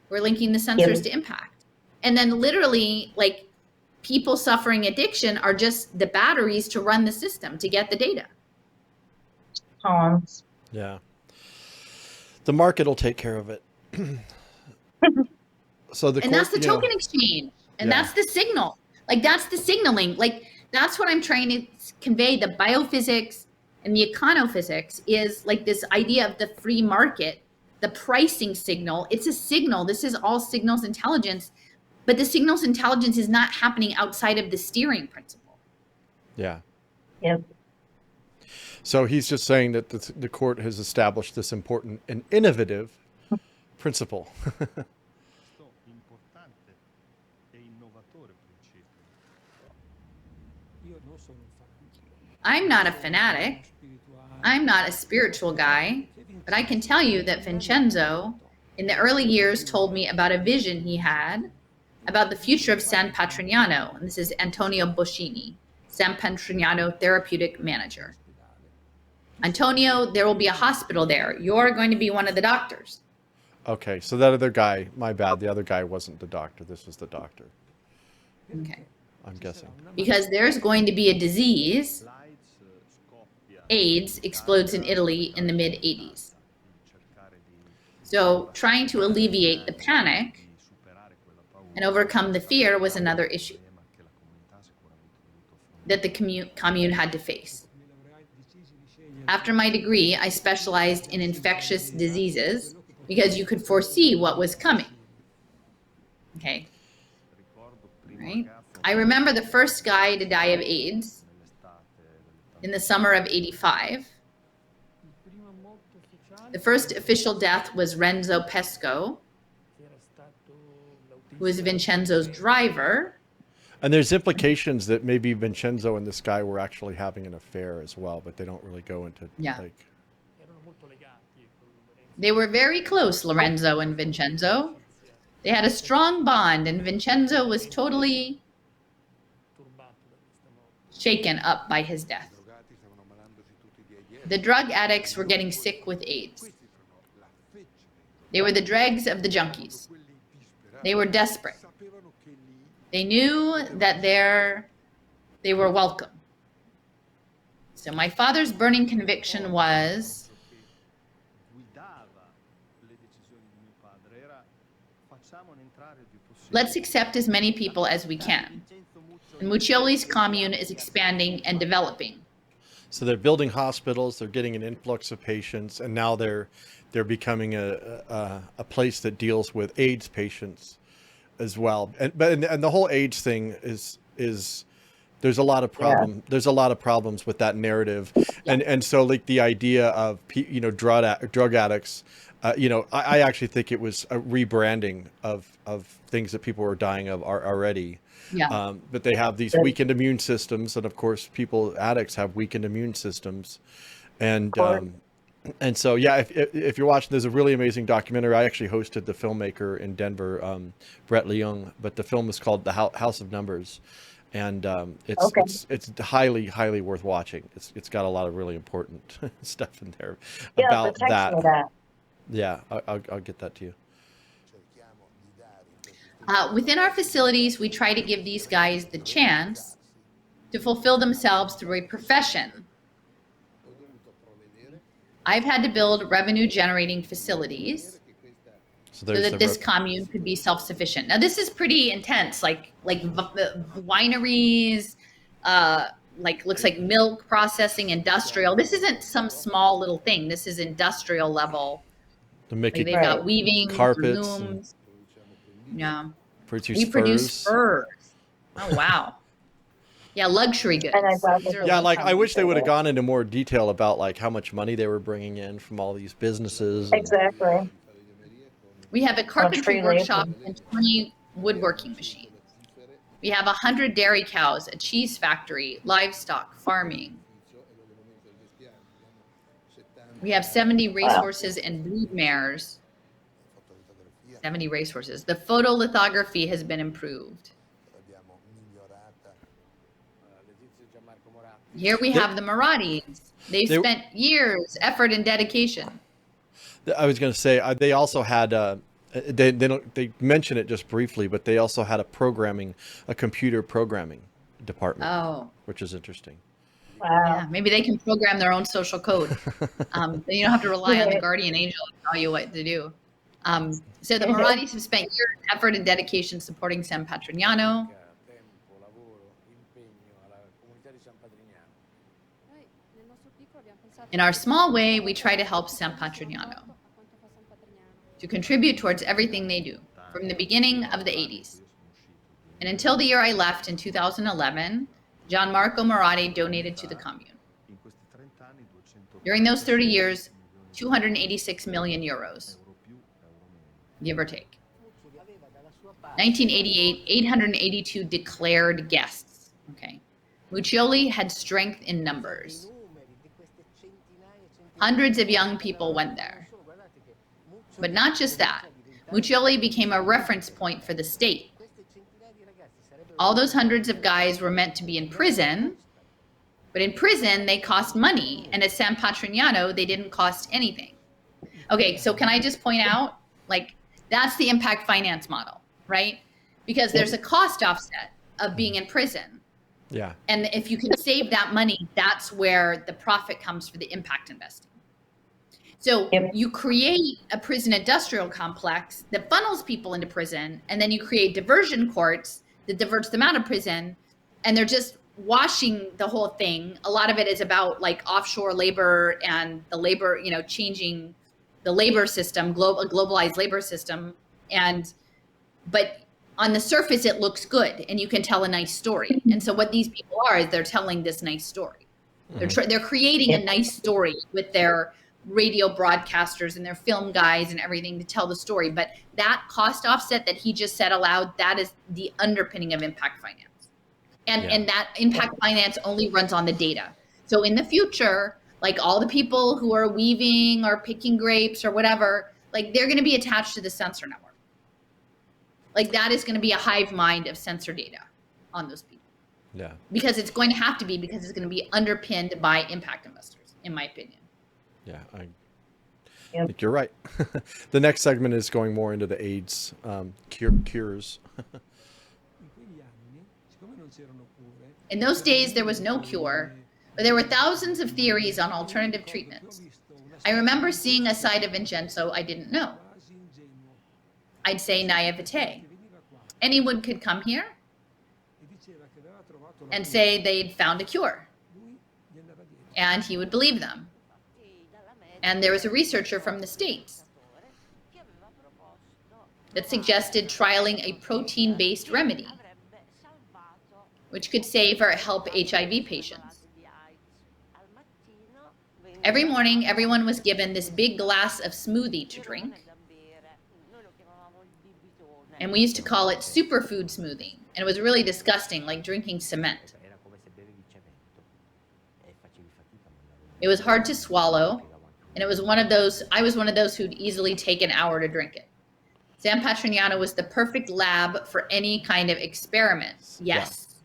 We're linking the sensors to impact. And then literally, like people suffering addiction are just the batteries to run the system, to get the data. Pawns. Yeah. The market will take care of it. So And that's the token exchange. And Yeah. that's the signal. Like that's the signaling. Like that's what I'm trying to convey. The biophysics and the econophysics is like this idea of the free market, the pricing signal. It's a signal. This is all signals intelligence, but the signals intelligence is not happening outside of the steering principle. Yeah. Yep. So he's just saying that the court has established this important and innovative principle. I'm not a fanatic. I'm not a spiritual guy, but I can tell you that Vincenzo, in the early years, told me about a vision he had about the future of San Patrignano. And this is Antonio Boschini, San Patrignano therapeutic manager. Antonio, there will be a hospital there. You're going to be one of the doctors. Okay, so that other guy, my bad, the other guy wasn't the doctor. This was the doctor, Okay. I'm guessing. Because there's going to be a disease. AIDS explodes in Italy in the mid 80s. So trying to alleviate the panic and overcome the fear was another issue that the commune had to face. After my degree, I specialized in infectious diseases because you could foresee what was coming. Okay. Right? I remember the first guy to die of AIDS in the summer of '85. The first official death was Renzo Pesco, who was Vincenzo's driver. And there's implications that maybe Vincenzo and this guy were actually having an affair as well, but they don't really go into like. They were very close, Lorenzo and Vincenzo. They had a strong bond, and Vincenzo was totally shaken up by his death. The drug addicts were getting sick with AIDS. They were the dregs of the junkies. They were desperate. They knew that they were welcome. So my father's burning conviction was, let's accept as many people as we can. And Muccioli's commune is expanding and developing. So they're building hospitals, they're getting an influx of patients, and now they're becoming a place that deals with AIDS patients as well. And the whole AIDS thing is there's a lot of problem. Yeah. There's a lot of problems with that narrative, yeah. and so like the idea of drug addicts. I actually think it was a rebranding of things that people were dying of already. Yeah. But they have these weakened immune systems, and of course, addicts have weakened immune systems, and so yeah, if you're watching, there's a really amazing documentary. I actually hosted the filmmaker in Denver, Brett Leung, but the film is called The House of Numbers, and Okay. it's highly worth watching. It's got a lot of really important stuff in there Yeah, so about text that. me that. Yeah, I'll get that to you. Within our facilities, we try to give these guys the chance to fulfill themselves through a profession. I've had to build revenue generating facilities So so there's that this commune could be self-sufficient. Now this is pretty intense, like wineries, like looks like milk processing, industrial. This isn't some small little thing. This is industrial level. the Like Mickey they've Right. got weaving, carpets and looms. Yeah, produce we produce furs. furs. Oh wow. Yeah, luxury goods. And I thought These that are Yeah, was like I wish they would have complicated. gone into more detail about like how much money they were bringing in from all these businesses. And, Exactly. We have a carpentry tree labor. workshop and 20 woodworking machines. We have 100 dairy cows, a cheese factory, livestock, farming. We have 70 racehorses and brood mares. 70 racehorses. The photolithography has been improved. Here we have the Maraudis. They've They- spent years, effort, and dedication. I was going to say they also had they mention it just briefly, but they also had a computer programming department, Oh, which is interesting. Wow. yeah. Maybe they can program their own social code. Then you don't have to rely on the Right. guardian angel to tell you what to do. So the Maraudis have spent years, effort, and dedication supporting San Patrignano. In our small way, we try to help San Patrignano to contribute towards everything they do from the beginning of the 80s. And until the year I left in 2011, Gianmarco Marati donated to the commune. During those 30 years, 286 million euros, give or take. 1988, 882 declared guests. Okay. Muccioli had strength in numbers. Hundreds of young people went there. But not just that. Muccioli became a reference point for the state. All those hundreds of guys were meant to be in prison, but in prison they cost money, and at San Patrignano they didn't cost anything. Okay, so can I just point out, like, that's the impact finance model, right? Because there's a cost offset of being in prison. Yeah. And if you can save that money, that's where the profit comes for the impact investing. So Yep. you create a prison industrial complex that funnels people into prison, and then you create diversion courts that diverts them out of prison, and they're just washing the whole thing. A lot of it is about like offshore labor and the labor, changing the labor system, a globalized labor system. But on the surface, it looks good and you can tell a nice story. And so what these people are is they're telling this nice story. They're creating a nice story with their radio broadcasters and their film guys and everything to tell the story. But that cost offset that he just said aloud, that is the underpinning of impact finance. And that impact finance only runs on the data. So in the future, like all the people who are weaving or picking grapes or whatever, like they're going to be attached to the sensor network. Like that is going to be a hive mind of sensor data on those people. Yeah. Because it's going to have to be, because it's going to be underpinned by impact investors, in my opinion. Yeah, I think you're right. The next segment is going more into the AIDS cures. In those days, there was no cure, but there were thousands of theories on alternative treatments. I remember seeing a side of Vincenzo I didn't know. I'd say naivete. Anyone could come here and say they'd found a cure, and he would believe them. And there was a researcher from the States that suggested trialing a protein-based remedy, which could save or help HIV patients. Every morning, everyone was given this big glass of smoothie to drink. And we used to call it superfood smoothie. And it was really disgusting, like drinking cement. It was hard to swallow. And it was I was one of those who'd easily take an hour to drink it. San Patrignano was the perfect lab for any kind of experiment. Yes.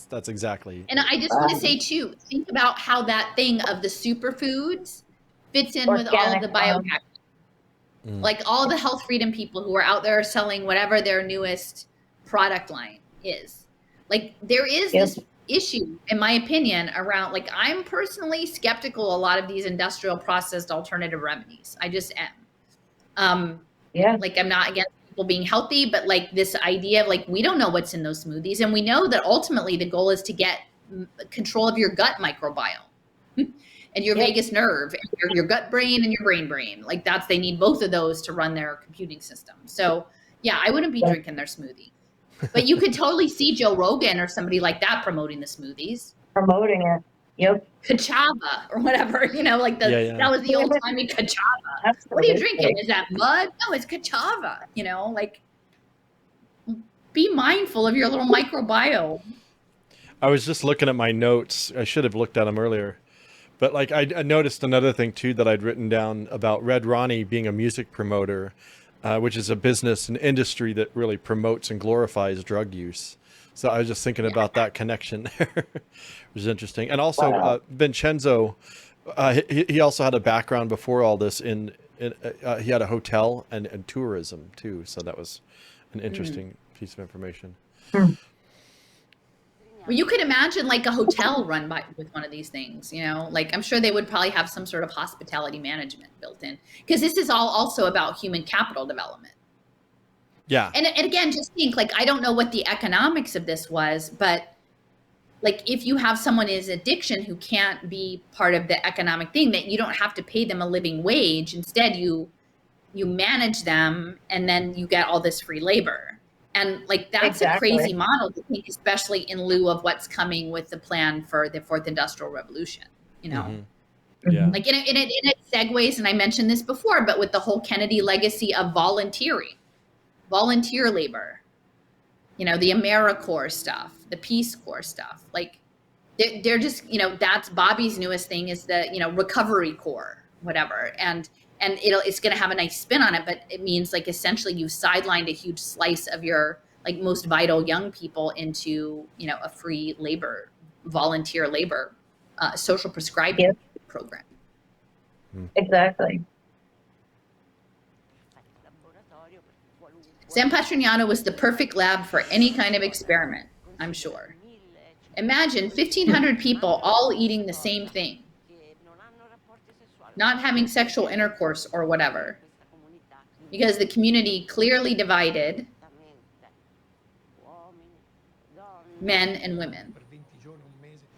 That's exactly. And I just want to say too, think about how that thing of the superfoods fits in with all of the Organic farm. biohack, like all the health freedom people who are out there selling whatever their newest product line is. Like there is Yep. this issue, in my opinion, around like I'm personally skeptical a lot of these industrial processed alternative remedies. I just am. Yeah. Like I'm not against people being healthy, but like this idea of like we don't know what's in those smoothies, and we know that ultimately the goal is to get control of your gut microbiome and your Yep. vagus nerve, and your gut brain and your brain. Like they need both of those to run their computing system. So yeah, I wouldn't be drinking their smoothie, but you could totally see Joe Rogan or somebody like that promoting the smoothies. Promoting it. Yep. Kachava or whatever, like that was the old timey kachava. What are you drinking? Is that mud? No, it's kachava. Like be mindful of your little microbiome. I was just looking at my notes. I should have looked at them earlier. But like I noticed another thing too that I'd written down about Red Ronnie being a music promoter, which is a business and industry that really promotes and glorifies drug use. So I was just thinking about that connection there, which is interesting. And also Vincenzo, he also had a background before all this in he had a hotel and tourism too. So that was an interesting piece of information. Well, you could imagine like a hotel run with one of these things, like I'm sure they would probably have some sort of hospitality management built in, because this is all also about human capital development. Yeah. And again, just think like, I don't know what the economics of this was, but like if you have someone in addiction who can't be part of the economic thing, that you don't have to pay them a living wage. Instead, you manage them and then you get all this free labor. And like, that's a crazy model to think, especially in lieu of what's coming with the plan for the fourth industrial revolution, Yeah. Like it segues, and I mentioned this before, but with the whole Kennedy legacy of volunteer labor, the AmeriCorps stuff, the Peace Corps stuff, like they're just, that's Bobby's newest thing is the, Recovery Corps, whatever. And it's going to have a nice spin on it, but it means like essentially you've sidelined a huge slice of your like most vital young people into, a free volunteer labor, social prescribing program. Exactly. San Patrignano was the perfect lab for any kind of experiment, I'm sure. Imagine 1,500 people all eating the same thing, not having sexual intercourse or whatever, because the community clearly divided men and women.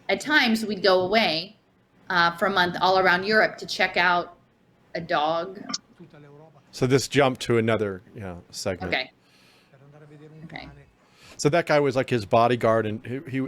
At times, we'd go away for a month all around Europe to check out a dog. So this jumped to another segment. Okay. So that guy was like his bodyguard, and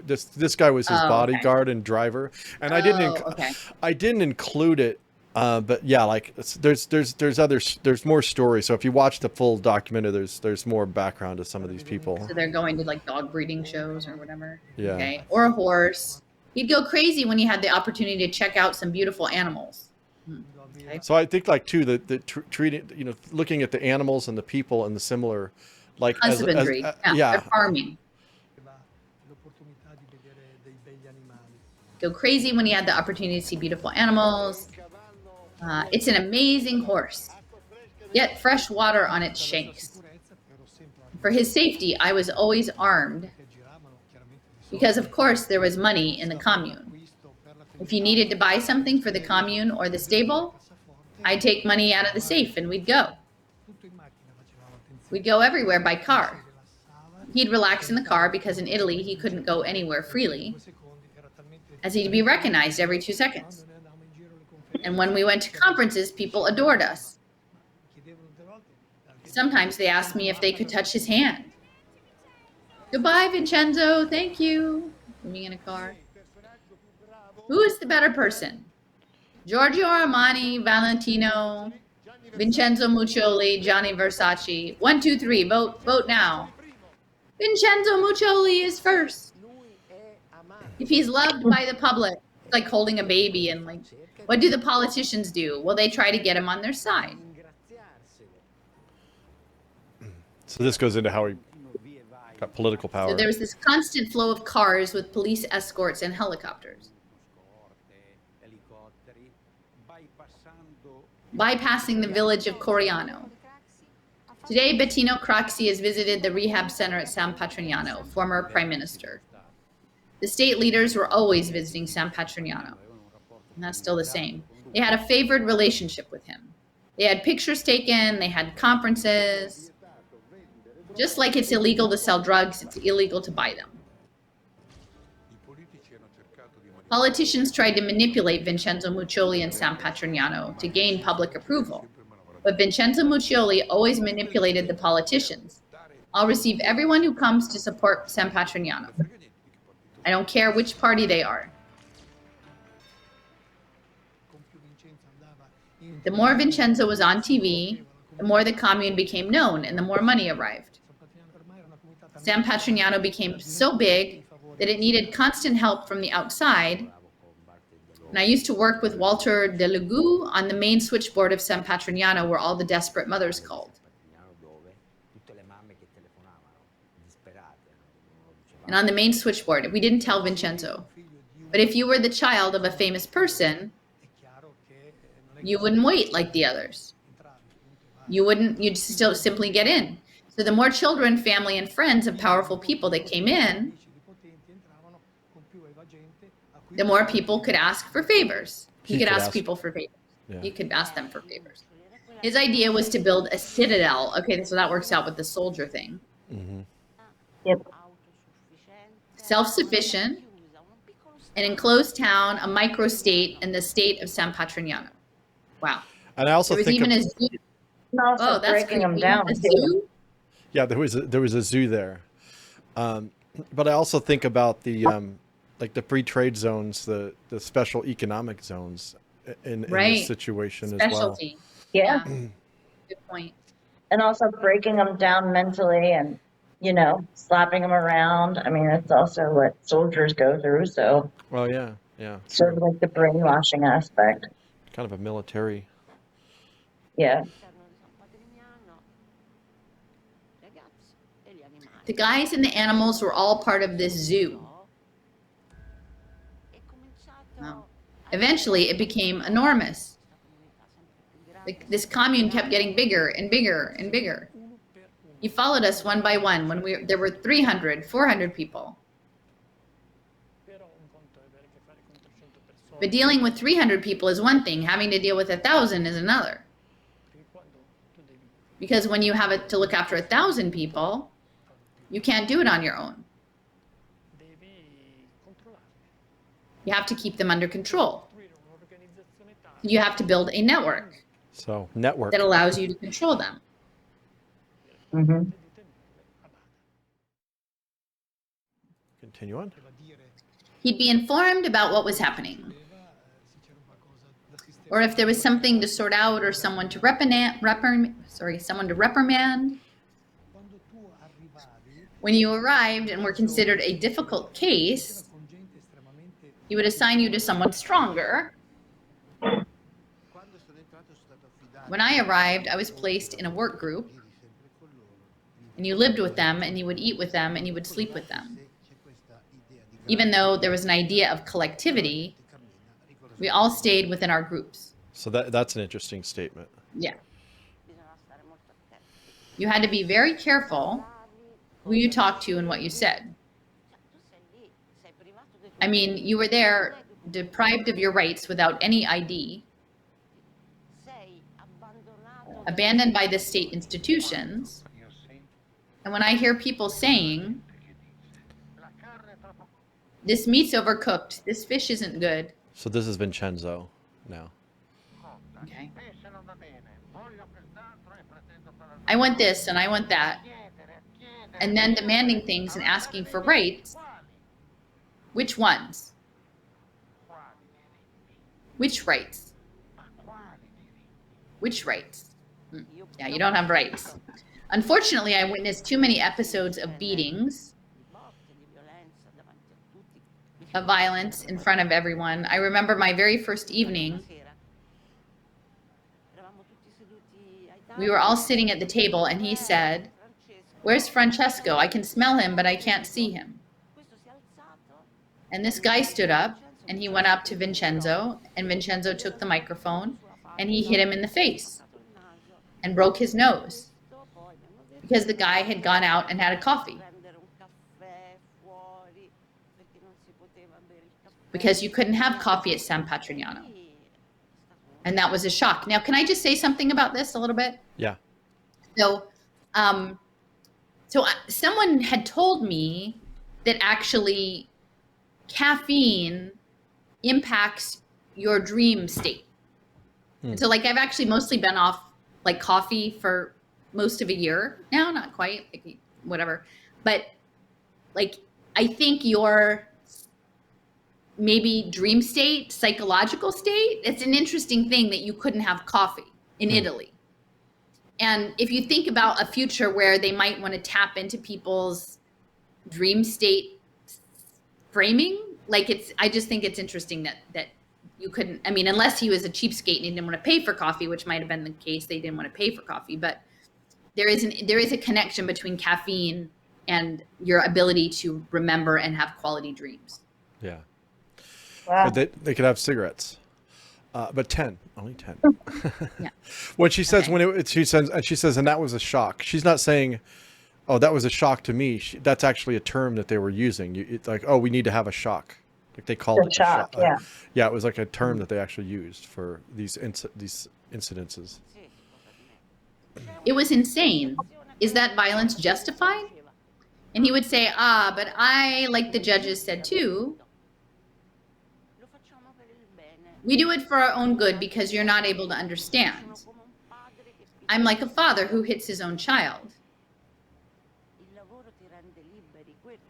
this guy was his bodyguard and driver. And I didn't include it, but yeah, like there's more stories. So if you watch the full documentary, there's more background to some of these people. So they're going to like dog breeding shows or whatever. Yeah. Okay. Or a horse. He'd go crazy when he had the opportunity to check out some beautiful animals. Okay. So I think like too the treating, looking at the animals and the people and the similar, like husbandry. They're farming. Go crazy when he had the opportunity to see beautiful animals. It's an amazing horse, yet fresh water on its shanks. For his safety, I was always armed, because of course there was money in the commune. If you needed to buy something for the commune or the stable, I'd take money out of the safe and we'd go. We'd go everywhere by car. He'd relax in the car because in Italy he couldn't go anywhere freely, as he'd be recognized every 2 seconds. And when we went to conferences, people adored us. Sometimes they asked me if they could touch his hand. Goodbye, Vincenzo. Thank you. Me in a car. Who is the better person? Giorgio Armani, Valentino, Vincenzo Muccioli, Gianni Versace. 1, 2, 3. Vote now. Vincenzo Muccioli is first. If he's loved by the public, it's like holding a baby, and like, what do the politicians do? Well, they try to get him on their side. So this goes into how he got political power. So there was this constant flow of cars with police escorts and helicopters, bypassing the village of Coriano. Today, Bettino Craxi has visited the rehab center at San Patrignano, former prime minister. The state leaders were always visiting San Patrignano, and that's still the same. They had a favored relationship with him. They had pictures taken, they had conferences. Just like it's illegal to sell drugs, it's illegal to buy them. Politicians tried to manipulate Vincenzo Muccioli and San Patrignano to gain public approval. But Vincenzo Muccioli always manipulated the politicians. I'll receive everyone who comes to support San Patrignano. I don't care which party they are. The more Vincenzo was on TV, the more the commune became known and the more money arrived. San Patrignano became so big that it needed constant help from the outside. And I used to work with Walter de Legou on the main switchboard of San Patrignano, where all the desperate mothers called. And on the main switchboard, we didn't tell Vincenzo. But if you were the child of a famous person, you wouldn't wait like the others. You'd still simply get in. So the more children, family, and friends of powerful people that came in, the more people could ask for favors. He could ask people for favors. Yeah. He could ask them for favors. His idea was to build a citadel. Okay, so that works out with the soldier thing. Mm-hmm. Yep. Self-sufficient, an enclosed town, a microstate, and the state of San Patrignano. Wow. And I also There was think even a zoo. And also Oh, that's breaking them creepy. down A too. zoo? yeah, there was a zoo there. But I also think about the like the free trade zones, the special economic zones in this situation Specialty. Yeah. Good point. And also breaking them down mentally and, slapping them around. I mean, it's also what soldiers go through. So as well. Well, yeah. sort of like the brainwashing aspect. Kind of a military. Yeah. The guys and the animals were all part of this zoo. Wow. Eventually, it became enormous. This commune kept getting bigger and bigger and bigger. He followed us one by one when there were 300, 400 people. But dealing with 300 people is one thing. Having to deal with 1,000 is another. Because when you have to look after 1,000 people, you can't do it on your own. You have to keep them under control. You have to build a network So network. that allows you to control them. Mm-hmm. Continue on. He'd be informed about what was happening. Or if there was something to sort out or someone to reprimand. When you arrived and were considered a difficult case, he would assign you to someone stronger. When I arrived, I was placed in a work group, and you lived with them, and you would eat with them, and you would sleep with them. Even though there was an idea of collectivity, we all stayed within our groups. So that's an interesting statement. Yeah. You had to be very careful who you talked to and what you said. I mean, you were there deprived of your rights without any ID, abandoned by the state institutions. And when I hear people saying, this meat's overcooked, this fish isn't good. So this is Vincenzo now. Okay. I want this and I want that. And then demanding things and asking for rights. Which ones? Which rights? Which rights? Yeah, you don't have rights. Unfortunately, I witnessed too many episodes of beatings, of violence in front of everyone. I remember my very first evening. We were all sitting at the table and he said, Where's Francesco? I can smell him, but I can't see him. And this guy stood up and he went up to Vincenzo, and Vincenzo took the microphone and he hit him in the face and broke his nose because the guy had gone out and had a coffee. Because you couldn't have coffee at San Patrignano. And that was a shock. Now, can I just say something about this a little bit? Yeah. So, someone had told me that actually caffeine impacts your dream state. And so, like, I've actually mostly been off like coffee for most of a year now, not quite, like, whatever. But like, I think your maybe dream state, psychological state, it's an interesting thing that you couldn't have coffee in Italy. And if you think about a future where they might want to tap into people's dream state framing, like, I just think it's interesting that you couldn't, I mean, unless he was a cheapskate and he didn't want to pay for coffee, which might have been the case, they didn't want to pay for coffee, but there is a connection between caffeine and your ability to remember and have quality dreams. Yeah. Wow. But they could have cigarettes, but only 10. Yeah. When she says, she says, and that was a shock. She's not saying, oh, that was a shock to me. That's actually a term that they were using. It's like, oh, we need to have a shock. Like they called it a shock. Yeah. Yeah. It was like a term that they actually used for these incidences. It was insane. Is that violence justified? And he would say, but I, like the judges said too, we do it for our own good because you're not able to understand. I'm like a father who hits his own child.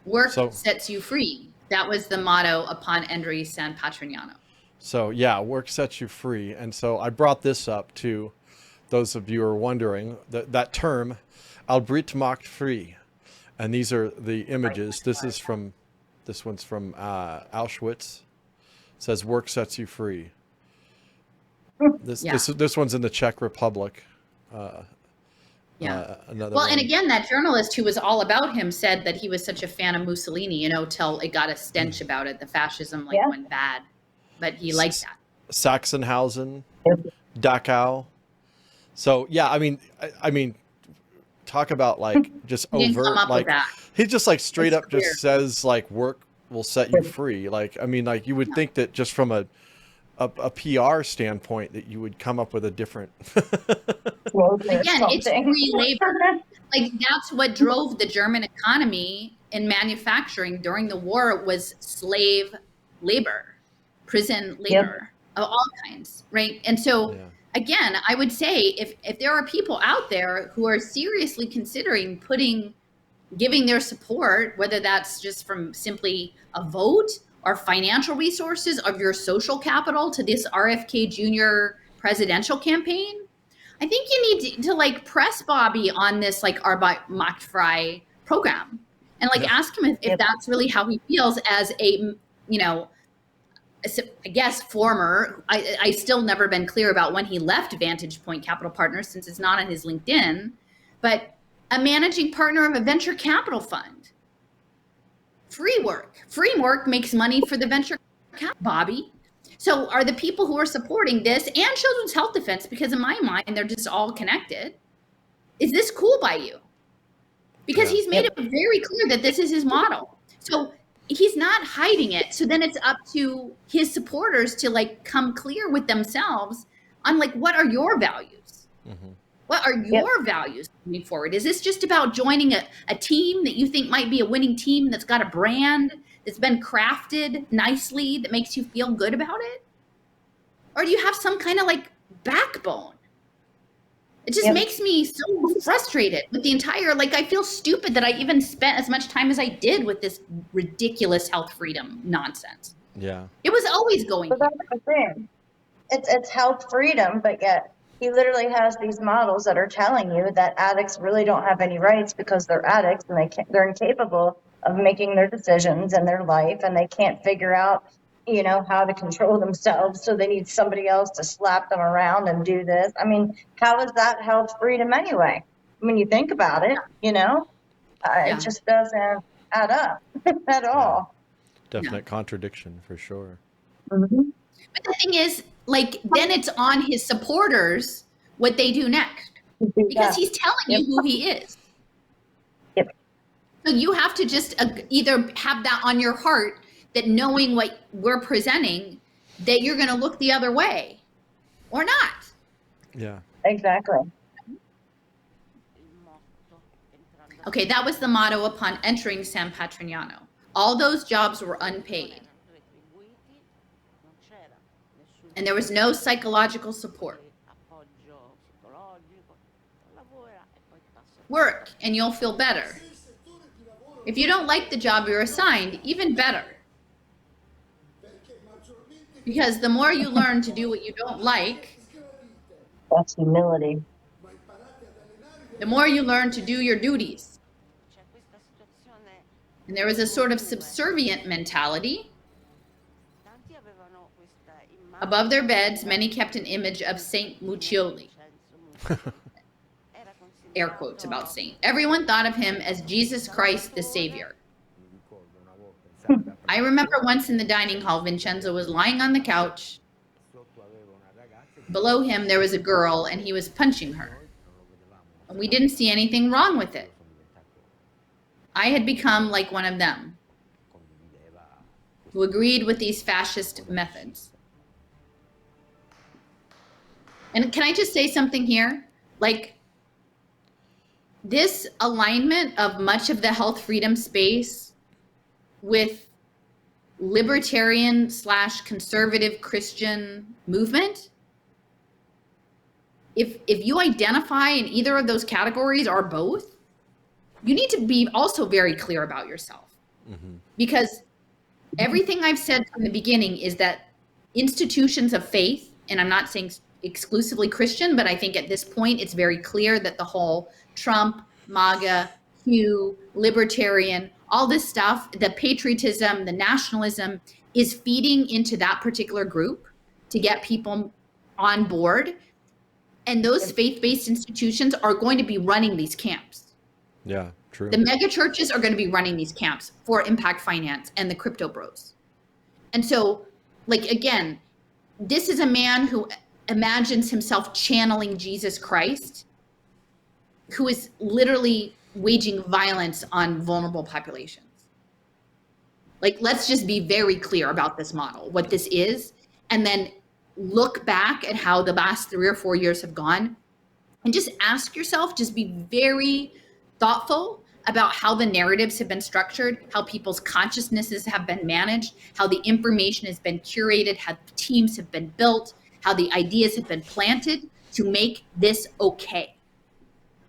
Work sets you free. That was the motto upon entering San Patrignano. So yeah, work sets you free. And so I brought this up to those of you who are wondering that term, Albrit macht free. And these are the images. This one's from Auschwitz. It says work sets you free. This one's in the Czech Republic. Another one. And again, that journalist who was all about him said that he was such a fan of Mussolini, till it got a stench about it. The fascism went bad, but he liked that. Sachsenhausen, Dachau. So yeah, I mean, talk about like just overt, like he just like straight up just says like work will set you free. Like, I mean, like you would think that just from a PR standpoint that you would come up with a different. Again, it's free labor. Like that's what drove the German economy and manufacturing during the war was slave labor, prison labor of all kinds, right? And so again, I would say if there are people out there who are seriously considering giving their support, whether that's just from simply a vote or financial resources of your social capital to this RFK Jr. presidential campaign, I think you need to like press Bobby on this like Arbeit macht frei program and like ask him if that's really how he feels as a, I guess former, I still never been clear about when he left Vantage Point Capital Partners since it's not on his LinkedIn, but a managing partner of a venture capital fund. Free work makes money for the venture capital, Bobby. So are the people who are supporting this and Children's Health Defense, because in my mind, they're just all connected. Is this cool by you? Because he's made it very clear that this is his model. So he's not hiding it. So then it's up to his supporters to like come clear with themselves on like, what are your values? Mm-hmm. What are your values moving forward? Is this just about joining a team that you think might be a winning team that's got a brand that's been crafted nicely that makes you feel good about it? Or do you have some kind of like backbone? It just makes me so frustrated with the entire, like, I feel stupid that I even spent as much time as I did with this ridiculous health freedom nonsense. Yeah. It was always going. But that's the thing. It's health freedom, but yet he literally has these models that are telling you that addicts really don't have any rights because they're addicts and they're incapable of making their decisions in their life, and they can't figure out, how to control themselves. So they need somebody else to slap them around and do this. I mean, how is that health freedom anyway? I mean, you think about it, Yeah. It just doesn't add up at all. Definite contradiction for sure. Mhm. But the thing is, like, then it's on his supporters what they do next, because Yeah. he's telling Yep. you who he is. Yep. So you have to just either have that on your heart, that knowing what we're presenting, that you're going to look the other way or not. Yeah. Exactly. Okay, that was the motto upon entering San Patrignano. All those jobs were unpaid, and there was no psychological support. Work, and you'll feel better. If you don't like the job you're assigned, even better. Because the more you learn to do what you don't like, That's humility. the more you learn to do your duties. And there was a sort of subservient mentality. Above their beds, many kept an image of Saint Muccioli. Air quotes about Saint. Everyone thought of him as Jesus Christ, the Savior. I remember once in the dining hall, Vincenzo was lying on the couch. Below him, there was a girl, and he was punching her. And we didn't see anything wrong with it. I had become like one of them, who agreed with these fascist methods. And can I just say something here? Like, this alignment of much of the health freedom space with libertarian / conservative Christian movement, if you identify in either of those categories or both, you need to be also very clear about yourself. Mm-hmm. Because everything I've said from the beginning is that institutions of faith, and I'm not saying exclusively Christian, but I think at this point it's very clear that the whole Trump, MAGA, Q, libertarian, all this stuff, the patriotism, the nationalism is feeding into that particular group to get people on board. And those faith-based institutions are going to be running these camps. Yeah, true. The mega churches are going to be running these camps for impact finance and the crypto bros. And so, like, again, this is a man who imagines himself channeling Jesus Christ, who is literally waging violence on vulnerable populations. Like, let's just be very clear about this model, what this is, and then look back at how the last 3 or 4 years have gone, and just ask yourself, just be very thoughtful about how the narratives have been structured, how people's consciousnesses have been managed, how the information has been curated, how teams have been built, how the ideas have been planted to make this okay,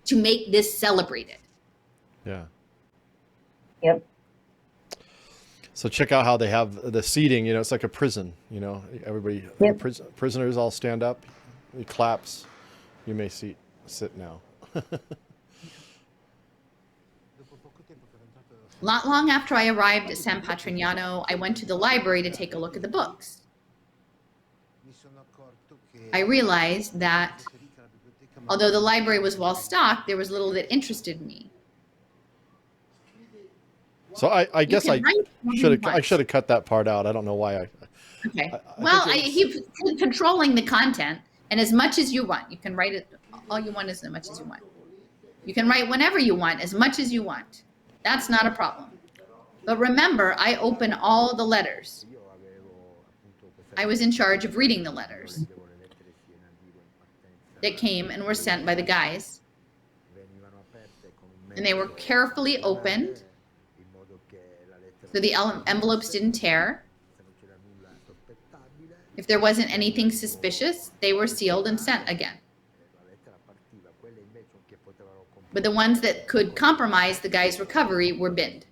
to make this celebrated. Yeah. Yep. So check out how they have the seating. You know, it's like a prison. You know, everybody, Yep. prisoners all stand up. He claps. You may sit now. Not long after I arrived at San Patrignano, I went to the library to take a look at the books. I realized that although the library was well stocked, there was little that interested me. So I guess I should have have cut that part out. I don't know why I. Okay. I He's controlling the content, and as much as you want, you can write it. All you want is as much as you want. You can write whenever you want, as much as you want. That's not a problem. But remember, I open all the letters. I was in charge of reading the letters that came and were sent by the guys. And they were carefully opened so the envelopes didn't tear. If there wasn't anything suspicious, they were sealed and sent again. But the ones that could compromise the guy's recovery were binned.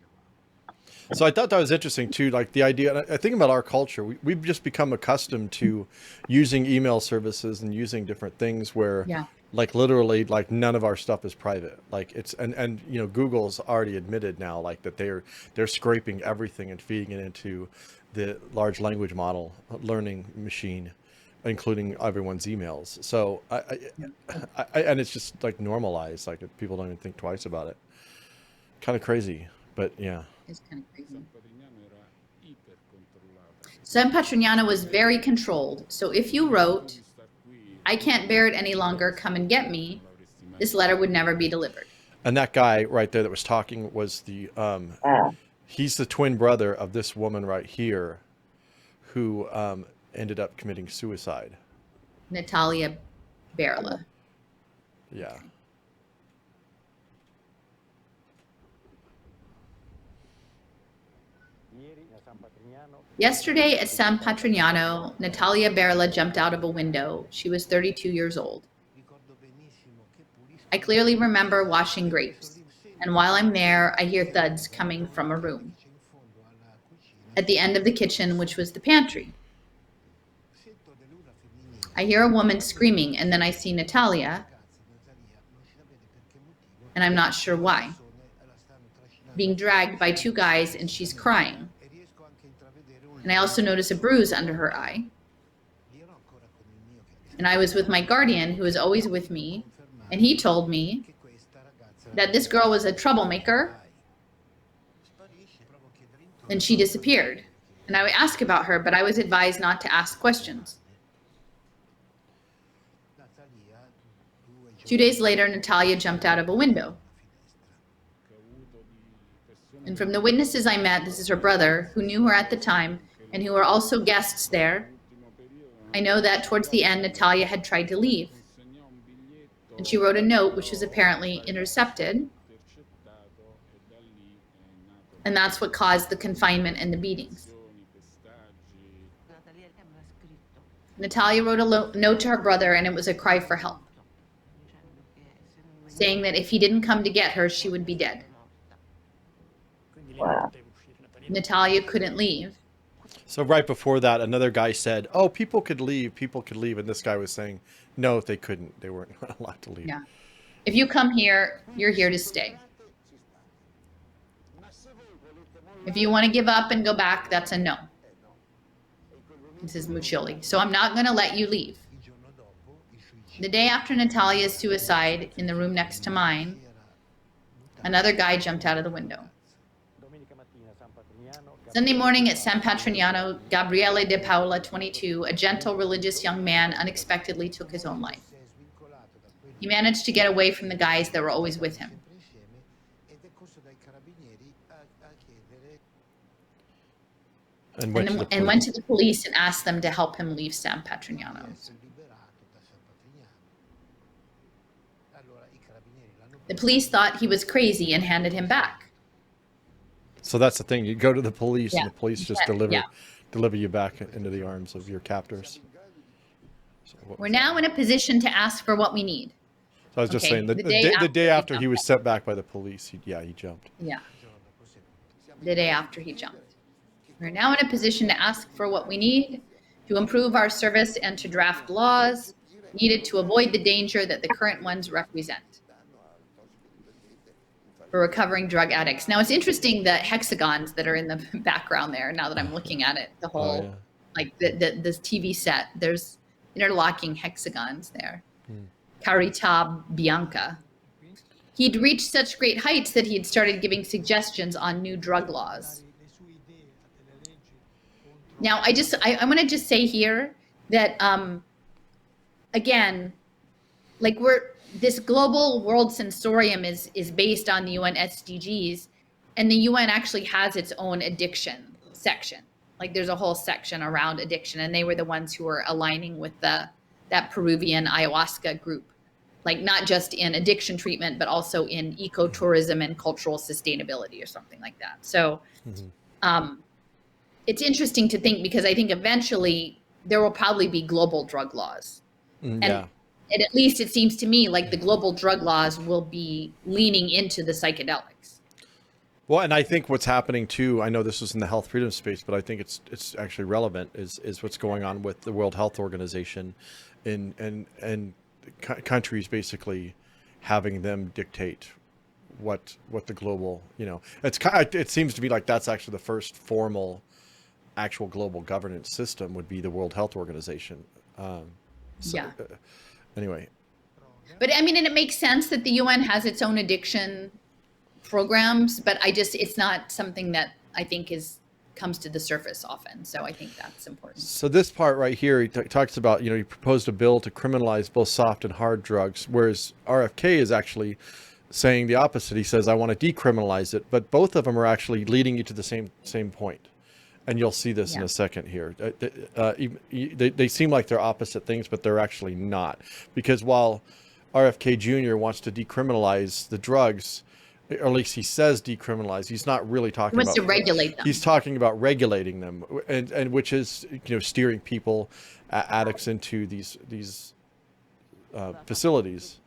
So I thought that was interesting too, like the idea, I think about our culture, we've just become accustomed to using email services and using different things where like literally like none of our stuff is private. Like it's, and you know, Google's already admitted now like that they're scraping everything and feeding it into the large language model learning machine, including everyone's emails. So I and it's just like normalized, like people don't even think twice about it. Kind of crazy, but yeah. It's kind of crazy. San Patrignano was very controlled. So if you wrote, "I can't bear it any longer, come and get me," this letter would never be delivered. And that guy right there that was talking was the he's the twin brother of this woman right here, who ended up committing suicide. Natalia Berla. Yeah. Yesterday at San Patrignano, Natalia Berla jumped out of a window. She was 32 years old. I clearly remember washing grapes, and while I'm there, I hear thuds coming from a room at the end of the kitchen, which was the pantry. I hear a woman screaming, and then I see Natalia, and I'm not sure why, being dragged by two guys, and she's crying. And I also notice a bruise under her eye. And I was with my guardian, who is always with me, and he told me that this girl was a troublemaker, and she disappeared. And I would ask about her, but I was advised not to ask questions. 2 days later, Natalia jumped out of a window. And from the witnesses I met, this is her brother, who knew her at the time, and who were also guests there, I know that towards the end, Natalia had tried to leave. And she wrote a note, which was apparently intercepted. And that's what caused the confinement and the beatings. Natalia wrote a note to her brother, and it was a cry for help, saying that if he didn't come to get her, she would be dead. Wow. Natalia couldn't leave. So right before that, another guy said, "Oh, people could leave, and this guy was saying, "No, they couldn't. They weren't allowed to leave." Yeah. If you come here, you're here to stay. If you want to give up and go back, that's a no. This is Muccioli. So I'm not going to let you leave. The day after Natalia's suicide, in the room next to mine, another guy jumped out of the window. Sunday morning at San Patrignano, Gabriele De Paola, 22, a gentle religious young man, unexpectedly took his own life. He managed to get away from the guys that were always with him. And went to the police and asked them to help him leave San Patrignano. The police thought he was crazy and handed him back. So that's the thing. You go to the police, Yeah. and the police just deliver you back into the arms of your captors. So We're now in a position to ask for what we need. So I was just Okay, saying, the the day after he was sent back by the police, he jumped. Yeah. The day after he jumped. We're now in a position to ask for what we need to improve our service and to draft laws needed to avoid the danger that the current ones represent for recovering drug addicts. Now, it's interesting the hexagons that are in the background there, now that I'm looking at it, the whole, like the TV set, there's interlocking hexagons there. Carita Bianca. He'd reached such great heights that he had started giving suggestions on new drug laws. Now, I want to just say here that, again, like this global world sensorium is based on the UN SDGs, and the UN actually has its own addiction section. Like there's a whole section around addiction, and they were the ones who were aligning with that Peruvian ayahuasca group, like not just in addiction treatment, but also in ecotourism and cultural sustainability or something like that. So it's interesting to think, because I think eventually there will probably be global drug laws. And at least it seems to me like the global drug laws will be leaning into the psychedelics. Well, and I think what's happening too, I know this was in the health freedom space, but I think it's actually relevant, is what's going on with the World Health Organization and countries basically having them dictate what the global, it seems to be like that's actually the first formal actual global governance system would be the World Health Organization. Anyway. But I mean, and it makes sense that the UN has its own addiction programs, but it's not something that I think comes to the surface often. So I think that's important. So this part right here, he talks about, he proposed a bill to criminalize both soft and hard drugs, whereas RFK is actually saying the opposite. He says, I want to decriminalize it, but both of them are actually leading you to the same point. And you'll see this in a second here. They seem like they're opposite things, but they're actually not. Because while RFK Jr. wants to decriminalize the drugs, or at least he says decriminalize, he's not really talking about. He wants to regulate them. He's talking about regulating them, and which is steering people, addicts into these facilities.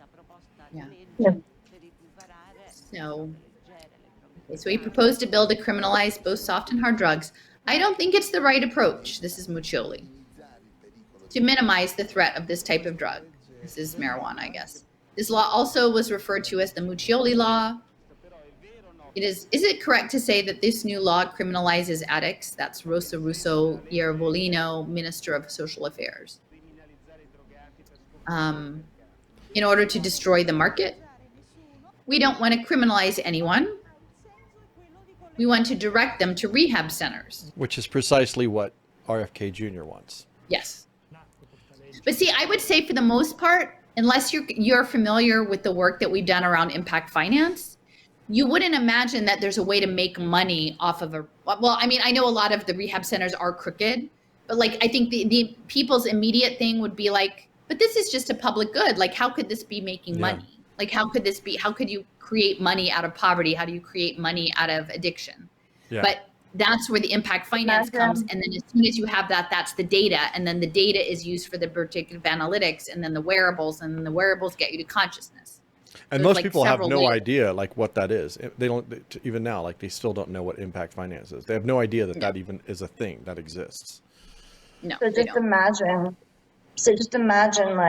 Yeah. So he proposed a bill to criminalize both soft and hard drugs. I don't think it's the right approach. This is Muccioli. To minimize the threat of this type of drug. This is marijuana, I guess. This law also was referred to as the Muccioli law. Is it correct to say that this new law criminalizes addicts? That's Rosa Russo Iervolino, Minister of Social Affairs. In order to destroy the market, we don't want to criminalize anyone. We want to direct them to rehab centers. Which is precisely what RFK Jr. wants. Yes. But see, I would say for the most part, unless you're familiar with the work that we've done around impact finance, you wouldn't imagine that there's a way to make money off of I know a lot of the rehab centers are crooked, but I think the people's immediate thing would be but this is just a public good. How could this be making money? How could you create money out of poverty? How do you create money out of addiction? Yeah. But that's where the impact finance comes. And then as soon as you have that, that's the data. And then the data is used for the predictive analytics, and then the wearables, and then the wearables get you to consciousness. And most people have no idea what that is. They don't, even now, they still don't know what impact finance is. They have no idea that even is a thing that exists. No. So just imagine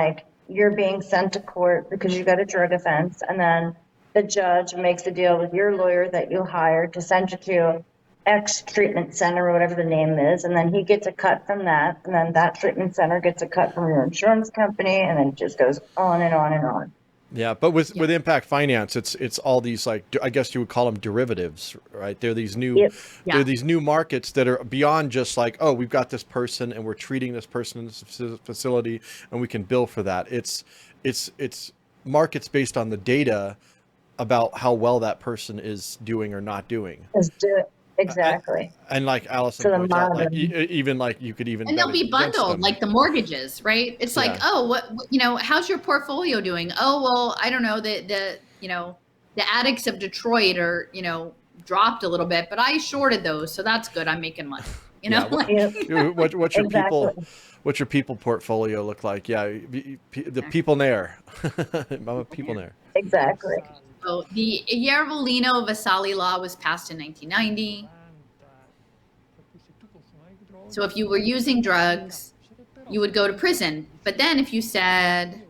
you're being sent to court because you got a drug offense, and then the judge makes a deal with your lawyer that you hired to send you to X treatment center or whatever the name is, and then he gets a cut from that, and then that treatment center gets a cut from your insurance company, and then it just goes on and on and on. Yeah, but with impact finance, it's all these I guess you would call them derivatives, right? They're these new they're these new markets that are beyond just we've got this person and we're treating this person in this facility and we can bill for that. It's markets based on the data about how well that person is doing or not doing. Exactly. And like Allison points out, even you could even. And they'll be bundled like the mortgages, right? It's how's your portfolio doing? Oh, well, I don't know, the addicts of Detroit are, dropped a little bit, but I shorted those, so that's good. I'm making money. What's your people portfolio look like? Yeah, the people there. I'm a people there. Exactly. So the Iervolino-Vassalli law was passed in 1990. So if you were using drugs, you would go to prison. But then if you said,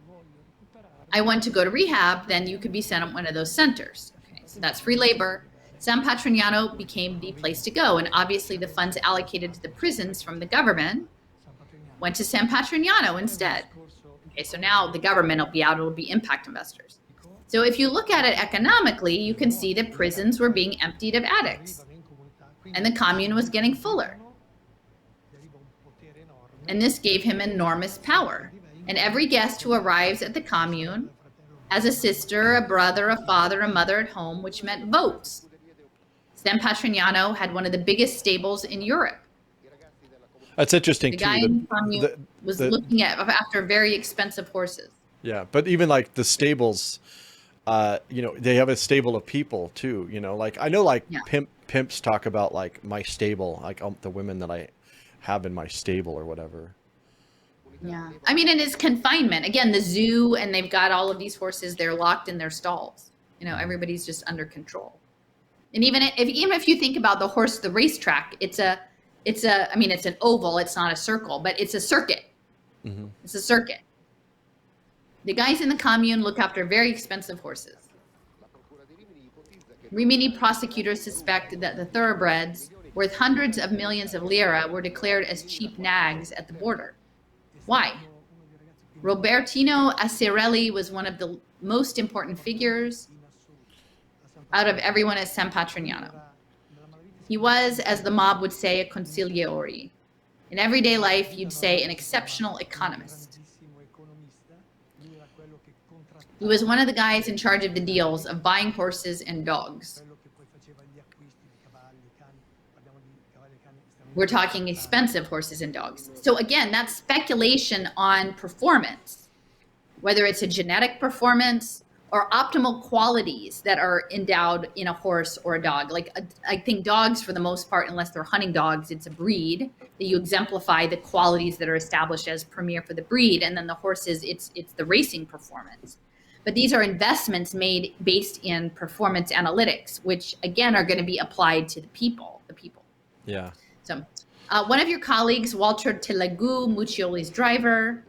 I want to go to rehab, then you could be sent to one of those centers. Okay, so that's free labor. San Patrignano became the place to go. And obviously the funds allocated to the prisons from the government went to San Patrignano instead. Okay, so now the government will be out, it'll be impact investors. So if you look at it economically, you can see that prisons were being emptied of addicts and the commune was getting fuller. And this gave him enormous power. And every guest who arrives at the commune has a sister, a brother, a father, a mother at home, which meant votes. San Patrignano had one of the biggest stables in Europe. That's interesting, the guy in the commune was looking after very expensive horses. Yeah, but even the stables, they have a stable of people too, I know pimps talk about my stable, the women that I have in my stable or whatever. Yeah. I mean, and it's confinement. Again, the zoo, and they've got all of these horses, they're locked in their stalls. Everybody's just under control. And even if you think about the racetrack, it's an oval, it's not a circle, but it's a circuit. Mm-hmm. It's a circuit. The guys in the commune look after very expensive horses. Rimini prosecutors suspect that the thoroughbreds, worth hundreds of millions of lira, were declared as cheap nags at the border. Why? Robertino Acirelli was one of the most important figures. out of everyone at San Patrignano. He was, as the mob would say, a consigliere. In everyday life, you'd say an exceptional economist. He was one of the guys in charge of the deals of buying horses and dogs. We're talking expensive horses and dogs. So again, that's speculation on performance, whether it's a genetic performance or optimal qualities that are endowed in a horse or a dog. Like I think dogs, for the most part, unless they're hunting dogs, it's a breed that you exemplify the qualities that are established as premier for the breed. And then the horses, it's the racing performance. But these are investments made based in performance analytics, which again are going to be applied to the people. Yeah. So one of your colleagues, Walter Telegu, Muccioli's driver,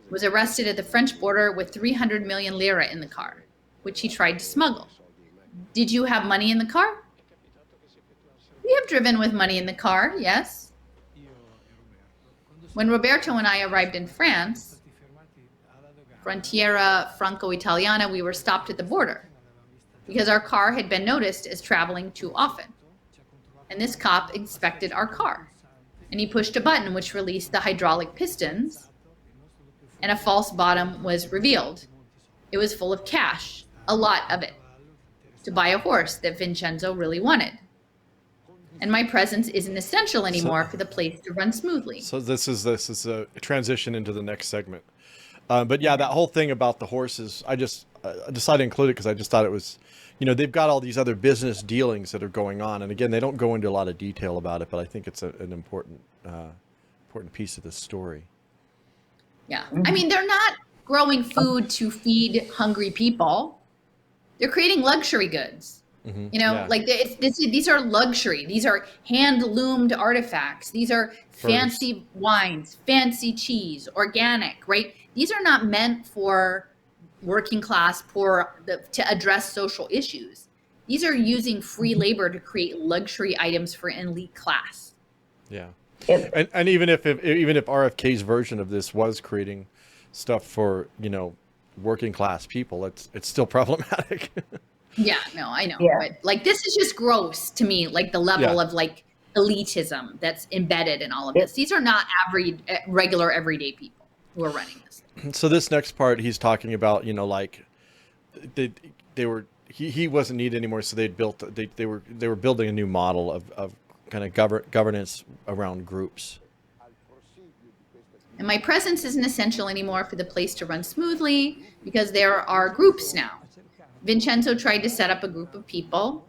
was arrested at the French border with 300 million lira in the car, which he tried to smuggle. Did you have money in the car? We have driven with money in the car, yes. When Roberto and I arrived in France, Frontiera Franco-Italiana, we were stopped at the border because our car had been noticed as traveling too often. And this cop inspected our car, and he pushed a button which released the hydraulic pistons, and a false bottom was revealed. It was full of cash, a lot of it, to buy a horse that Vincenzo really wanted. And my presence isn't essential anymore for the place to run smoothly. So this is a transition into the next segment. But yeah, that whole thing about the horses, I decided to include it because I just thought it was, they've got all these other business dealings that are going on. And again, they don't go into a lot of detail about it, but I think it's an important piece of the story. Yeah. I mean, they're not growing food to feed hungry people. They're creating luxury goods. Yeah. Like these are luxury. These are hand-loomed artifacts. These are fancy wines, fancy cheese, organic, right? These are not meant for working class, poor, to address social issues. These are using free labor to create luxury items for an elite class. Yeah. And even if RFK's version of this was creating stuff for, working class people, it's still problematic. Yeah, no, I know. Yeah. But like, this is just gross to me, like the level of like elitism that's embedded in all of this. These are not regular everyday people who are running this thing. So this next part, he's talking about, like he wasn't needed anymore. So they were building a new model of kind of governance around groups. And my presence isn't essential anymore for the place to run smoothly because there are groups now. Vincenzo tried to set up a group of people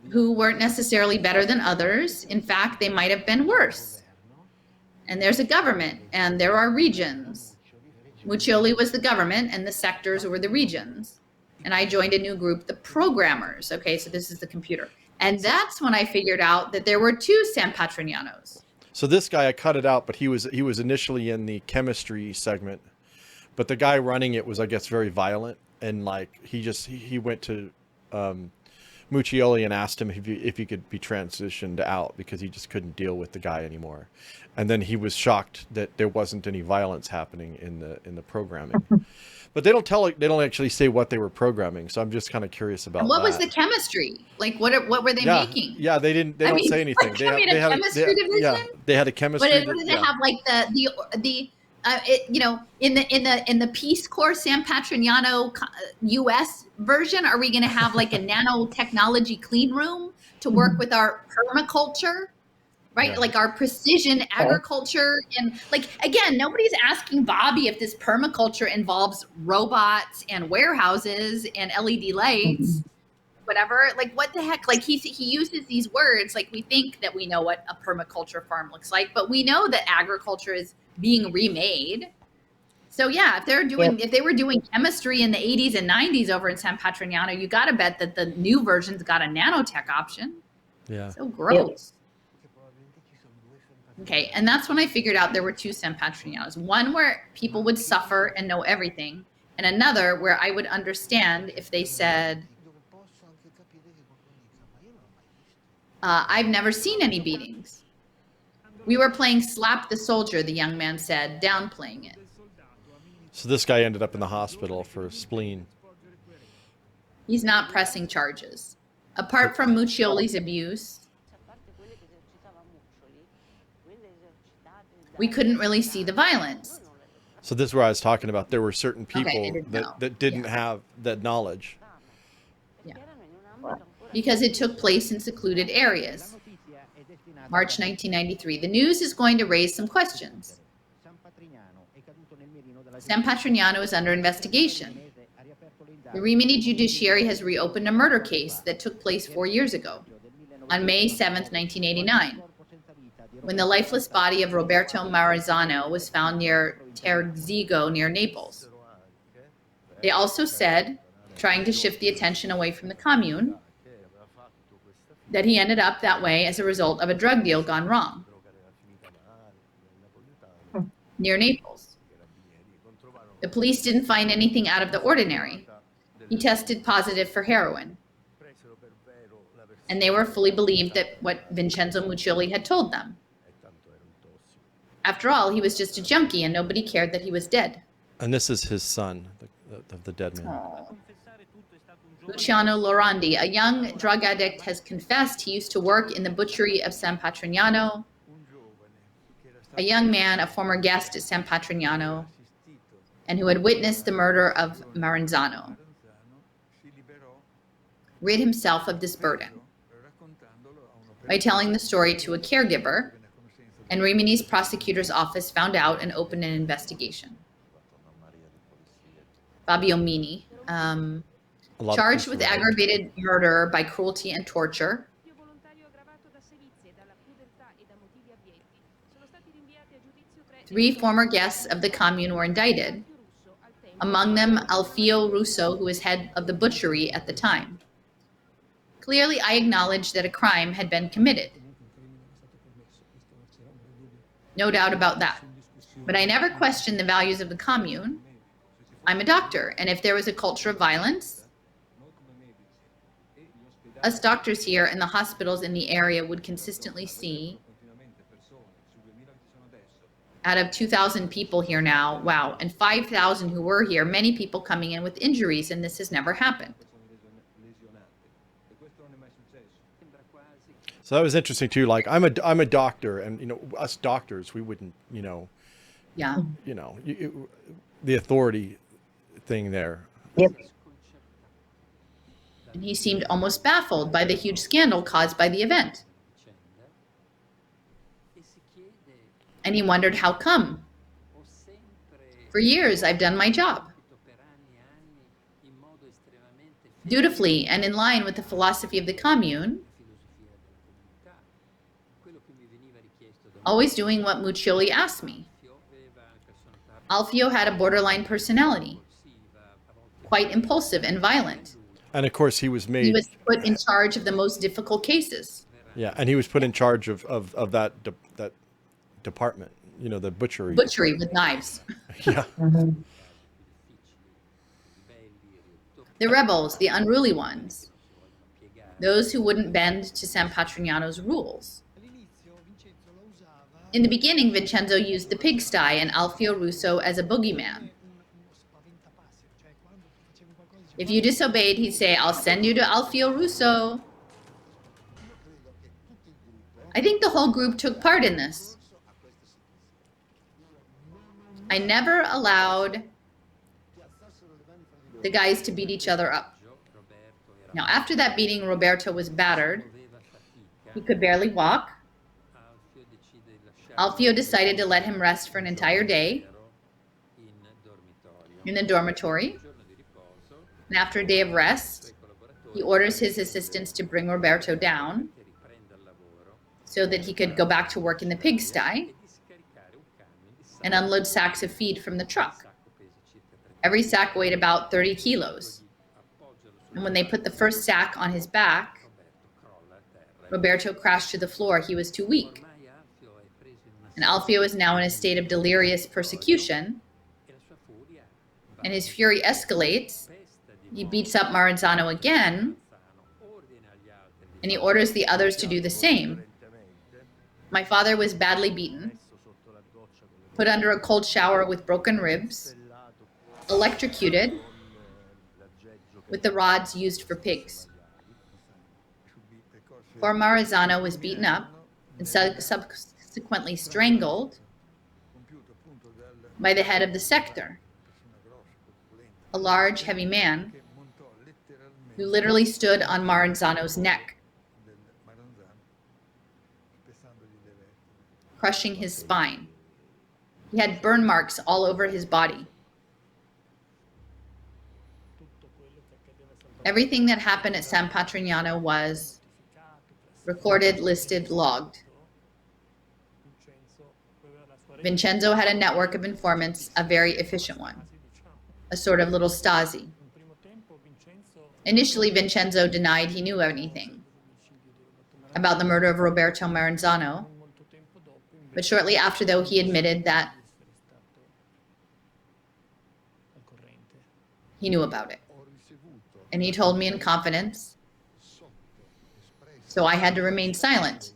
who weren't necessarily better than others. In fact, they might have been worse. And there's a government, and there are regions. Muccioli was the government, and the sectors were the regions. And I joined a new group, the programmers. Okay, so this is the computer. And that's when I figured out that there were two San Patrignanos. So this guy, I cut it out, but he was initially in the chemistry segment. But the guy running it was, I guess, very violent, and like he went to Muccioli and asked him if he could be transitioned out because he just couldn't deal with the guy anymore. And then he was shocked that there wasn't any violence happening in the programming. But they don't actually say what they were programming, so I'm just kind of curious about and what that. was the chemistry? Like what were they making? Yeah, they don't say anything. Like, they had a chemistry division. Yeah, they had a chemistry. But did they have like the in the Peace Corps San Patrignano U.S. version? Are we going to have like a nanotechnology clean room to work with our permaculture? Right? Yeah. Like our precision agriculture. And like, again, nobody's asking Bobby if this permaculture involves robots and warehouses and LED lights, whatever. Like, what the heck? Like he uses these words, like we think that we know what a permaculture farm looks like, but we know that agriculture is being remade. So yeah, if they were doing chemistry in the 80s and 90s over in San Patrignano, you got to bet that the new version's got a nanotech option. Yeah. So gross. Okay, and that's when I figured out there were two San Patrignanos. One where people would suffer and know everything, and another where I would understand if they said, I've never seen any beatings. We were playing Slap the Soldier, the young man said, downplaying it. So this guy ended up in the hospital for spleen. He's not pressing charges. Apart from Muccioli's abuse, we couldn't really see the violence. So this is where I was talking about. There were certain people didn't know. that didn't Yeah. have that knowledge. Yeah. Because it took place in secluded areas. March 1993. The news is going to raise some questions. San Patrignano is under investigation. The Rimini Judiciary has reopened a murder case that took place 4 years ago, on May 7th, 1989, when the lifeless body of Roberto Maranzano was found near Terzigo, near Naples. They also said, trying to shift the attention away from the commune, that he ended up that way as a result of a drug deal gone wrong near Naples. The police didn't find anything out of the ordinary. He tested positive for heroin. And they were fully believed that what Vincenzo Muccioli had told them. After all, he was just a junkie and nobody cared that he was dead. And this is his son, the dead man. Luciano Lorandi, a young drug addict, has confessed he used to work in the butchery of San Patrignano. A young man, a former guest at San Patrignano, and who had witnessed the murder of Maranzano, rid himself of this burden by telling the story to a caregiver, and Rimini's prosecutor's office found out and opened an investigation. Fabio Mini, charged with aggravated murder by cruelty and torture. 3 former guests of the commune were indicted, among them Alfio Russo, who was head of the butchery at the time. Clearly, I acknowledged that a crime had been committed. No doubt about that. But I never questioned the values of the commune. I'm a doctor, and if there was a culture of violence, us doctors here and the hospitals in the area would consistently see, out of 2,000 people here now, wow, and 5,000 who were here, many people coming in with injuries, and this has never happened. So that was interesting too. Like I'm a doctor, and you know, us doctors, we wouldn't, you know, Yeah. you know, the authority thing there. Yep. And he seemed almost baffled by the huge scandal caused by the event. And he wondered how come. For years, I've done my job dutifully and in line with the philosophy of the commune, always doing what Muccioli asked me. Alfio had a borderline personality, quite impulsive and violent. And of course, he was made. He was put in charge of the most difficult cases. Yeah, and he was put in charge of that department. You know, the butchery. Butchery with knives. Yeah. Mhm. The rebels, the unruly ones, those who wouldn't bend to San Patrignano's rules. In the beginning, Vincenzo used the pigsty and Alfio Russo as a boogeyman. If you disobeyed, he'd say, "I'll send you to Alfio Russo." I think the whole group took part in this. I never allowed the guys to beat each other up. Now, after that beating, Roberto was battered. He could barely walk. Alfio decided to let him rest for an entire day in the dormitory. And after a day of rest, he orders his assistants to bring Roberto down so that he could go back to work in the pigsty and unload sacks of feed from the truck. Every sack weighed about 30 kilos. And when they put the first sack on his back, Roberto crashed to the floor. He was too weak. And Alfio is now in a state of delirious persecution, and his fury escalates. He beats up Maranzano again, and he orders the others to do the same. My father was badly beaten, put under a cold shower with broken ribs, electrocuted with the rods used for pigs. Poor Maranzano was beaten up and subsequently strangled by the head of the sector, a large, heavy man who literally stood on Maranzano's neck, crushing his spine. He had burn marks all over his body. Everything that happened at San Patrignano was recorded, listed, logged. Vincenzo had a network of informants, a very efficient one, a sort of little Stasi. Initially, Vincenzo denied he knew anything about the murder of Roberto Maranzano, but shortly after, though, he admitted that he knew about it. And he told me in confidence, so I had to remain silent.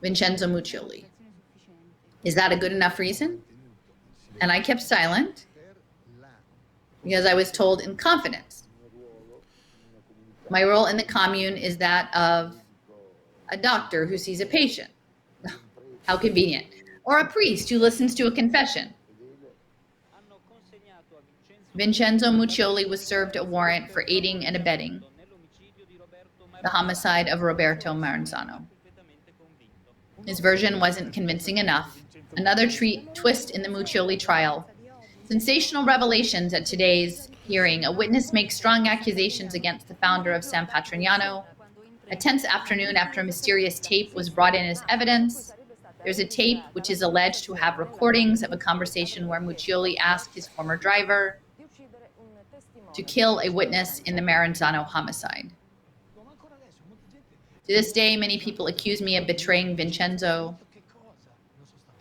Vincenzo Muccioli. Is that a good enough reason? And I kept silent because I was told in confidence. My role in the commune is that of a doctor who sees a patient. How convenient. Or a priest who listens to a confession. Vincenzo Muccioli was served a warrant for aiding and abetting the homicide of Roberto Maranzano. His version wasn't convincing enough. Another twist in the Muccioli trial. Sensational revelations at today's hearing. A witness makes strong accusations against the founder of San Patrignano. A tense afternoon after a mysterious tape was brought in as evidence. There's a tape which is alleged to have recordings of a conversation where Muccioli asked his former driver to kill a witness in the Maranzano homicide. To this day, many people accuse me of betraying Vincenzo.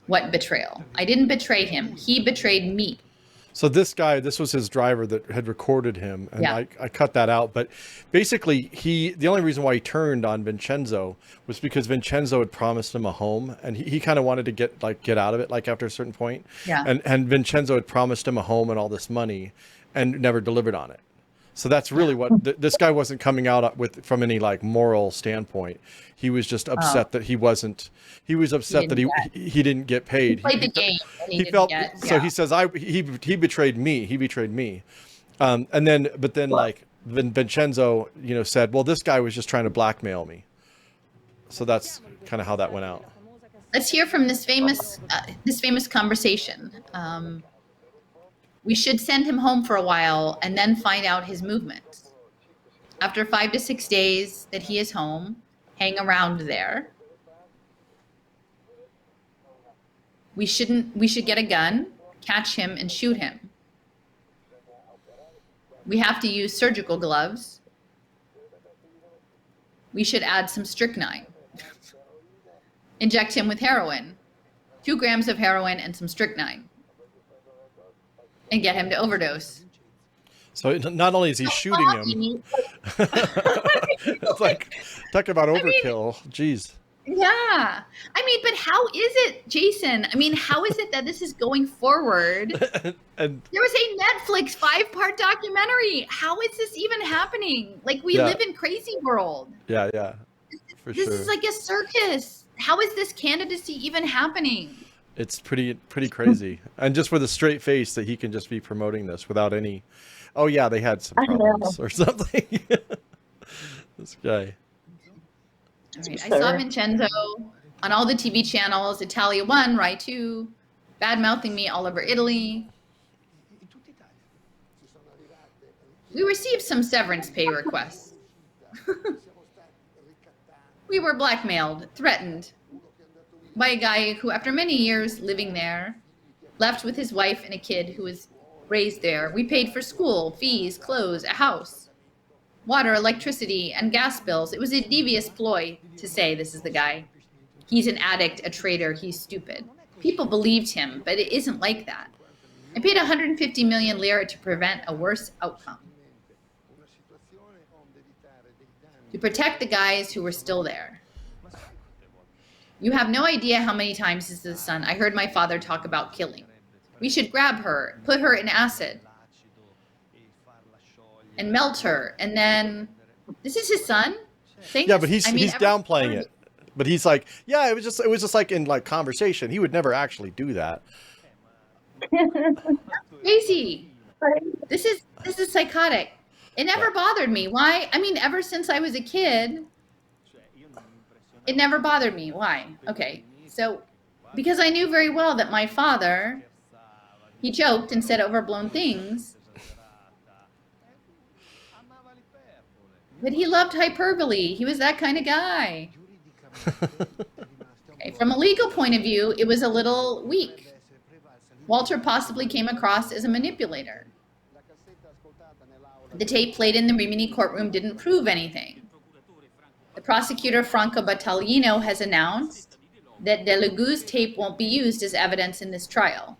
What betrayal? I didn't betray him. He betrayed me. So this guy, this was his driver that had recorded him, and Yeah. I cut that out. But basically, the only reason why he turned on Vincenzo was because Vincenzo had promised him a home, and he kind of wanted to get out of it, like after a certain point. Yeah. And Vincenzo had promised him a home and all this money, and never delivered on it. So that's really what this guy wasn't coming out with from any like moral standpoint. He was just upset that he wasn't. He was upset that he didn't get paid. He played the game. And he felt didn't get, so. He says he betrayed me. He betrayed me. But then like Vincenzo, said, well, this guy was just trying to blackmail me. So that's kind of how that went out. Let's hear from this famous conversation. We should send him home for a while and then find out his movements. After 5 to 6 days that he is home, hang around there. We should get a gun, catch him, and shoot him. We have to use surgical gloves. We should add some strychnine. Inject him with heroin. 2 grams of heroin and some strychnine. And get him to overdose. So not only is he shooting him, it's like, talk about overkill. Jeez. Yeah. But how is it, Jason? How is it that this is going forward? And there was a Netflix 5-part documentary. How is this even happening? Like, we live in crazy world. Yeah. For this sure. is like a circus. How is this candidacy even happening? It's pretty crazy. And just with a straight face that he can just be promoting this without any, oh yeah, they had some problems or something. This guy. All right. I saw Vincenzo on all the TV channels, Italia 1, Rai 2, bad-mouthing me all over Italy. We received some severance pay requests. We were blackmailed, threatened by a guy who, after many years living there, left with his wife and a kid who was raised there. We paid for school, fees, clothes, a house, water, electricity, and gas bills. It was a devious ploy to say this is the guy. He's an addict, a traitor, he's stupid. People believed him, but it isn't like that. I paid 150 million lira to prevent a worse outcome. To protect the guys who were still there. You have no idea how many times as the son I heard my father talk about killing. We should grab her, put her in acid. and melt her. And then, this is his son saying Yeah, this? but he's downplaying it. But he's like, yeah, it was just like in like conversation. He would never actually do that. Crazy. This is psychotic. It never bothered me. Why? I mean, ever since I was a kid, it never bothered me. Why? Okay. So, because I knew very well that my father, he joked and said overblown things, but he loved hyperbole. He was that kind of guy. Okay. From a legal point of view, it was a little weak. Walter possibly came across as a manipulator. The tape played in the Rimini courtroom didn't prove anything. The prosecutor, Franco Battaglino, has announced that De Legu's tape won't be used as evidence in this trial.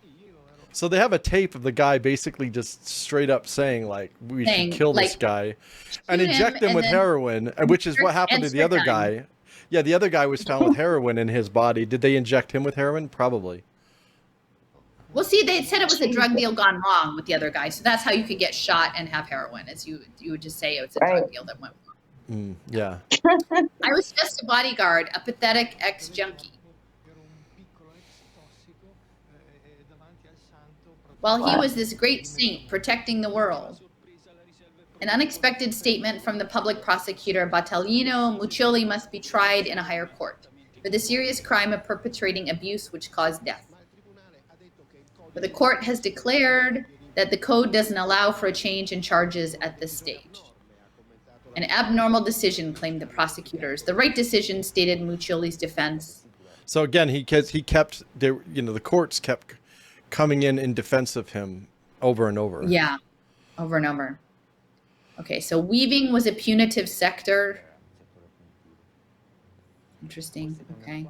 So they have a tape of the guy basically just straight up saying, like, we should kill this guy and inject him with heroin, which is what happened to the other guy. Yeah, the other guy was found with heroin in his body. Did they inject him with heroin? Probably. Well, see, they said it was a drug deal gone wrong with the other guy. So that's how you could get shot and have heroin, as you would just say it's a drug deal that went wrong. Yeah. I was just a bodyguard, a pathetic ex-junkie. While he was this great saint protecting the world. An unexpected statement from the public prosecutor, Battaglino, Muccioli must be tried in a higher court for the serious crime of perpetrating abuse which caused death. But the court has declared that the code doesn't allow for a change in charges at this stage. An abnormal decision, claimed the prosecutors. The right decision, stated Muccioli's defense. So again, the courts kept coming in defense of him over and over. Yeah, over and over. Okay, so weaving was a punitive sector. Interesting, okay.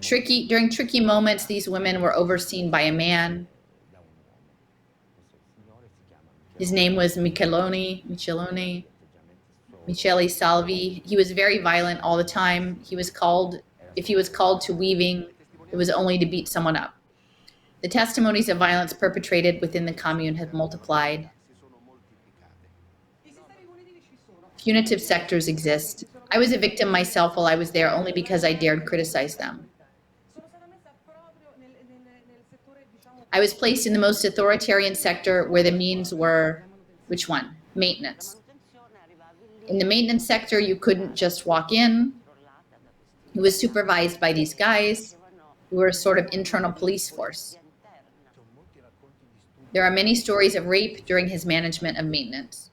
During tricky moments, these women were overseen by a man. His name was Michele Salvi. He was very violent all the time. If he was called to weaving, it was only to beat someone up. The testimonies of violence perpetrated within the commune have multiplied. Punitive sectors exist. I was a victim myself while I was there only because I dared criticize them. I was placed in the most authoritarian sector where the means were, which one? Maintenance. In the maintenance sector, you couldn't just walk in. It was supervised by these guys who were a sort of internal police force. There are many stories of rape during his management of maintenance.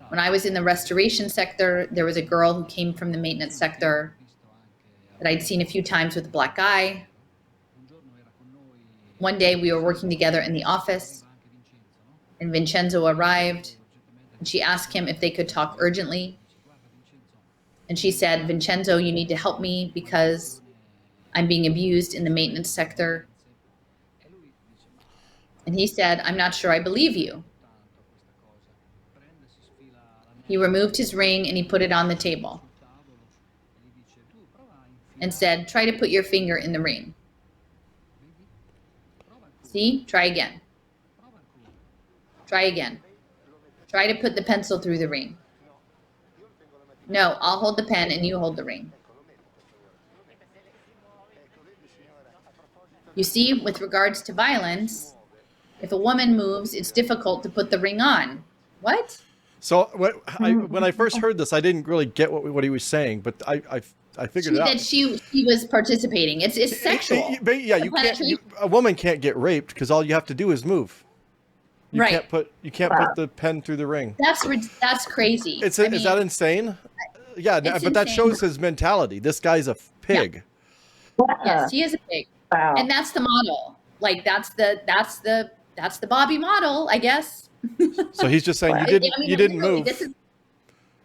When I was in the restoration sector, there was a girl who came from the maintenance sector that I'd seen a few times with a black guy. One day we were working together in the office and Vincenzo arrived and she asked him if they could talk urgently. And she said, Vincenzo, you need to help me because I'm being abused in the maintenance sector. And he said, I'm not sure I believe you. He removed his ring and he put it on the table and said, try to put your finger in the ring. See, try again. Try again. Try to put the pencil through the ring. No, I'll hold the pen and you hold the ring. You see, with regards to violence, if a woman moves, it's difficult to put the ring on. What? So when I first heard this, I didn't really get what he was saying, but I figured it out. That she was participating. It's sexual. Yeah, a woman can't get raped because all you have to do is move. You can't put the pen through the ring. That's crazy. Is that insane? Yeah, but that shows his mentality. This guy's a pig. Yeah. Yes, he is a pig. Wow. And that's the model. Like that's the Bobby model, I guess. So he's just saying you didn't move.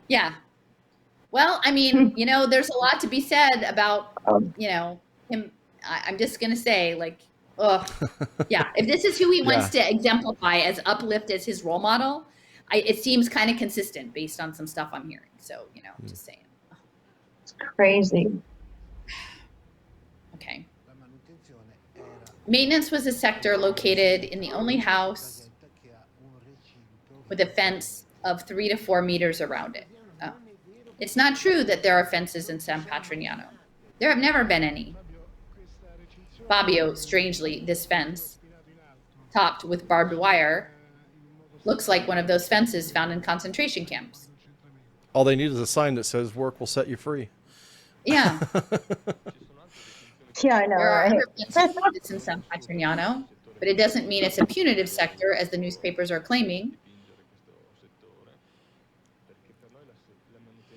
Yeah. Well, I mean, there's a lot to be said about, him. I'm just going to say, like, yeah, if this is who he wants to exemplify as uplift as his role model, it seems kind of consistent based on some stuff I'm hearing. So, just saying. It's crazy. Okay. Maintenance was a sector located in the only house with a fence of 3 to 4 meters around it. Oh. It's not true that there are fences in San Patrignano. There have never been any. Fabio, strangely, this fence, topped with barbed wire, looks like one of those fences found in concentration camps. All they need is a sign that says "Work will set you free." Yeah. Yeah, I know, There are right? other fences like this in San Patrignano, but it doesn't mean it's a punitive sector, as the newspapers are claiming.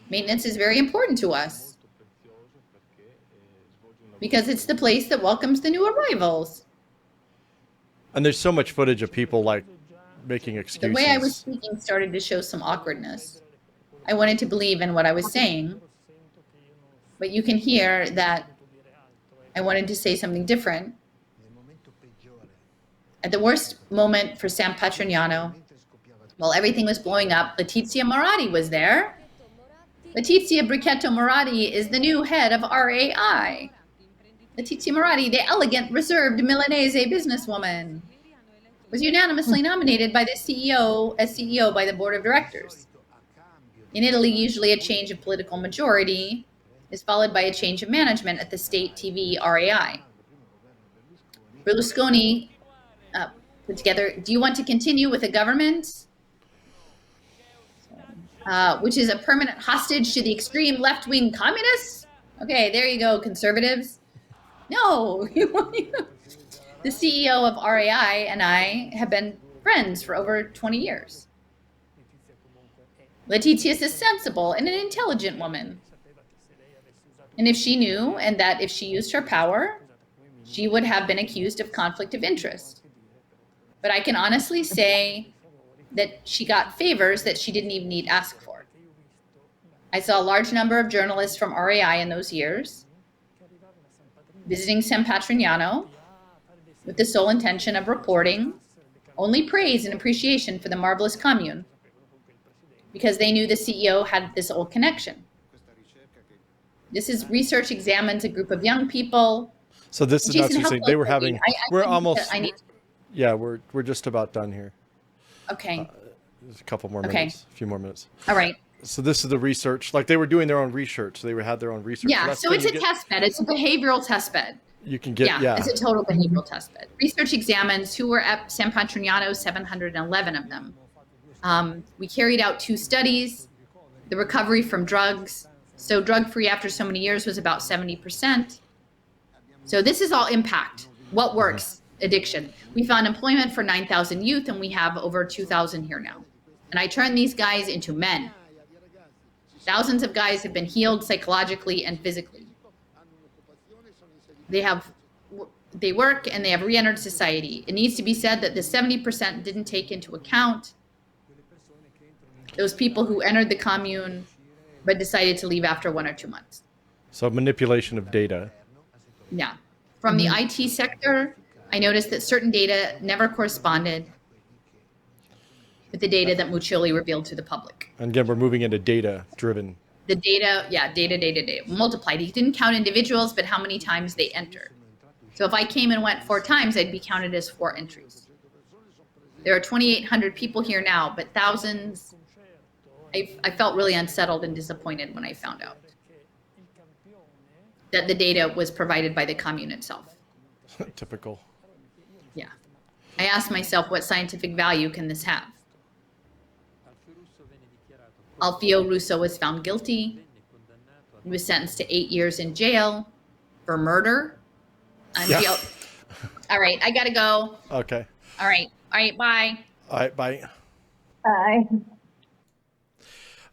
Maintenance is very important to us because it's the place that welcomes the new arrivals. And there's so much footage of people like making excuses. The way I was speaking started to show some awkwardness. I wanted to believe in what I was saying, but you can hear that I wanted to say something different. At the worst moment for San Patrignano, while everything was blowing up, Letizia Moratti was there. Letizia Bricchetto Moratti is the new head of RAI. Letizia Moratti, the elegant, reserved Milanese businesswoman, was unanimously nominated by the CEO as CEO by the board of directors. In Italy, usually a change of political majority is followed by a change of management at the state TV RAI. Berlusconi put together, do you want to continue with a government which is a permanent hostage to the extreme left-wing communists? Okay, there you go, conservatives. No, the CEO of RAI and I have been friends for over 20 years. Letizia is a sensible and an intelligent woman. And if she knew, and that if she used her power, she would have been accused of conflict of interest. But I can honestly say that she got favors that she didn't even need to ask for. I saw a large number of journalists from RAI in those years visiting San Patrignano with the sole intention of reporting only praise and appreciation for the marvelous commune, because they knew the CEO had this old connection. This is research examines a group of young people. So this is not something they were having. We're almost. I need to, yeah, we're just about done here. okay. There's a couple more minutes, a few more minutes. All right. So this is the research. Like they were doing their own research. They had their own research. Yeah. So it's a test bed. It's a behavioral test bed. You can get, it's a total behavioral test bed. Research examines who were at San Patrignano, 711 of them. We carried out 2 studies. The recovery from drugs. So drug-free after so many years was about 70%. So this is all impact. What works? Addiction. We found employment for 9,000 youth, and we have over 2,000 here now. And I turned these guys into men. Thousands of guys have been healed psychologically and physically. They work and they have re-entered society. It needs to be said that the 70% didn't take into account those people who entered the commune but decided to leave after 1 or 2 months. So manipulation of data. Yeah. From the IT sector, I noticed that certain data never corresponded with the data that Muccioli revealed to the public. And again, we're moving into data-driven. The data, data, multiplied. He didn't count individuals, but how many times they entered. So if I came and went 4 times, I'd be counted as 4 entries. There are 2,800 people here now, but thousands. I felt really unsettled and disappointed when I found out that the data was provided by the commune itself. Typical. Yeah. I asked myself, what scientific value can this have? Alfio Russo was found guilty. He was sentenced to 8 years in jail for murder. All right, I gotta go. Okay. All right, bye. All right, bye. Bye.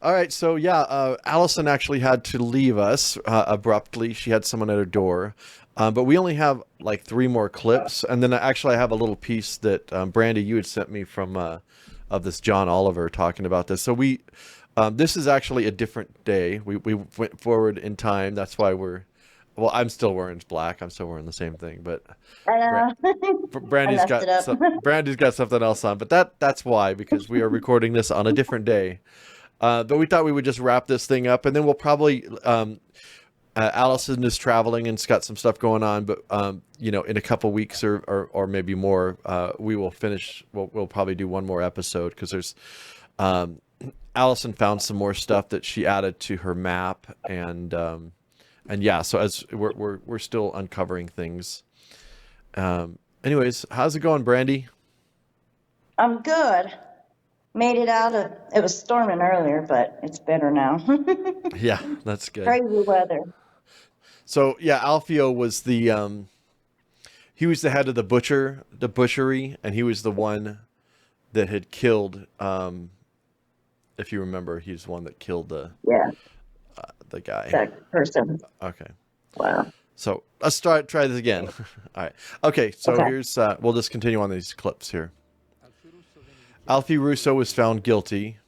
All right, so yeah, Allison actually had to leave us abruptly. She had someone at her door. But we only have like 3 more clips. And then actually I have a little piece that Brandy, you had sent me from of this John Oliver talking about this. So this is actually a different day. We went forward in time. That's why I'm still wearing black. I'm still wearing the same thing. But Brandy's got something else on. But that's why, because we are recording this on a different day. But we thought we would just wrap this thing up, and then we'll probably Allison is traveling and's got some stuff going on, but you know, in a couple weeks or maybe more, we will finish. We'll probably do one more episode because there's Allison found some more stuff that she added to her map, and yeah, so as we're still uncovering things. Anyways, how's it going, Brandy? I'm good. Made it out of, it was storming earlier, but it's better now. Yeah, that's good. Crazy weather. So yeah, Alfio was he was the head of the butchery, and he was the one that had killed, if you remember, he's the one that killed the guy. That person. Okay. Wow. So let's try this again. All right. Okay. So here's, we'll just continue on these clips here. Alfie Russo was found guilty.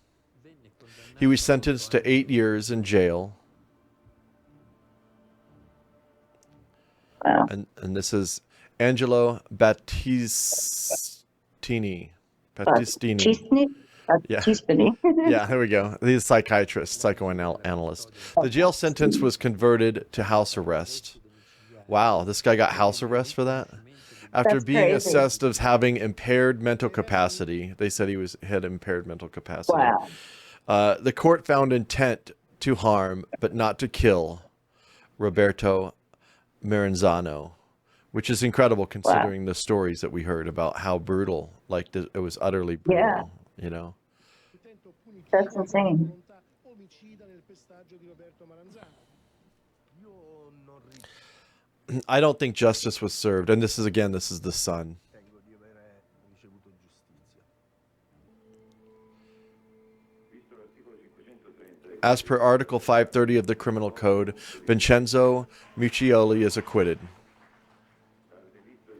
He was sentenced to 8 years in jail. Wow. And this is Angelo Battistini. Yeah. Yeah, there we go. He's a psychiatrist, psychoanalyst. The jail sentence was converted to house arrest. Wow, this guy got house arrest for that? After That's being crazy. assessed as having impaired mental capacity. They said he had impaired mental capacity. Wow. The court found intent to harm, but not to kill, Roberto Maranzano, which is incredible considering the stories that we heard about how brutal, like it was utterly brutal, you know? That's insane. I don't think justice was served. And this is the son. As per Article 530 of the Criminal Code, Vincenzo Muccioli is acquitted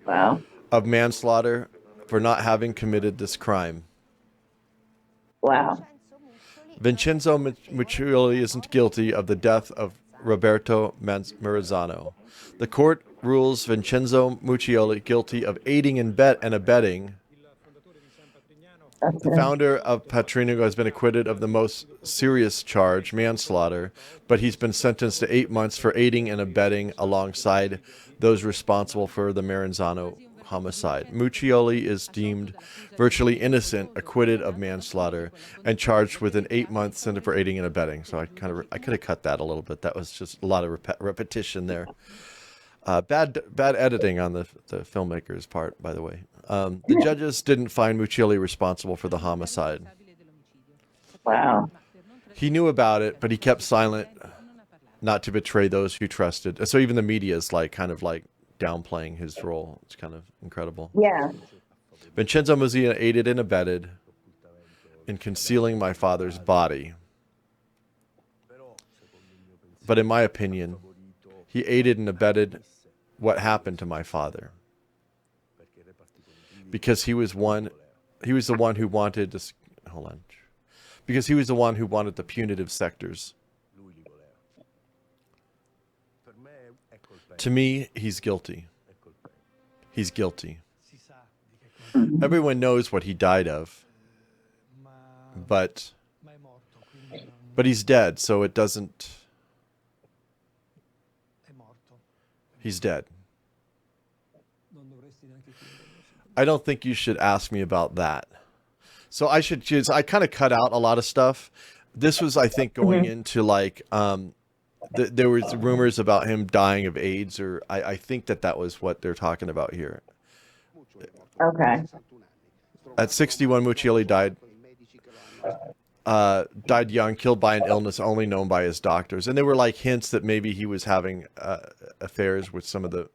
Wow. of manslaughter for not having committed this crime. Wow. Vincenzo Muccioli isn't guilty of the death of Roberto Maranzano. The court rules Vincenzo Muccioli guilty of aiding and abetting. The founder of Patrinago has been acquitted of the most serious charge, manslaughter, but he's been sentenced to 8 months for aiding and abetting alongside those responsible for the Maranzano homicide. Muccioli is deemed virtually innocent, acquitted of manslaughter, and charged with an 8-month sentence for aiding and abetting. So I could have cut that a little bit. That was just a lot of repetition there. Bad editing on the filmmaker's part, by the way. The judges didn't find Muccioli responsible for the homicide. Wow. He knew about it, but he kept silent, not to betray those who trusted. So even the media is kind of downplaying his role. It's kind of incredible. Yeah. Vincenzo Muccioli aided and abetted in concealing my father's body. But in my opinion, he aided and abetted what happened to my father. Because he was the one who wanted to, because he was the one who wanted the punitive sectors. To me, he's guilty. He's guilty. Everyone knows what he died of, but he's dead, so it doesn't. He's dead. I don't think you should ask me about that. So I kind of cut out a lot of stuff. This was, I think, going into there was rumors about him dying of AIDS, or I think that was what they're talking about here. Okay. At 61, Muccioli died young, killed by an illness only known by his doctors. And there were hints that maybe he was having affairs with some of the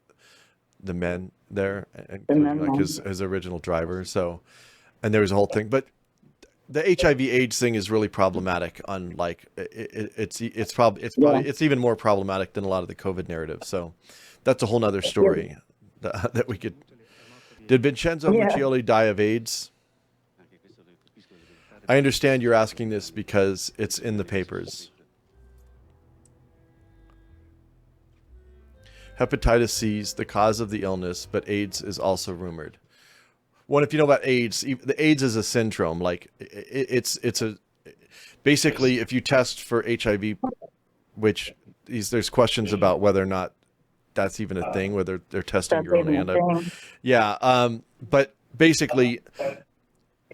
men there, including his original driver. So, and there was a whole thing. But the HIV/AIDS thing is really problematic. On it's even more problematic than a lot of the COVID narrative. So, that's a whole nother story that we could. Did Vincenzo Muccioli die of AIDS? I understand you're asking this because it's in the papers. Hepatitis C is the cause of the illness, but AIDS is also rumored. Well, if you know about AIDS, the AIDS is a syndrome. It's basically if you test for HIV, which there's questions about whether or not that's even a thing, whether they're testing That's your own even a antibodies. thing. Yeah. But basically,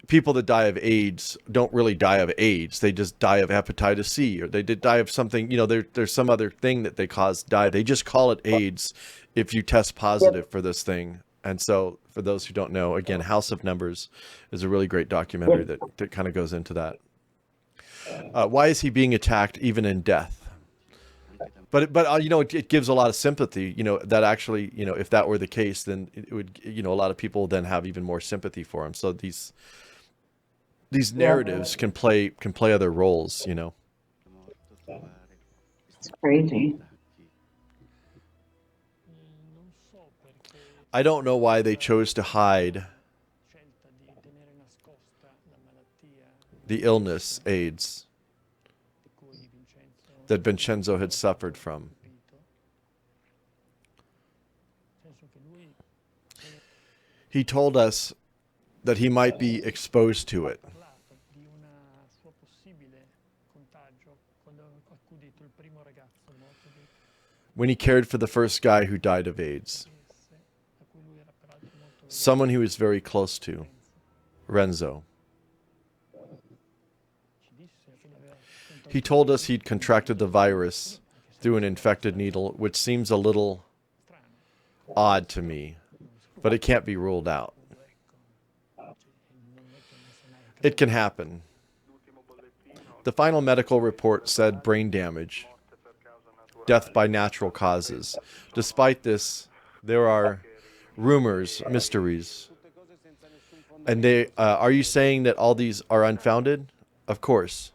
people that die of AIDS don't really die of AIDS. They just die of hepatitis C, or they did die of something, there's some other thing that they die. They just call it AIDS if you test positive for this thing. And so for those who don't know, again, House of Numbers is a really great documentary that kind of goes into that. Why is he being attacked even in death? But it gives a lot of sympathy, that actually, if that were the case, then it would, a lot of people then have even more sympathy for him. So these narratives can play other roles, It's crazy. I don't know why they chose to hide the illness, AIDS, that Vincenzo had suffered from. He told us that he might be exposed to it. When he cared for the first guy who died of AIDS. Someone he was very close to, Renzo. He told us he'd contracted the virus through an infected needle, which seems a little odd to me, but it can't be ruled out. It can happen. The final medical report said brain damage, death by natural causes. Despite this, there are rumors, mysteries. And are you saying that all these are unfounded? Of course.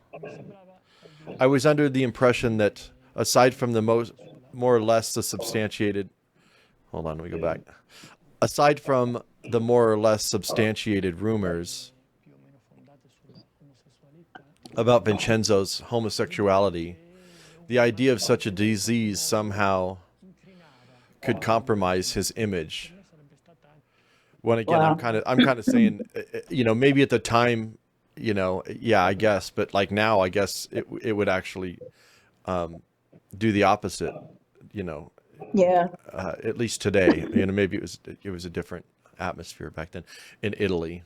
I was under the impression that aside from the more or less the substantiated, hold on, let me go back. Aside from the more or less substantiated rumors about Vincenzo's homosexuality, the idea of such a disease somehow could compromise his image. When again, Wow. I'm kind of saying, maybe at the time, yeah, I guess, but like now, I guess it would actually do the opposite, Yeah. at least today. Maybe it was a different atmosphere back then in Italy,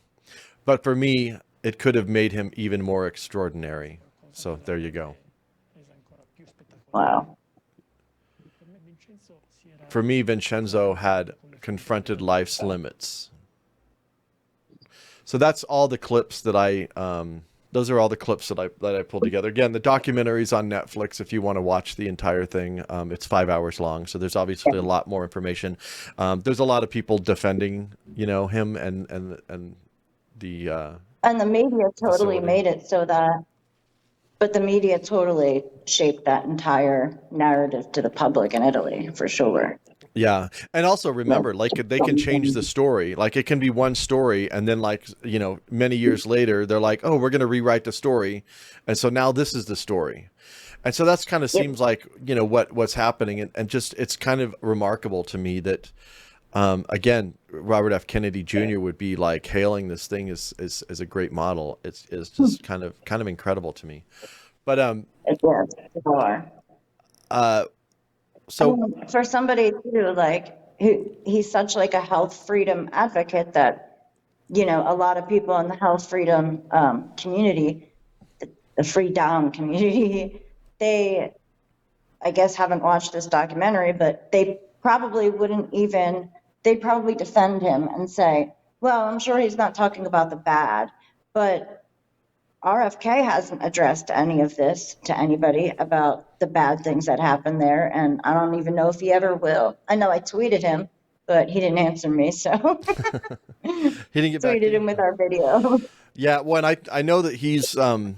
but for me, it could have made him even more extraordinary. So there you go. Wow. For me, Vincenzo had confronted life's limits. So that's all the clips that those are all the clips that I pulled together. Again, the documentary's on Netflix if you want to watch the entire thing. It's 5 hours long, so there's obviously a lot more information. There's a lot of people defending, him and the And the media totally facility. made it so that, but the media totally shaped that entire narrative to the public in Italy, for sure. Yeah. And also remember, like they can change the story. Like it can be one story and then many years later, they're like, oh, we're going to rewrite the story. And so now this is the story. And so that's kind of seems like, what's happening. And just, it's kind of remarkable to me that, again, Robert F. Kennedy Jr. would be like hailing this thing as a great model. It's just kind of incredible to me. But, It was bizarre. so For somebody too, like he's such like a health freedom advocate that, a lot of people in the health freedom community, the free down community, they, I guess, haven't watched this documentary, but they probably they'd probably defend him and say, well, I'm sure he's not talking about the bad, but RFK hasn't addressed any of this to anybody about the bad things that happened there, and I don't even know if he ever will. I know I tweeted him, but he didn't answer me, so he didn't get back to tweeted you. him with our video. Yeah, well, and I know that he's a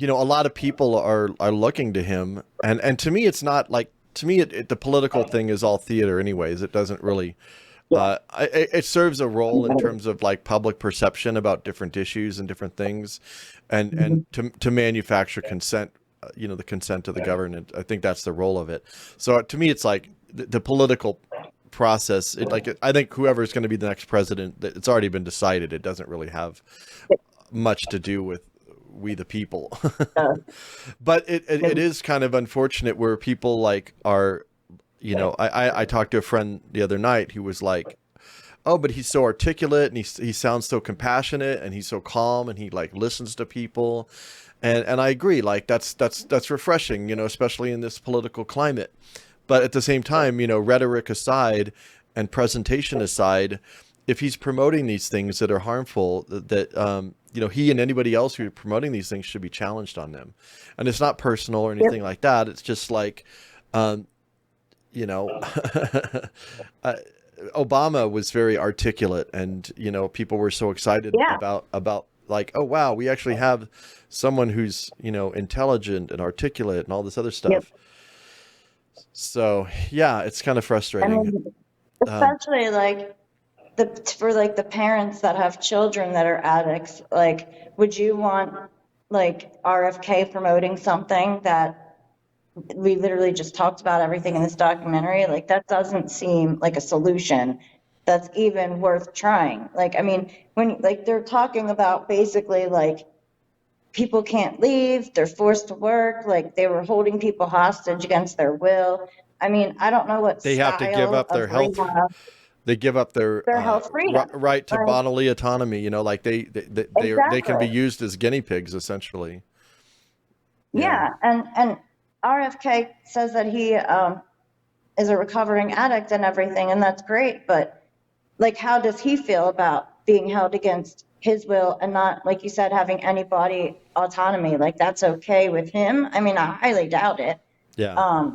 lot of people are looking to him, and to me it's not like, to me the political thing is all theater anyways. It doesn't really it serves a role in terms of like public perception about different issues and different things, and to manufacture consent, the consent of the government. I think that's the role of it. So to me, it's like the political process. I think whoever's going to be the next president, it's already been decided. It doesn't really have much to do with we the people. Uh, But it is kind of unfortunate where people like are, you know, I talked to a friend the other night who was like, oh, but he's so articulate and he sounds so compassionate and he's so calm and he like listens to people. And I agree, like that's refreshing, you know, especially in this political climate. But at the same time, you know, rhetoric aside and presentation aside, if he's promoting these things that are harmful, that you know, he and anybody else who's promoting these things should be challenged on them. And it's not personal or anything like that. It's just like, you know, Obama was very articulate, and you know, people were so excited about like, oh wow, we actually have someone who's, you know, intelligent and articulate and all this other stuff. So yeah, it's kind of frustrating. I mean, especially like for like the parents that have children that are addicts, like, would you want like RFK promoting something that we literally just talked about everything in this documentary? Like, that doesn't seem like a solution that's even worth trying. Like, I mean, when like they're talking about basically like people can't leave, they're forced to work, like they were holding people hostage against their will. I mean, I don't know what They have to give up their health. They give up their health freedom, right to bodily autonomy. You know, like they can be used as guinea pigs essentially. Yeah, and RFK says that he is a recovering addict and everything, and that's great. But like, how does he feel about being held against his will and not, like you said, having any body autonomy? Like, that's okay with him? I mean, I highly doubt it. Yeah.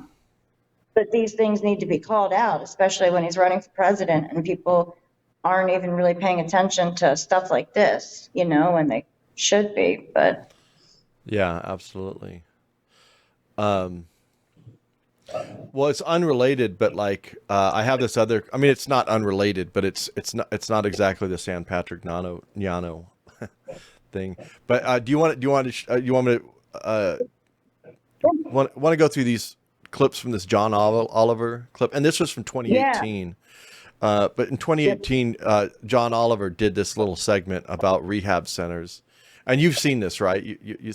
But these things need to be called out, especially when he's running for president and people aren't even really paying attention to stuff like this, you know, and they should be. But yeah, absolutely. Well, it's unrelated, but like I have this other. I mean, it's not unrelated, but it's not exactly the San Patrick Gnano thing. But do you want me to want to go through these clips from this John Oliver clip? And this was from 2018. Yeah. But in 2018, John Oliver did this little segment about rehab centers, and you've seen this, right? You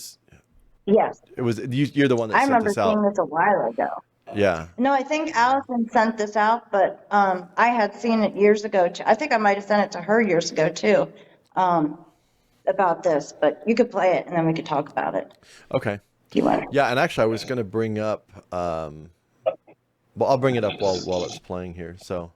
yes. It was you're the one that sent this out. I remember seeing this a while ago. Yeah. No, I think Allison sent this out, but I had seen it years ago too. I think I might have sent it to her years ago too, about this. But you could play it, and then we could talk about it. Okay. If you want. Yeah, and actually, I was going to bring up. Well, I'll bring it up while it's playing here. So.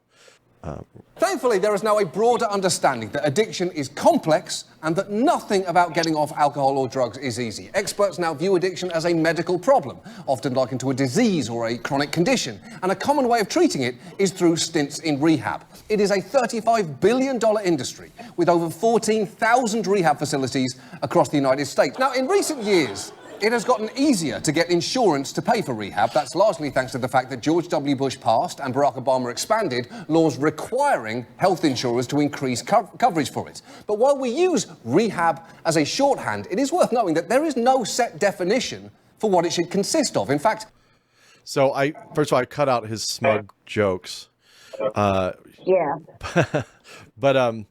Thankfully, there is now a broader understanding that addiction is complex and that nothing about getting off alcohol or drugs is easy. Experts now view addiction as a medical problem, often likened to a disease or a chronic condition. And a common way of treating it is through stints in rehab. It is a $35 billion industry with over 14,000 rehab facilities across the United States. Now, in recent years, it has gotten easier to get insurance to pay for rehab. That's largely thanks to the fact that George W. Bush passed and Barack Obama expanded laws requiring health insurers to increase coverage for it. But while we use rehab as a shorthand, it is worth knowing that there is no set definition for what it should consist of. In fact... So first of all, I cut out his smug jokes. Yeah. But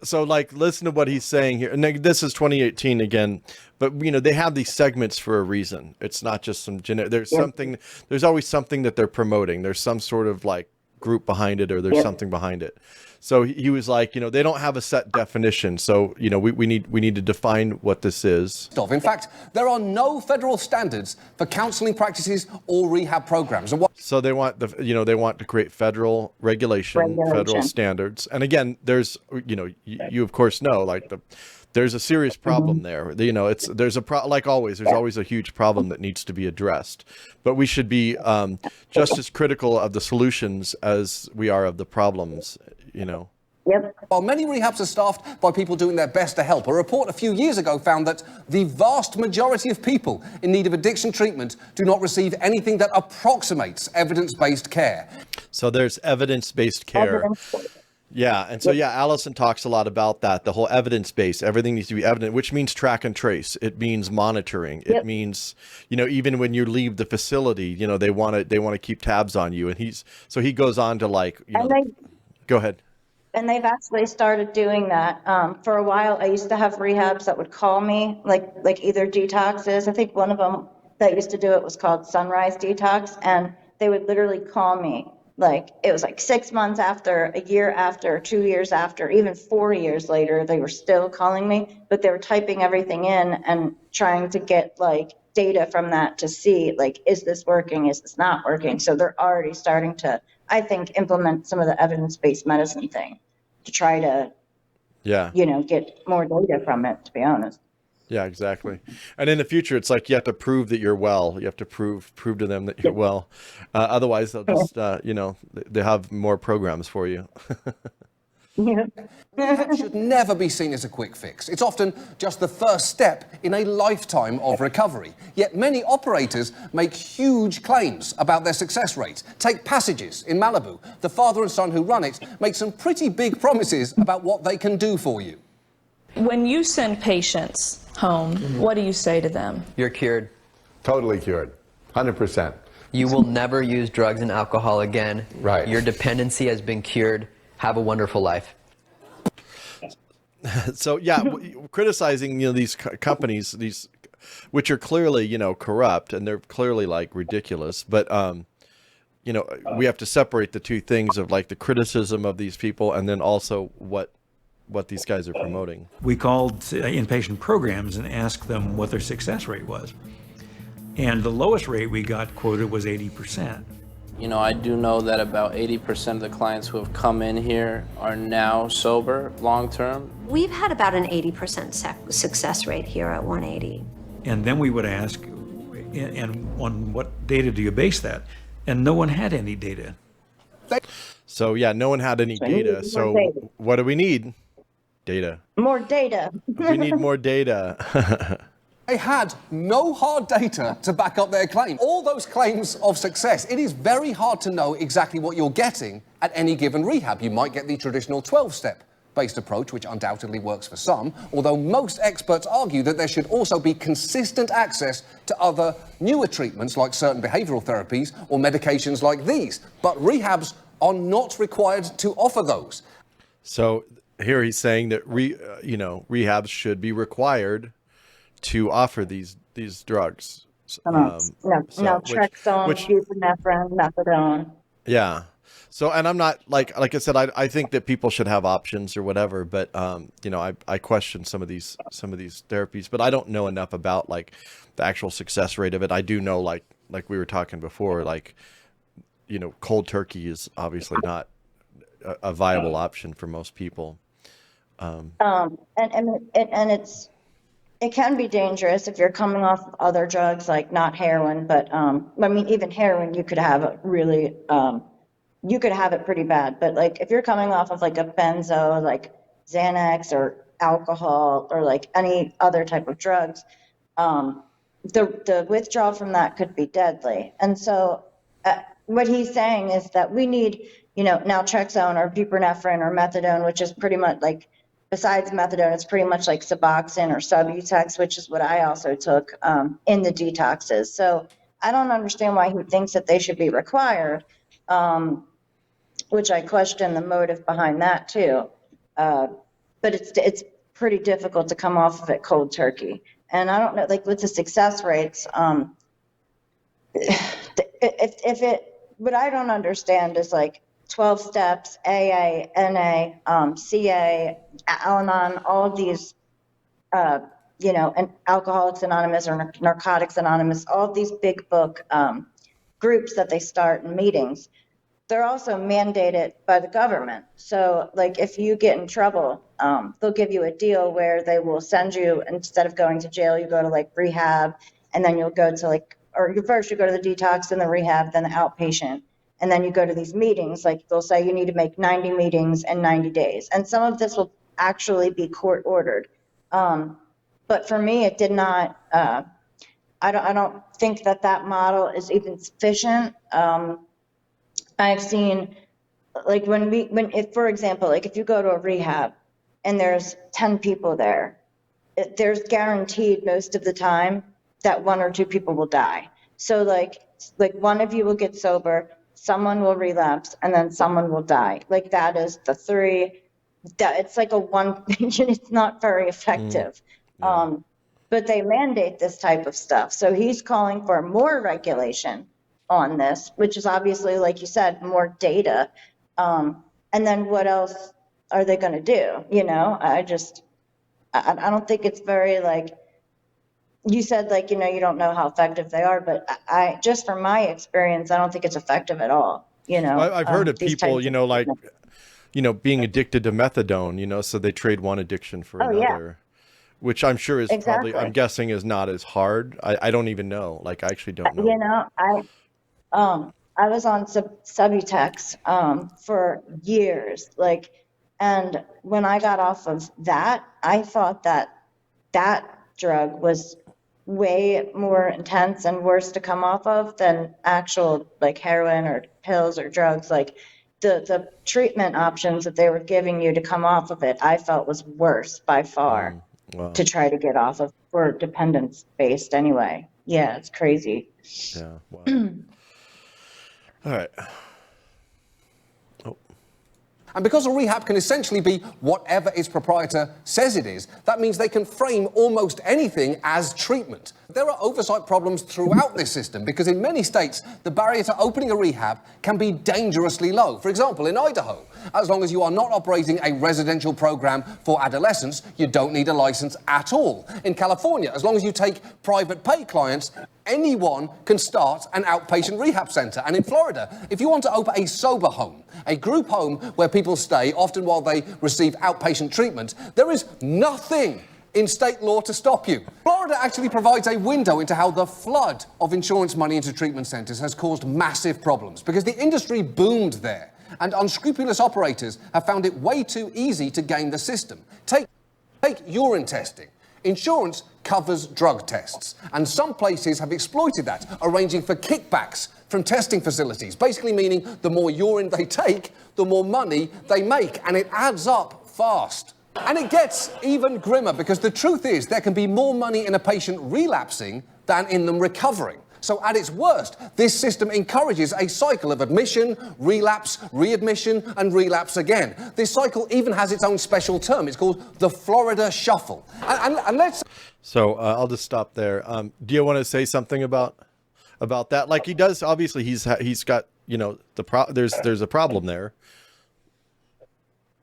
so like, listen to what he's saying here. And this is 2018 again, but you know, they have these segments for a reason. It's not just some generic. There's always something that they're promoting. There's some sort of like group behind it, or there's something behind it. So he was like, you know, they don't have a set definition. So, you know, we need to define what this is. In fact, there are no federal standards for counseling practices or rehab programs. So they want to create federal regulation, federal standards. And again, there's, you know, you of course know, like there's a serious problem there. You know, like always, there's always a huge problem that needs to be addressed. But we should be just as critical of the solutions as we are of the problems, you know. Yep. While many rehabs are staffed by people doing their best to help, a report a few years ago found that the vast majority of people in need of addiction treatment do not receive anything that approximates evidence-based care. So there's evidence-based care. Yeah, and so Allison talks a lot about that. The whole evidence base, everything needs to be evident, which means track and trace. It means monitoring. It means, you know, even when you leave the facility, you know, they want to keep tabs on you. And he goes on to like, you know, go ahead. And they've actually started doing that. For a while, I used to have rehabs that would call me, like either detoxes. I think one of them that used to do it was called Sunrise Detox, and they would literally call me. Like it was like 6 months after, a year after, 2 years after, even 4 years later, they were still calling me, but they were typing everything in and trying to get like data from that to see like, is this working? Is this not working? So they're already starting to, I think, implement some of the evidence-based medicine thing to try to, Yeah. get more data from it, to be honest. Yeah, exactly. And in the future, it's like you have to prove that you're well. You have to prove to them that you're well. Otherwise, they'll just, they have more programs for you. Rehab should never be seen as a quick fix. It's often just the first step in a lifetime of recovery. Yet many operators make huge claims about their success rate. Take Passages in Malibu. The father and son who run it make some pretty big promises about what they can do for you. When you send patients home, what do you say to them? You're cured. Totally cured. 100%. You will never use drugs and alcohol again. Right. Your dependency has been cured. Have a wonderful life. So yeah, criticizing these companies, these which are clearly corrupt, and they're clearly like ridiculous. But we have to separate the two things of like the criticism of these people, and then also what these guys are promoting. We called inpatient programs and asked them what their success rate was, and the lowest rate we got quoted was 80%. I do know that about 80% of the clients who have come in here are now sober long-term. We've had about an 80% success rate here at 180. And then we would ask, and on what data do you base that? And no one had any data. So yeah, no one had any data. So what do we need? Data. More data. We need more data. They had no hard data to back up their claim. All those claims of success, it is very hard to know exactly what you're getting at any given rehab. You might get the traditional 12-step based approach, which undoubtedly works for some, although most experts argue that there should also be consistent access to other newer treatments like certain behavioral therapies or medications like these. But rehabs are not required to offer those. So here he's saying that rehabs should be required to offer these drugs. Naltrexone, buprenorphine, methadone. Yeah. So, and I'm not like I said, I think that people should have options or whatever, but I question some of these therapies, but I don't know enough about like the actual success rate of it. I do know like we were talking before, like cold turkey is obviously not a viable option for most people. And it can be dangerous if you're coming off of other drugs, like not heroin, but even heroin, you could have it really, you could have it pretty bad. But like if you're coming off of like a benzo, like Xanax or alcohol or like any other type of drugs, the withdrawal from that could be deadly. And so what he's saying is that we need, naltrexone or buprenorphine or methadone, which is pretty much like, besides methadone, it's pretty much like Suboxone or Subutex, which is what I also took in the detoxes. So I don't understand why he thinks that they should be required, which I question the motive behind that too. But it's pretty difficult to come off of it cold turkey. And I don't know, like with the success rates, what I don't understand is like 12 steps, AA, NA, CA, Al-Anon, all of these, and Alcoholics Anonymous or Narcotics Anonymous, all of these big book groups that they start in meetings, they're also mandated by the government. So like if you get in trouble, they'll give you a deal where they will send you, instead of going to jail, you go to like rehab, and then you'll go to first you go to the detox, then the rehab, then the outpatient. And then you go to these meetings, like they'll say you need to make 90 meetings in 90 days. And some of this will actually be court ordered. But for me, it did not, I don't think that model is even sufficient. I've seen, like for example, like if you go to a rehab and there's 10 people there, there's guaranteed most of the time that 1 or 2 people will die. So like one of you will get sober, someone will relapse, and then someone will die. Like that is the three. That it's like a one. It's not very effective. But they mandate this type of stuff. So he's calling for more regulation on this, which is obviously, like you said, more data. And then what else are they going to do? You know, I don't think it's very like, you said like, you know, you don't know how effective they are, but I just from my experience, I don't think it's effective at all. You know, I've heard of these people, types you of know, like, treatments. you know, being addicted to methadone, you know, so they trade one addiction for Oh, yeah. another, which I'm sure is probably, I'm Exactly. guessing is not as hard. I don't even know. Like, I actually don't know. You know, I was on Subutex for years, like, and when I got off of that, I thought that that drug was way more intense and worse to come off of than actual like heroin or pills or drugs. Like the treatment options that they were giving you to come off of it, I felt was worse by far Wow. to try to get off of for dependence based anyway. Yeah, it's crazy. Yeah. Wow. All right. And because a rehab can essentially be whatever its proprietor says it is, that means they can frame almost anything as treatment. There are oversight problems throughout this system because in many states, the barrier to opening a rehab can be dangerously low. For example, in Idaho, as long as you are not operating a residential program for adolescents, you don't need a license at all. In California, as long as you take private pay clients, anyone can start an outpatient rehab center. And in Florida, if you want to open a sober home, a group home where people stay, often while they receive outpatient treatment, there is nothing in state law to stop you. Florida actually provides a window into how the flood of insurance money into treatment centers has caused massive problems because the industry boomed there and unscrupulous operators have found it way too easy to game the system. Take urine testing. Insurance covers drug tests, and some places have exploited that, arranging for kickbacks from testing facilities, basically meaning the more urine they take, the more money they make, and it adds up fast. And it gets even grimmer because the truth is there can be more money in a patient relapsing than in them recovering. So at its worst, this system encourages a cycle of admission, relapse, readmission, and relapse again. This cycle even has its own special term. It's called the Florida Shuffle. And let's... So I'll just stop there. Do you want to say something about that? Like he does, obviously he's got, you know, there's a problem there.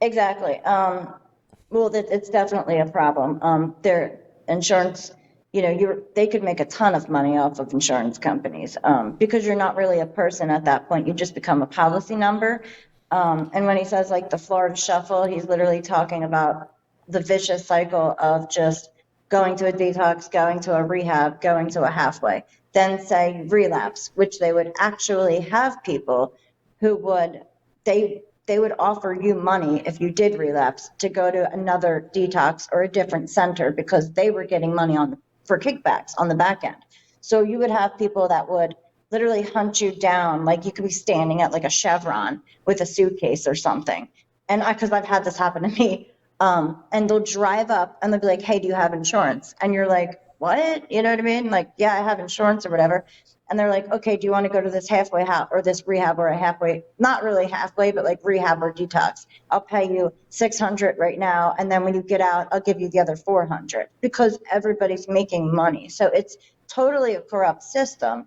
Exactly. Well, it's definitely a problem. Their insurance, you know, they could make a ton of money off of insurance companies because you're not really a person at that point. You just become a policy number. And when he says like the Florida Shuffle, he's literally talking about the vicious cycle of just going to a detox, going to a rehab, going to a halfway, then say relapse, which they would actually have people who would, they would offer you money if you did relapse to go to another detox or a different center because they were getting money for kickbacks on the back end. So you would have people that would literally hunt you down, like you could be standing at like a Chevron with a suitcase or something. And because I've had this happen to me, and they'll drive up and they'll be like, hey, do you have insurance? And you're like, what? You know what I mean? Like, yeah, I have insurance or whatever. And they're like, okay, do you want to go to this halfway house or this rehab or a halfway, not really halfway, but like rehab or detox? I'll pay you $600 right now. And then when you get out, I'll give you the other $400 because everybody's making money. So it's totally a corrupt system,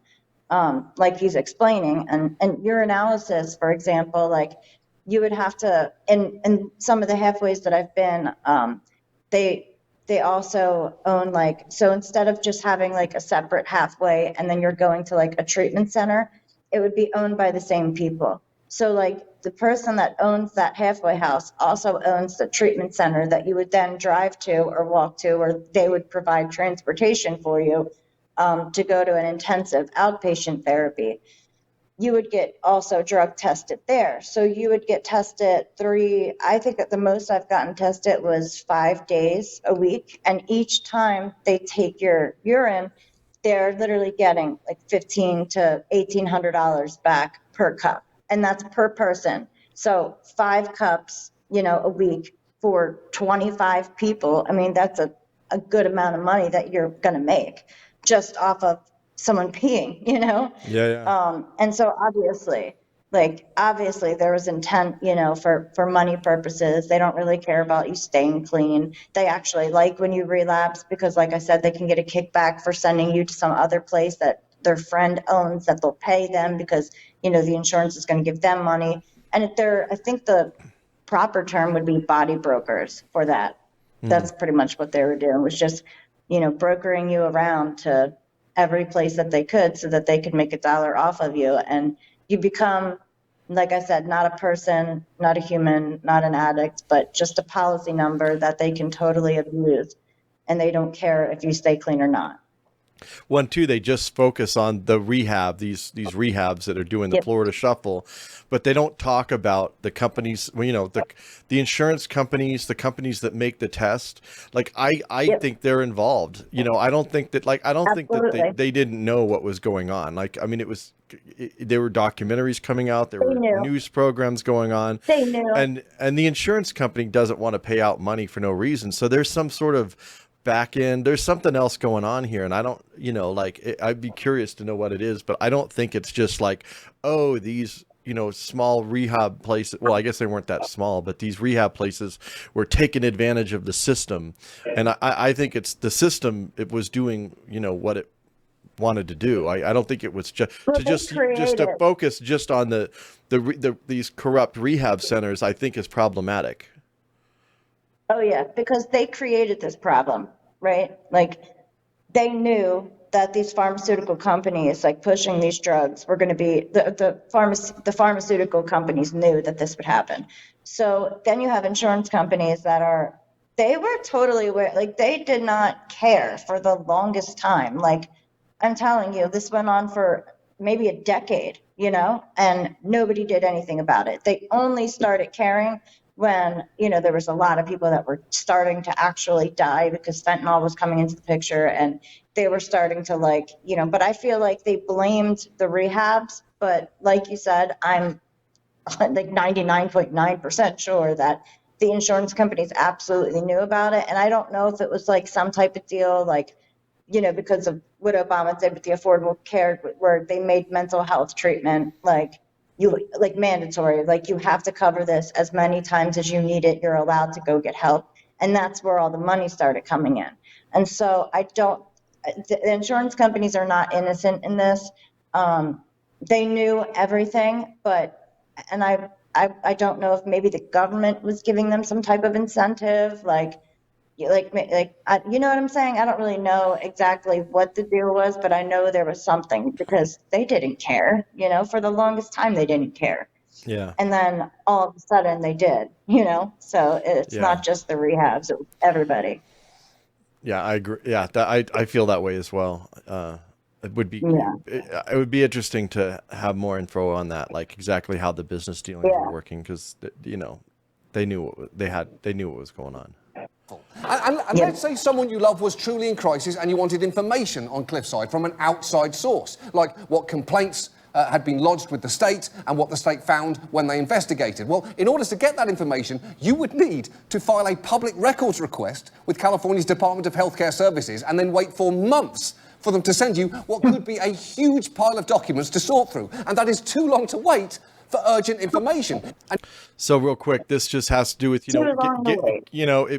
like he's explaining. And your analysis, for example, like you would have to, in some of the halfways that I've been, they also own like, so instead of just having like a separate halfway and then you're going to like a treatment center, it would be owned by the same people. So like the person that owns that halfway house also owns the treatment center that you would then drive to or walk to, or they would provide transportation for you to go to an intensive outpatient therapy. You would get also drug tested there. So you would get tested I think at the most I've gotten tested was 5 days a week. And each time they take your urine, they're literally getting like $1,500 to $1,800 back per cup. And that's per person. So 5 cups, you know, a week for 25 people. I mean, that's a good amount of money that you're going to make just off of someone peeing, you know? Yeah. And so obviously Like, obviously there was intent, for money purposes. They don't really care about you staying clean. They actually like when you relapse because, like I said, they can get a kickback for sending you to some other place that their friend owns, that they'll pay them because, the insurance is going to give them money. And I think the proper term would be body brokers for that. That's pretty much what they were doing, was just, brokering you around to every place that they could so that they could make $1 off of you. And you become, like I said, not a person, not a human, not an addict, but just a policy number that they can totally abuse. And they don't care if you stay clean or not. One, two, they just focus on the rehab, these rehabs that are doing the Florida Shuffle, but they don't talk about the companies, the insurance companies, the companies that make the test. Like, I think they're involved. I don't think that, think that they didn't know what was going on. Like, I mean, there were documentaries coming out, there were news programs going on. They knew. And the insurance company doesn't want to pay out money for no reason. So there's some sort of back end, there's something else going on here, and I don't, I'd be curious to know what it is, but I don't think it's just like, oh, these small rehab places. Well, I guess they weren't that small, but these rehab places were taking advantage of the system, and I think it's the system. It was doing what it wanted to do. I don't think it was just to focus just on these corrupt rehab centers. I think is problematic. Oh yeah, because they created this problem, right? Like, they knew that these pharmaceutical companies, like, pushing these drugs, were going to be the pharmaceutical companies knew that this would happen. So then you have insurance companies they were totally aware, like, they did not care for the longest time. Like, I'm telling you, this went on for maybe a decade, and nobody did anything about it. They only started caring when, there was a lot of people that were starting to actually die because fentanyl was coming into the picture, and they were starting to, but I feel like they blamed the rehabs. But like you said, I'm like 99.9% sure that the insurance companies absolutely knew about it. And I don't know if it was like some type of deal, like, because of what Obama did with the Affordable Care, where they made mental health treatment mandatory. Like, you have to cover this as many times as you need it. You're allowed to go get help. And that's where all the money started coming in. And so the insurance companies are not innocent in this. They knew everything, and I don't know if maybe the government was giving them some type of incentive, you know what I'm saying? I don't really know exactly what the deal was, but I know there was something, because they didn't care, for the longest time they didn't care. Yeah. And then all of a sudden they did, so it's not just the rehabs, it was everybody. Yeah, I agree. Yeah, I feel that way as well. It would be interesting to have more info on that, like exactly how the business dealings were working, because they knew what was going on. And let's say someone you love was truly in crisis and you wanted information on Cliffside from an outside source, like what complaints had been lodged with the state and what the state found when they investigated. Well, in order to get that information, you would need to file a public records request with California's Department of Healthcare Services and then wait for months for them to send you what could be a huge pile of documents to sort through. And that is too long to wait for urgent information. So real quick, this just has to do with,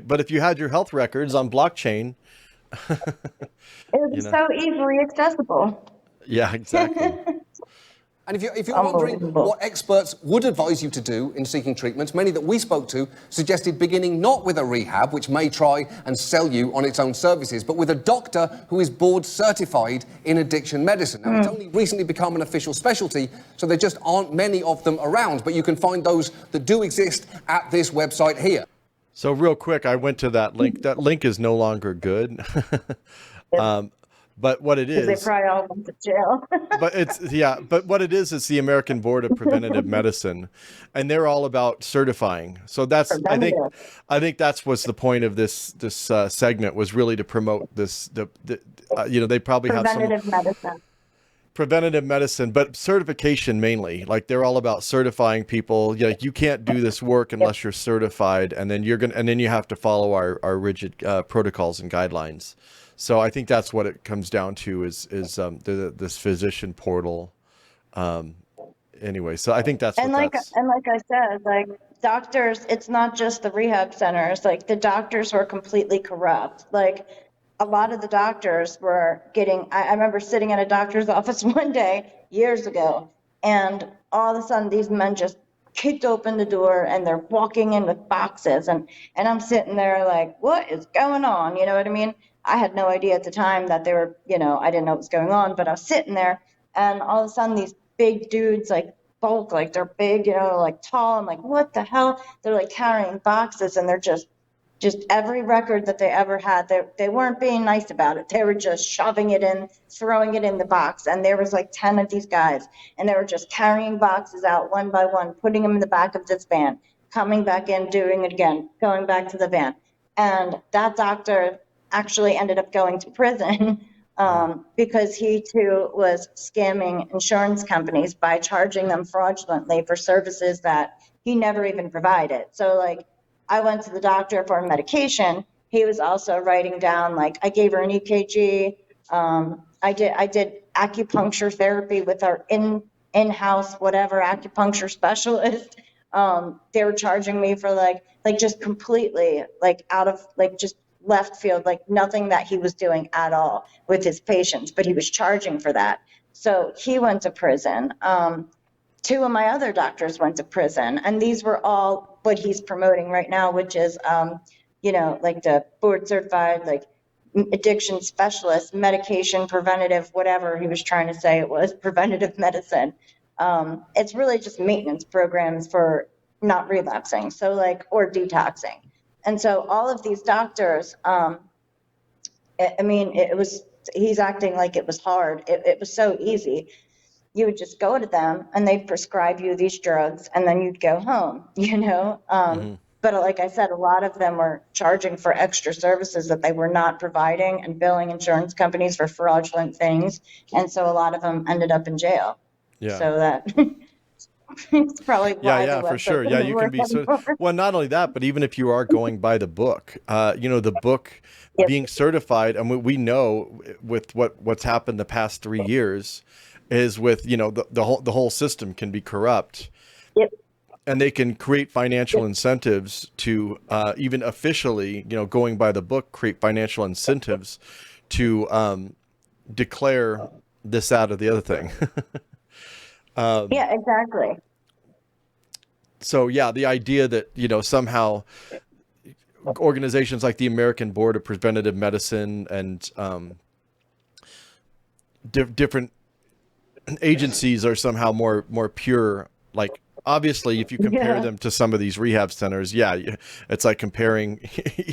but if you had your health records on blockchain, it would be so easily accessible. Yeah, exactly. And if you're wondering what experts would advise you to do in seeking treatment, many that we spoke to suggested beginning not with a rehab, which may try and sell you on its own services, but with a doctor who is board certified in addiction medicine. Now, it's only recently become an official specialty, so there just aren't many of them around, but you can find those that do exist at this website here. So real quick, I went to that link. That link is no longer good. But what it is, they probably all went to jail. But what it is the American Board of Preventative Medicine, and they're all about certifying. So that's I think that's what's the point of this segment, was really to promote this. They probably have some preventative medicine, but certification mainly. Like, they're all about certifying people. You can't do this work unless you're certified, and then you have to follow our rigid protocols and guidelines. So I think that's what it comes down to is this physician portal anyway, so I think that's And what like that's. and like I said, like doctors, it's not just the rehab centers. Like the doctors were completely corrupt. Like a lot of the doctors were getting. I remember sitting in a doctor's office one day years ago, and all of a sudden these men just kicked open the door and they're walking in with boxes, and I'm sitting there like, what is going on? You know what I mean? I had no idea at the time that they were, I didn't know what was going on, but I was sitting there, and all of a sudden these big dudes like bulk, like they're big, like tall. I'm like, what the hell? They're like carrying boxes, and they're just every record that they ever had, they weren't being nice about it. They were just shoving it in, throwing it in the box. And there was like 10 of these guys, and they were just carrying boxes out one by one, putting them in the back of this van, coming back in, doing it again, going back to the van. And that doctor actually ended up going to prison because he too was scamming insurance companies by charging them fraudulently for services that he never even provided. So like, I went to the doctor for medication. He was also writing down, like, I gave her an EKG. I did acupuncture therapy with our in-house whatever acupuncture specialist. They were charging me for like just completely like out of like just left field, like nothing that he was doing at all with his patients, but he was charging for that. So he went to prison. Two of my other doctors went to prison, and these were all what he's promoting right now, which is, like the board certified, like addiction specialist, medication, preventative, whatever he was trying to say it was, preventative medicine. It's really just maintenance programs for not relapsing. So like, or detoxing. And so all of these doctors, he's acting like it was hard. It was so easy. You would just go to them and they'd prescribe you these drugs, and then you'd go home, But like I said, a lot of them were charging for extra services that they were not providing and billing insurance companies for fraudulent things. And so a lot of them ended up in jail. Yeah. So that it's probably why Yeah, the for website sure. Yeah, doesn't you work can be anymore. well, not only that, but even if you are going by the book, the book Yep. being certified, and we know with what's happened the past 3 years is with, the whole system can be corrupt. Yep. And they can create financial incentives to even officially, going by the book, create financial incentives to declare this, that, or the other thing. Yeah, exactly. So yeah, the idea that, somehow organizations like the American Board of Preventative Medicine and different agencies are somehow more pure. Like, obviously, if you compare them to some of these rehab centers, it's like comparing,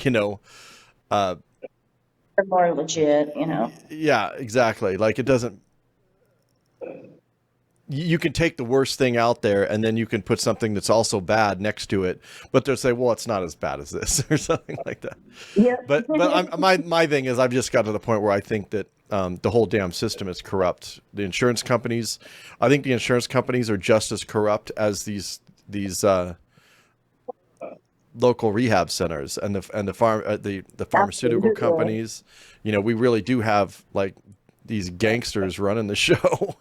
They're more legit, Yeah, exactly. Like, it doesn't. You can take the worst thing out there, and then you can put something that's also bad next to it, but they'll say, well, it's not as bad as this or something like that. Yeah. But my thing is, I've just got to the point where I think that the whole damn system is corrupt. The insurance companies, I think the insurance companies are just as corrupt as these local rehab centers and the pharmaceutical Absolutely. companies. We really do have like these gangsters running the show.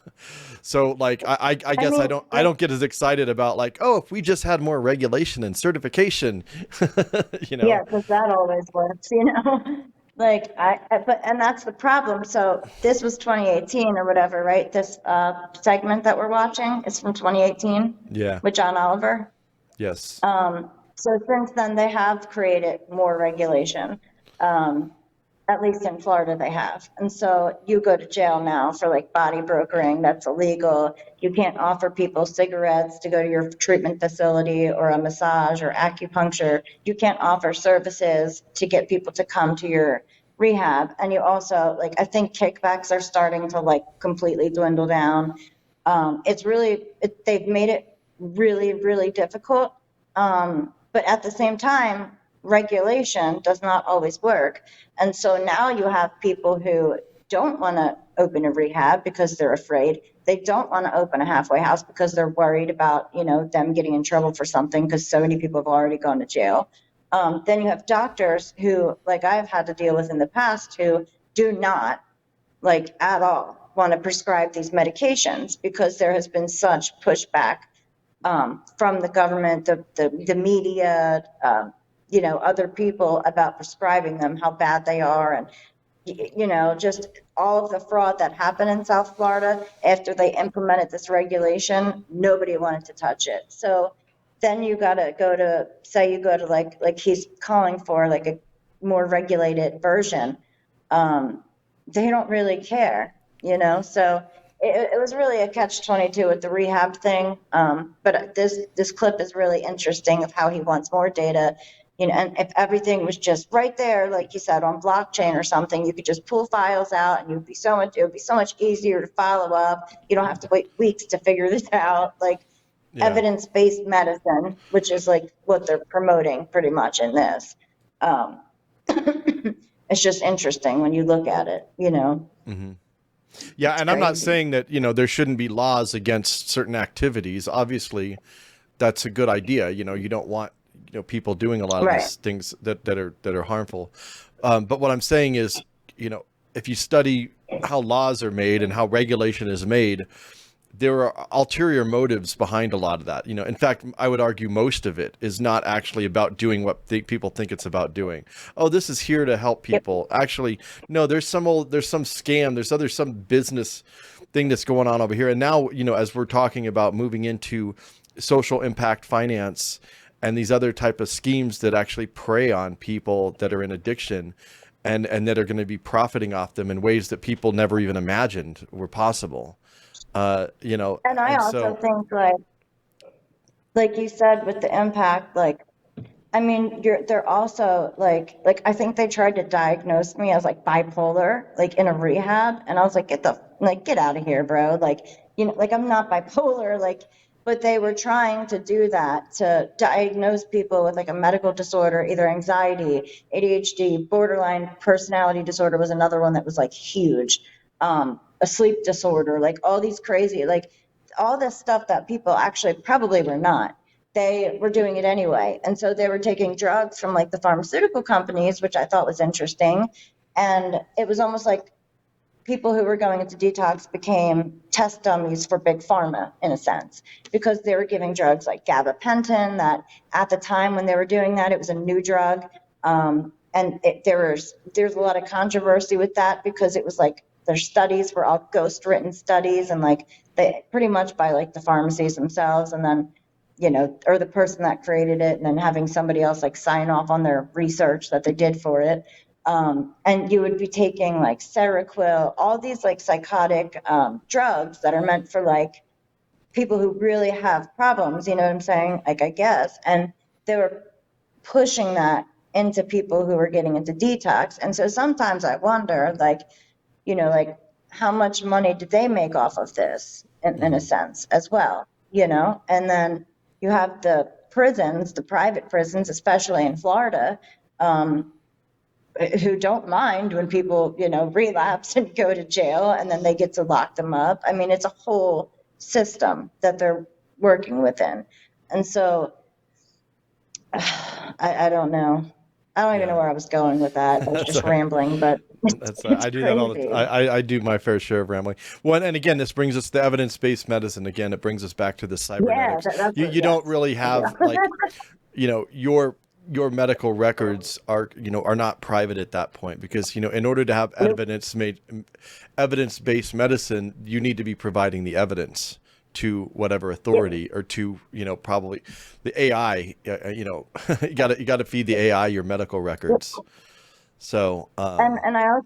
So like, I guess I don't get as excited about like, oh, if we just had more regulation and certification, Yeah, because that always works, Like and that's the problem. So this was 2018 or whatever, right? This segment that we're watching is from 2018. Yeah. With John Oliver. Yes. So since then they have created more regulation. At least in Florida they have. And so you go to jail now for like body brokering, that's illegal. You can't offer people cigarettes to go to your treatment facility or a massage or acupuncture. You can't offer services to get people to come to your rehab. And you also, like, I think kickbacks are starting to like completely dwindle down. They've made it really, really difficult. But at the same time, regulation does not always work. And so now you have people who don't want to open a rehab because they're afraid. They don't want to open a halfway house because they're worried about, them getting in trouble for something because so many people have already gone to jail. Then you have doctors who, like I've had to deal with in the past, who do not, like at all, want to prescribe these medications because there has been such pushback from the government, the media, other people about prescribing them, how bad they are, and just all of the fraud that happened in South Florida after they implemented this regulation. Nobody wanted to touch it. So then you got to go to, say you go to like he's calling for like a more regulated version. They don't really care, so it was really a catch-22 with the rehab thing. But this clip is really interesting of how he wants more data. And if everything was just right there, like you said, on blockchain or something, you could just pull files out and it would be so much easier to follow up. You don't have to wait weeks to figure this out. Like evidence-based medicine, which is like what they're promoting pretty much in this. It's just interesting when you look at it, Mm-hmm. Yeah, and I'm not saying that, there shouldn't be laws against certain activities. Obviously, that's a good idea. You don't want people doing a lot of these things that are harmful. But what I'm saying is, if you study how laws are made and how regulation is made, there are ulterior motives behind a lot of that. In fact, I would argue most of it is not actually about doing what people think it's about doing. Oh, this is here to help people. Actually, no, there's some scam. There's some business thing that's going on over here. And now, as we're talking about moving into social impact finance and these other type of schemes that actually prey on people that are in addiction and that are going to be profiting off them in ways that people never even imagined were possible. And I also think like you said, with the impact, they're also like I think they tried to diagnose me as like bipolar, like in a rehab. And I was like, get out of here, bro. I'm not bipolar, but they were trying to do that to diagnose people with like a medical disorder, either anxiety, ADHD, borderline personality disorder was another one that was like huge. A sleep disorder, like all these crazy, like all this stuff that people actually probably were not. They were doing it anyway. And so they were taking drugs from like the pharmaceutical companies, which I thought was interesting. And it was almost like people who were going into detox became test dummies for big pharma in a sense, because they were giving drugs like gabapentin that at the time when they were doing that, it was a new drug. And there's a lot of controversy with that because it was like their studies were all ghost written studies and like they pretty much by like the pharmacies themselves. And then, or the person that created it and then having somebody else like sign off on their research that they did for it. And you would be taking like Seroquel, all these like psychotic drugs that are meant for like people who really have problems, you know what I'm saying? Like, I guess. And they were pushing that into people who were getting into detox. And so sometimes I wonder, like how much money did they make off of this in a sense as well, And then you have the prisons, the private prisons, especially in Florida, who don't mind when people, relapse and go to jail and then they get to lock them up. I mean, it's a whole system that they're working within. And so I don't know. I don't even know where I was going with that. I was just rambling, but I do that all the time. I do my fair share of rambling. Well, and again, this brings us to evidence-based medicine. Again, it brings us back to the cybernetics. You don't really have like, your medical records are not private at that point because, in order to have evidence-based medicine, you need to be providing the evidence to whatever authority or to, probably the AI, you got to feed the AI your medical records. So, and I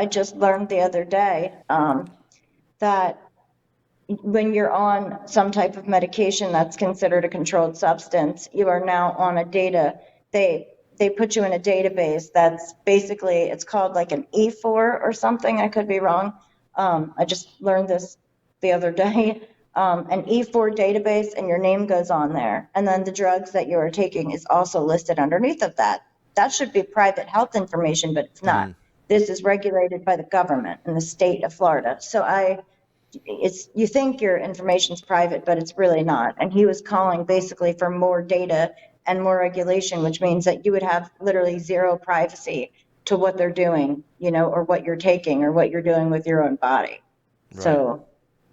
just learned the other day, that when you're on some type of medication that's considered a controlled substance, you are now on they put you in a database that's basically, it's called like an E4 or something. I could be wrong. I just learned this the other day, an E4 database, and your name goes on there. And then the drugs that you are taking is also listed underneath of that. That should be private health information, but it's not. This is regulated by the government in the state of Florida. So you think your information's private, but it's really not. And he was calling basically for more data and more regulation, which means that you would have literally zero privacy to what they're doing, or what you're taking or what you're doing with your own body. Right. So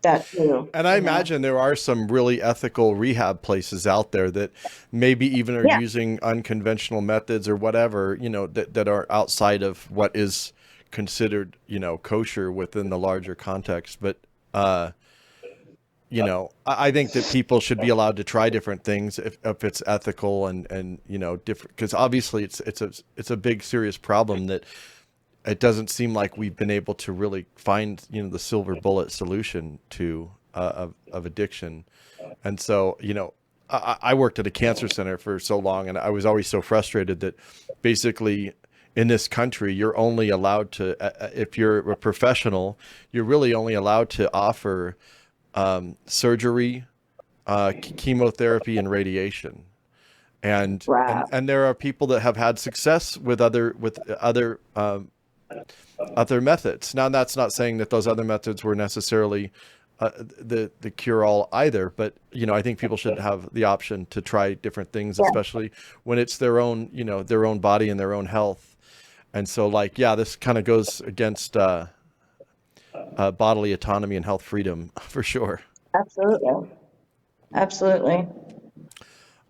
that too. And I imagine there are some really ethical rehab places out there that maybe even are using unconventional methods or whatever, that are outside of what is considered, kosher within the larger context. But, I think that people should be allowed to try different things if it's ethical and different, because obviously it's a big, serious problem that it doesn't seem like we've been able to really find, the silver bullet solution to of addiction. And so, I worked at a cancer center for so long, and I was always so frustrated that basically in this country, you're only allowed to, if you're a professional, you're really only allowed to offer surgery, chemotherapy, and radiation. And there are people that have had success with other methods. Now, that's not saying that those other methods were necessarily the cure all either, but I think people should have the option to try different things, especially when it's their own body and their own health. And so, this kind of goes against bodily autonomy and health freedom for sure. Absolutely.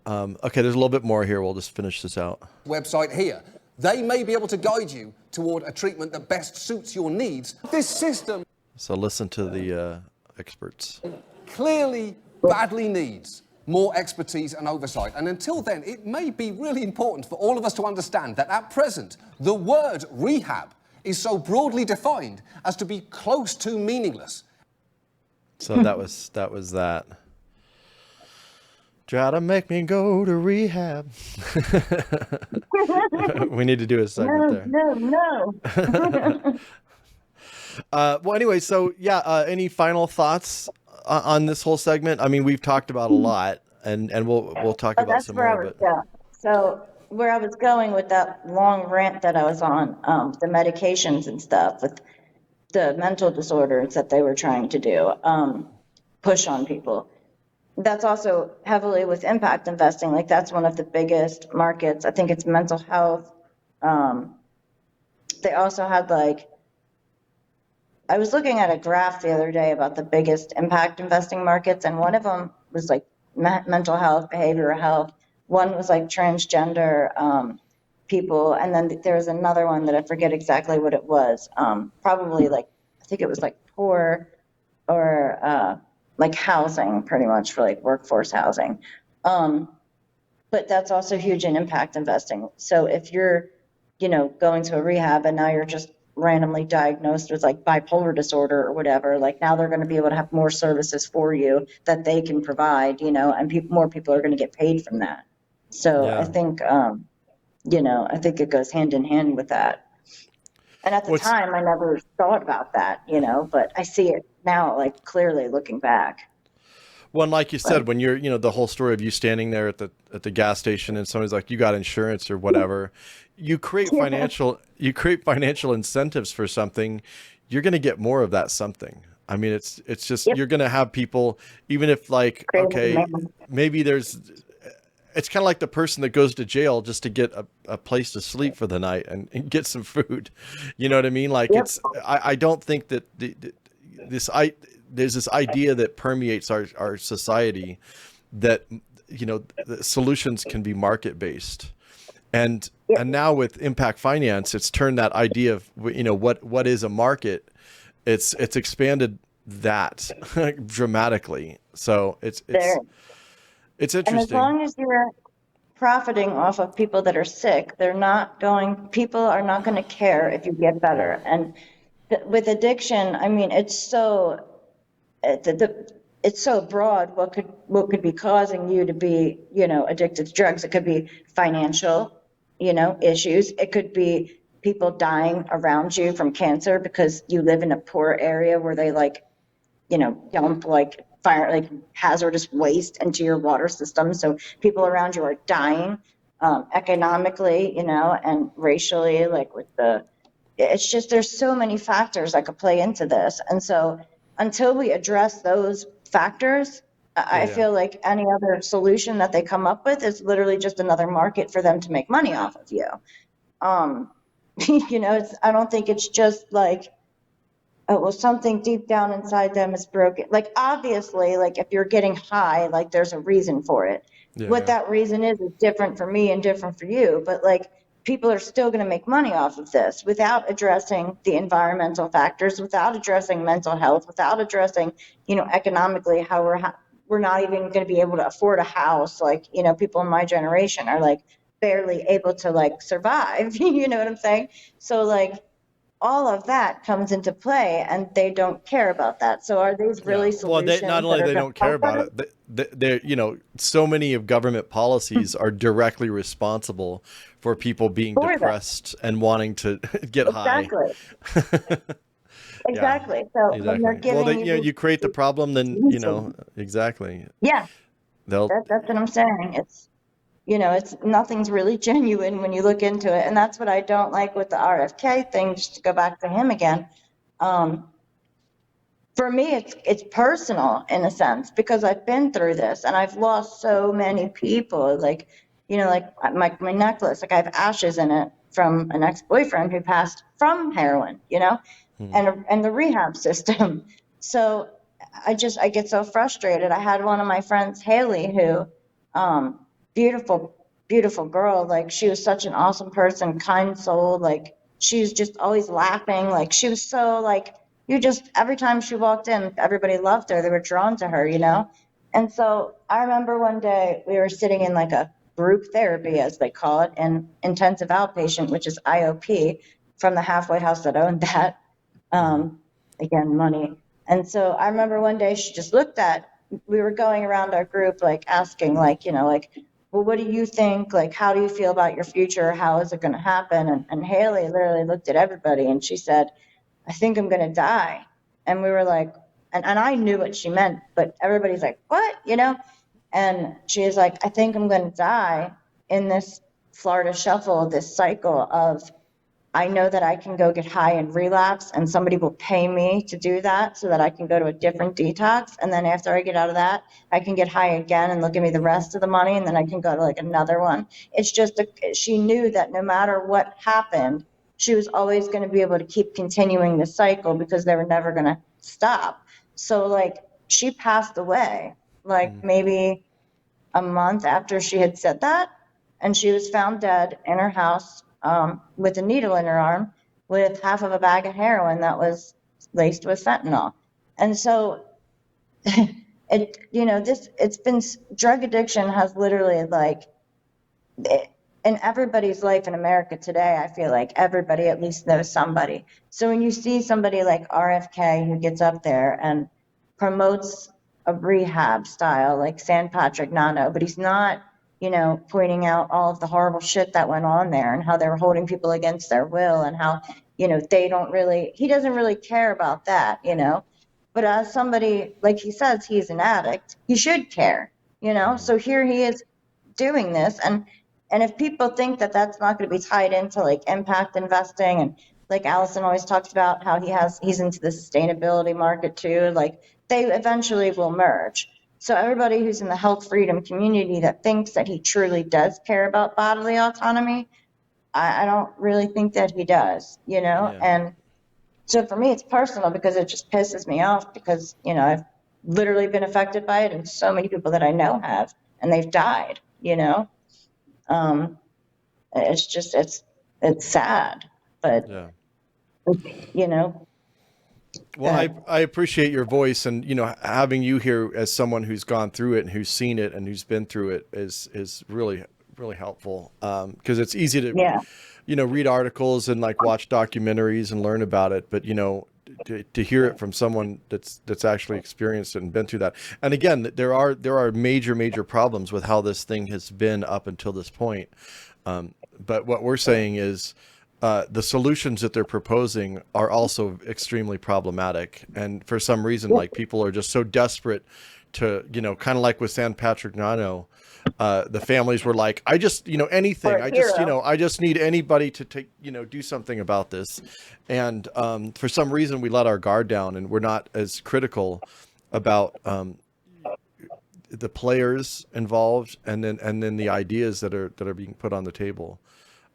Okay, there's a little bit more here. We'll just finish this out. Website here. They may be able to guide you toward a treatment that best suits your needs. This system, so listen to the experts, clearly badly needs more expertise and oversight. And until then, it may be really important for all of us to understand that at present, the word rehab is so broadly defined as to be close to meaningless. So that was that. Try to make me go to rehab. We need to do a segment there. No. Well, anyway, so any final thoughts on this whole segment? I mean, we've talked about a lot, and we'll talk about some more. So where I was going with that long rant that I was on, the medications and stuff with the mental disorders that they were trying to do, push on people. That's also heavily with impact investing. Like, that's one of the biggest markets. I think it's mental health. They also had I was looking at a graph the other day about the biggest impact investing markets, and one of them was mental health, behavioral health. One was transgender people, and then there was another one that I forget exactly what it was. Probably I think it was poor or housing, pretty much, for workforce housing. But that's also huge in impact investing. So if you're, going to a rehab and now you're just randomly diagnosed with bipolar disorder or whatever, now they're going to be able to have more services for you that they can provide, and more people are going to get paid from that. So I think, I think it goes hand in hand with that. And at the time, I never thought about that, but I see it now, clearly looking back. Well, and like you said, when you're, the whole story of you standing there at the gas station and somebody's like, you got insurance or whatever, you create financial incentives for something, you're going to get more of that something. I mean, it's just, you're going to have people, even if okay, maybe it's kind of like the person that goes to jail just to get a place to sleep for the night and get some food. You know what I mean? I don't think that there's this idea that permeates our society that, the solutions can be market-based. And now with impact finance, it's turned that idea of, what is a market, it's expanded that dramatically. So it's interesting. And as long as you're profiting off of people that are sick, people are not going to care if you get better. And with addiction, I mean, it's so broad. What could be causing you to be, addicted to drugs? It could be financial, issues. It could be people dying around you from cancer because you live in a poor area where they dump fire, hazardous waste into your water system. So people around you are dying, economically, and racially, it's just, there's so many factors that could play into this. And so until we address those factors, I feel like any other solution that they come up with is literally just another market for them to make money off of you. You know, I don't think it's just like, oh, well, something deep down inside them is broken. Like, obviously, like if you're getting high, like there's a reason for it. What that reason is different for me and different for you. But like, people are still going to make money off of this without addressing the environmental factors, without addressing mental health, without addressing, you know, economically how we're not even going to be able to afford a house. Like, you know, people in my generation are like barely able to like survive. You know what I'm saying? So like, all of that comes into play, and they don't care about that. So are these really Well, solutions not only that are they going don't to care help about us? it, they you know, so many of government policies are directly responsible for people being For them. depressed and wanting to get high. Exactly. Yeah, Exactly. So when they're exactly. Well, giving you you know, you create the problem, these then, you know, resources, exactly. yeah, They'll, that's what I'm saying. It's, you know, it's nothing's really genuine when you look into it, and that's what I don't like with the RFK thing. Just to go back to him again, um, for me, it's personal in a sense because I've been through this and I've lost so many people. Like, you know, like my necklace, like I have ashes in it from an ex-boyfriend who passed from heroin, you know, and the rehab system. So I get so frustrated. I had one of my friends, Haley, who, beautiful, beautiful girl. Like she was such an awesome person, kind soul. Like she was just always laughing. Like she was so like, you just, every time she walked in, everybody loved her. They were drawn to her, you know? And so I remember one day we were sitting in like a group therapy, as they call it, in intensive outpatient, which is IOP, from the halfway house that owned that. Again, money. And so I remember one day she just looked at, we were going around our group, like asking, like, you know, like, well, what do you think? Like, how do you feel about your future? How is it going to happen? And Haley literally looked at everybody and she said, I think I'm going to die. And we were like, and I knew what she meant, but everybody's like, what? You know? And she was like, I think I'm going to die in this Florida shuffle, this cycle of, I know that I can go get high and relapse, and somebody will pay me to do that so that I can go to a different detox. And then after I get out of that, I can get high again and they'll give me the rest of the money, and then I can go to like another one. It's just, she knew that no matter what happened, she was always going to be able to keep continuing the cycle because they were never going to stop. So, like, she passed away, like maybe a month after she had said that, and she was found dead in her house with a needle in her arm with half of a bag of heroin that was laced with fentanyl. And so it, you know, this, it's been, drug addiction has literally like, in everybody's life in America today, I feel like everybody at least knows somebody. So when you see somebody like RFK who gets up there and promotes a rehab style like San Patrick Nano, but he's not, you know, pointing out all of the horrible shit that went on there and how they were holding people against their will and how, you know, they don't really, he doesn't really care about that, you know. But as somebody, like he says, he's an addict, he should care, you know. So here he is doing this, and if people think that that's not going to be tied into like impact investing, and like Allison always talks about how he's into the sustainability market too, like they eventually will merge. So everybody who's in the health freedom community that thinks that he truly does care about bodily autonomy, I don't really think that he does, you know? And so for me, it's personal because it just pisses me off because, you know, I've literally been affected by it and so many people that I know have, and they've died, you know? It's just, it's sad, but, you know. Well, I appreciate your voice, and you know, having you here as someone who's gone through it and who's seen it and who's been through it is really helpful. Because it's easy to, you know, read articles and like watch documentaries and learn about it, but you know, to hear it from someone that's actually experienced it and been through that. And again, there are major problems with how this thing has been up until this point. But what we're saying is, the solutions that they're proposing are also extremely problematic. And for some reason, like people are just so desperate to, you know, kind of like with San Patrick Nano, the families were like, I just, you know, anything, I just need anybody to take, you know, do something about this. And for some reason we let our guard down and we're not as critical about the players involved and then the ideas that are being put on the table.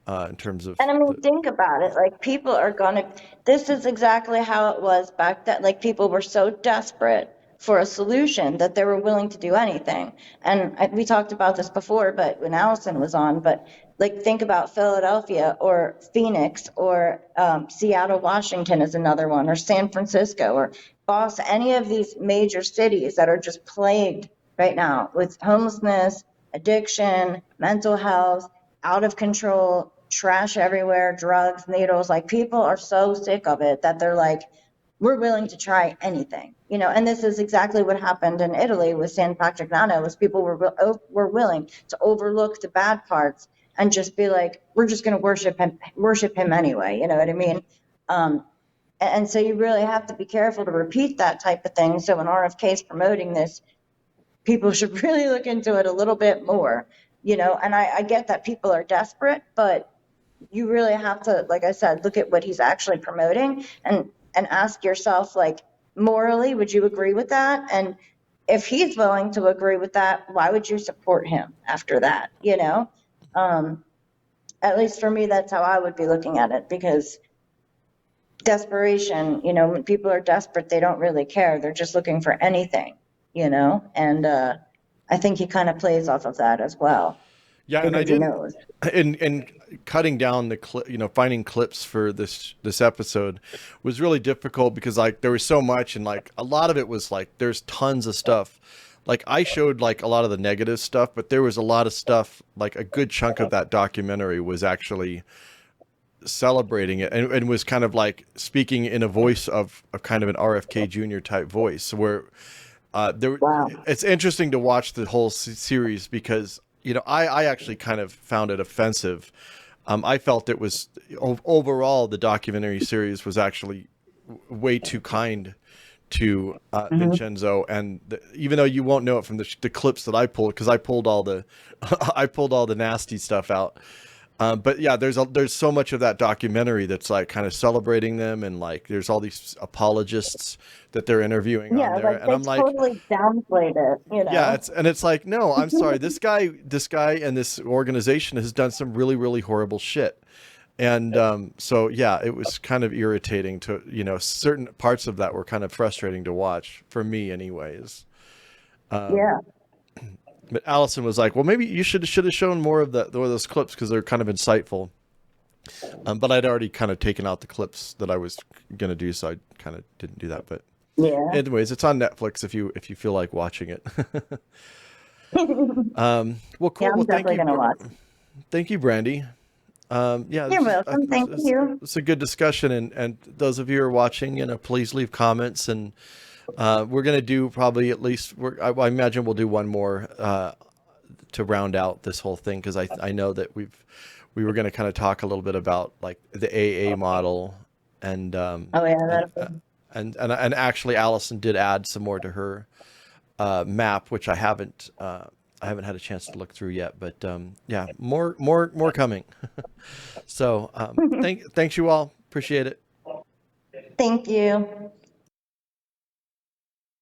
in terms of. And I mean, think about it. Like, people are gonna, this is exactly how it was back then. Like, people were so desperate for a solution that they were willing to do anything. And we talked about this before, but when Allison was on, but like, think about Philadelphia or Phoenix or Seattle, Washington is another one, or San Francisco or Boston, any of these major cities that are just plagued right now with homelessness, addiction, mental health, out of control, trash everywhere, drugs, needles. Like, people are so sick of it that they're like, we're willing to try anything, you know. And this is exactly what happened in Italy with San Patrignano, was people were willing to overlook the bad parts and just be like, we're just going to worship him anyway. You know what I mean? And so you really have to be careful to repeat that type of thing. So when RFK is promoting this, people should really look into it a little bit more, you know. And I get that people are desperate, but you really have to, like I said, look at what he's actually promoting and ask yourself, like, morally, would you agree with that? And if he's willing to agree with that, why would you support him after that, you know? At least for me, that's how I would be looking at it, because desperation, you know, when people are desperate, they don't really care. They're just looking for anything, you know? And I think he kind of plays off of that as well. Yeah, and I because he didn't. knows. In cutting down the finding clips for this episode was really difficult, because like there was so much, and like a lot of it was like there's tons of stuff. Like, I showed like a lot of the negative stuff, but there was a lot of stuff, like a good chunk of that documentary was actually celebrating it, and was kind of like speaking in a voice of kind of an RFK Jr. type voice, where it's interesting to watch the whole series, because, you know, I actually kind of found it offensive. I felt it was, overall, the documentary series was actually way too kind to Vincenzo, and even though you won't know it from the clips that I pulled, because I pulled all the I pulled all the nasty stuff out. But yeah, there's so much of that documentary that's like kind of celebrating them, and like there's all these apologists that they're interviewing on there, like, and I'm like, totally downplayed it, you know. yeah, it's like, no, I'm sorry, this guy and this organization has done some really, really horrible shit. And so yeah, it was kind of irritating to, you know, certain parts of that were kind of frustrating to watch, for me anyways. Yeah. But Allison was like, well, maybe you should have shown more of those clips, because they're kind of insightful. But I'd already kind of taken out the clips that I was going to do, so I kind of didn't do that. But yeah, anyways, it's on Netflix if you feel like watching it. Well, cool. Yeah, I'm well, definitely gonna watch. Thank you, Brandy. Yeah, You're welcome. Thank you. It's a good discussion, and those of you who are watching, you know, please leave comments, and we're going to do probably at least, I imagine we'll do one more to round out this whole thing, because I know that we were going to kind of talk a little bit about like the AA model, and and actually Allison did add some more to her map, which I haven't had a chance to look through yet, but yeah, more coming. So thanks you all, appreciate it. Thank you.